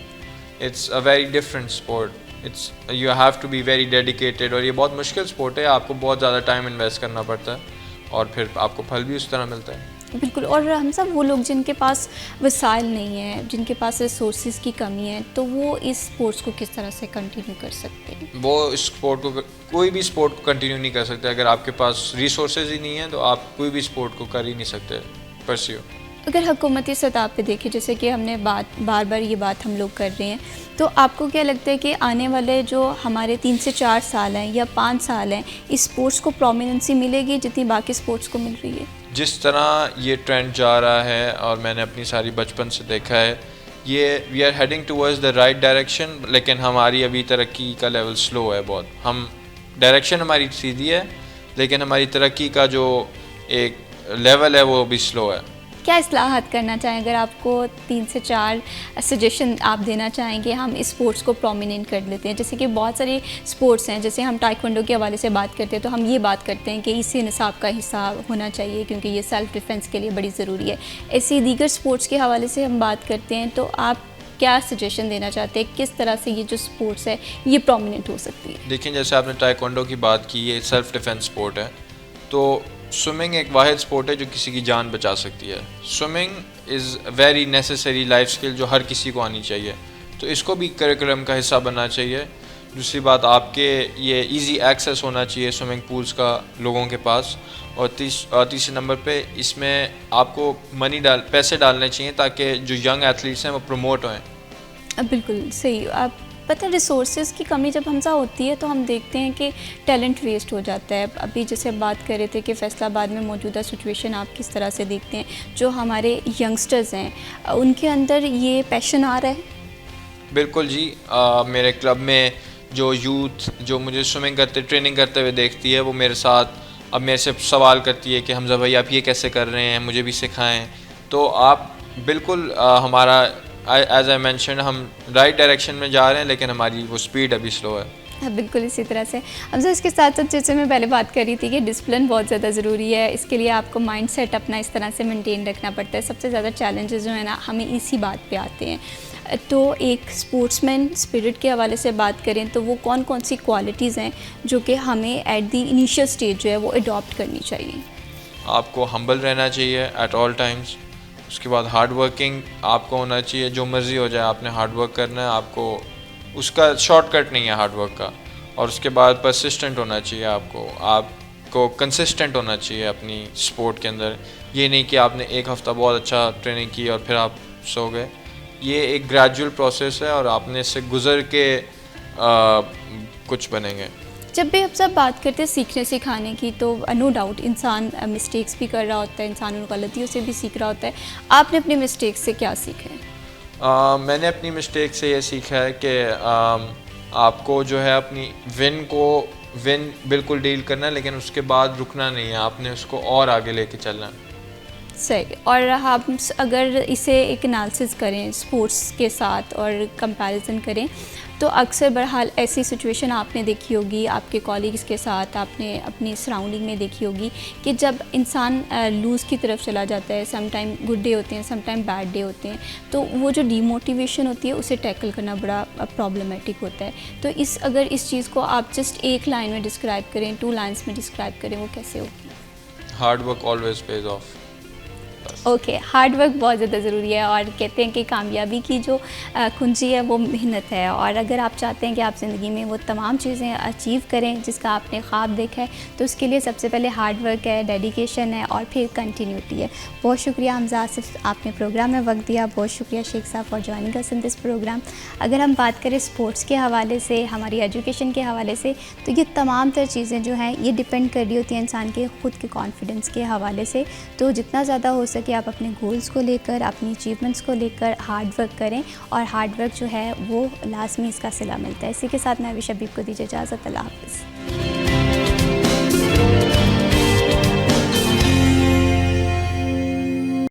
It's a very different sport. It's you have to be very dedicated, और ये बहुत मुश्किल स्पोर्ट है। आपको बहुत ज़्यादा टाइम इन्वेस्ट करना पड़ता है और फिर आपको फल भी उस तरह मिलता है। बिल्कुल। और हम सब वो लोग जिनके पास वसाइल नहीं है, जिनके पास रिसोर्सेज की कमी है, तो वो इस स्पोर्ट्स को किस तरह से कंटिन्यू कर सकते हैं? वो इस स्पोर्ट को, कोई भी स्पोर्ट को कंटिन्यू नहीं कर सकते। अगर आपके पास रिसोर्सेज ही नहीं है तो आप कोई भी स्पोर्ट को कर ही नहीं सकते परस्यू। अगर हुकूमती सतह पे देखें, जैसे कि हमने बार बार ये बात हम लोग कर रहे हैं, तो आपको क्या लगता है कि आने वाले जो हमारे 3 से 4 साल हैं या 5 साल हैं, इस स्पोर्ट्स को प्रोमिनेंसी मिलेगी जितनी बाकी स्पोर्ट्स को मिल रही है? जिस तरह ये ट्रेंड जा रहा है, और मैंने अपनी सारी बचपन से देखा है, ये we are heading towards the right direction, लेकिन हमारी अभी तरक्की का लेवल स्लो है बहुत। हम डायरेक्शन हमारी सीधी है, लेकिन हमारी तरक्की का जो एक लेवल है वो भी स्लो है। क्या इस्लाहत करना चाहें? अगर आपको 3 से 4 सजेशन आप देना चाहेंगे, हम इस स्पोर्ट्स को प्रोमिनेंट कर लेते हैं। जैसे कि बहुत सारे स्पोर्ट्स हैं, जैसे हम टाइक्वांडो के हवाले से बात करते हैं तो हम ये बात करते हैं कि इसी निसाब का हिस्सा होना चाहिए क्योंकि ये सेल्फ डिफेंस के लिए बड़ी ज़रूरी है। ऐसी दीगर स्पोर्ट्स के हवाले से हम बात करते हैं, तो आप क्या सजेशन देना चाहते हैं, किस तरह से ये जो स्पोर्ट्स है ये प्रोमिनेंट हो सकती है? देखिए, जैसे आपने टाइक्वांडो की बात की, ये सेल्फ डिफेंस स्पोर्ट है, तो स्विमिंग एक वाहिद स्पोर्ट है जो किसी की जान बचा सकती है। Swimming is very necessary life skill जो हर किसी को आनी चाहिए, तो इसको भी करिकुलम का हिस्सा बनना चाहिए। दूसरी बात, आपके ये इजी एक्सेस होना चाहिए स्विमिंग पूल्स का लोगों के पास। और तीसरे नंबर पे इसमें आपको पैसे डालने चाहिए ताकि जो यंग एथलीट्स हैं वो प्रमोट हों। बिल्कुल सही। आप पता है, रिसोर्सेज की कमी जब हमसा होती है तो हम देखते हैं कि टैलेंट वेस्ट हो जाता है। अभी जैसे बात कर रहे थे कि फैसलाबाद में मौजूदा सिचुएशन आप किस तरह से देखते हैं, जो हमारे यंगस्टर्स हैं उनके अंदर ये पैशन आ रहा है? बिल्कुल जी। मेरे क्लब में जो यूथ जो मुझे स्विमिंग ट्रेनिंग करते हुए देखती है, वो मेरे साथ अब मेरे से सवाल करती है कि हमज़ा भाई आप ये कैसे कर रहे हैं, मुझे भी सिखाएं। तो आप बिल्कुल हमारा एज आई मेंशन, हम राइट डायरेक्शन में जा रहे हैं, लेकिन हमारी वो स्पीड अभी स्लो है। हाँ, बिल्कुल इसी तरह से। हमसे इसके साथ साथ जैसे मैं पहले बात कर रही थी कि डिसिप्लिन बहुत ज़्यादा ज़रूरी है। इसके लिए आपको माइंड सेट अपना इस तरह से मेंटेन रखना पड़ता है। सबसे ज़्यादा चैलेंजेस जो है ना, हमें इसी बात पे आते हैं। तो एक स्पोर्ट्समैन स्पिरिट के हवाले से बात करें तो वो कौन कौन सी क्वालिटीज़ हैं जो कि हमें एट द इनिशियल स्टेज जो है वो अडॉप्ट करनी चाहिए? आपको हम्बल रहना चाहिए एट ऑल टाइम्स। उसके बाद हार्ड वर्किंग आपको होना चाहिए। जो मर्ज़ी हो जाए, आपने हार्ड वर्क करना है, आपको उसका शॉर्टकट नहीं है हार्ड वर्क का। और उसके बाद परसिस्टेंट होना चाहिए आपको कंसिस्टेंट होना चाहिए अपनी स्पोर्ट के अंदर। ये नहीं कि आपने एक हफ़्ता बहुत अच्छा ट्रेनिंग की और फिर आप सो गए। ये एक ग्रेजुअल प्रोसेस है और आपने इससे गुज़र के कुछ बनेंगे। जब भी हम सब बात करते हैं सीखने सिखाने की, तो नो डाउट इंसान मिस्टेक्स भी कर रहा होता है, इंसान उन गलतियों से भी सीख रहा होता है। आपने अपने मिस्टेक्स से क्या सीखा है? मैंने अपनी मिस्टेक से ये सीखा है कि आपको जो है अपनी विन बिल्कुल डील करना है, लेकिन उसके बाद रुकना नहीं है, आपने उसको और आगे लेके चलना है। सही। और हम अगर इसे एक एनालिसिस करें स्पोर्ट्स के साथ और कंपैरिजन करें, तो अक्सर बहरहाल ऐसी सिचुएशन आपने देखी होगी, आपके कॉलीग्स के साथ आपने अपनी सराउंडिंग में देखी होगी कि जब इंसान लूज़ की तरफ चला जाता है, सम टाइम गुड डे होते हैं, सम टाइम बैड डे होते हैं, तो वो जो डीमोटिवेशन होती है उसे टैकल करना बड़ा प्रॉब्लमेटिक होता है। तो अगर इस चीज़ को आप जस्ट एक लाइन में डिस्क्राइब करें, 2 लाइन्स में डिस्क्राइब करें, वो कैसे होगी? Hard work always page of. Okay, hard work बहुत ज़्यादा ज़रूरी है और कहते हैं कि कामयाबी की जो कुंजी है वो मेहनत है। और अगर आप चाहते हैं कि आप ज़िंदगी में वो तमाम चीज़ें अचीव करें जिसका आपने ख्वाब देखा है, तो उसके लिए सबसे पहले हार्ड वर्क है, डेडिकेशन है और फिर कंटिन्यूटी है। बहुत शुक्रिया हमजा आसिफ, आपने प्रोग्राम में वक्त दिया। बहुत शुक्रिया शेख साहब for joining us in this programme. अगर हम बात करें स्पोर्ट्स के हवाले से, हमारी एजुकेशन के हवाले से, तो ये तमाम तर चीज़ें जो हैं ये डिपेंड कर रही होती हैं इंसान के ख़ुद के कॉन्फिडेंस के हवाले से। तो जितना ज़्यादा हो सके आप अपने गोल्स को लेकर, अपनी अचीवमेंट्स को लेकर हार्ड वर्क करें और हार्ड वर्क जो है वो लाजमी इसका सिला मिलता है। इसी के साथ मैं अभी शबीब को दीजिए इजाज़त। अल्लाह हाफ़िज़।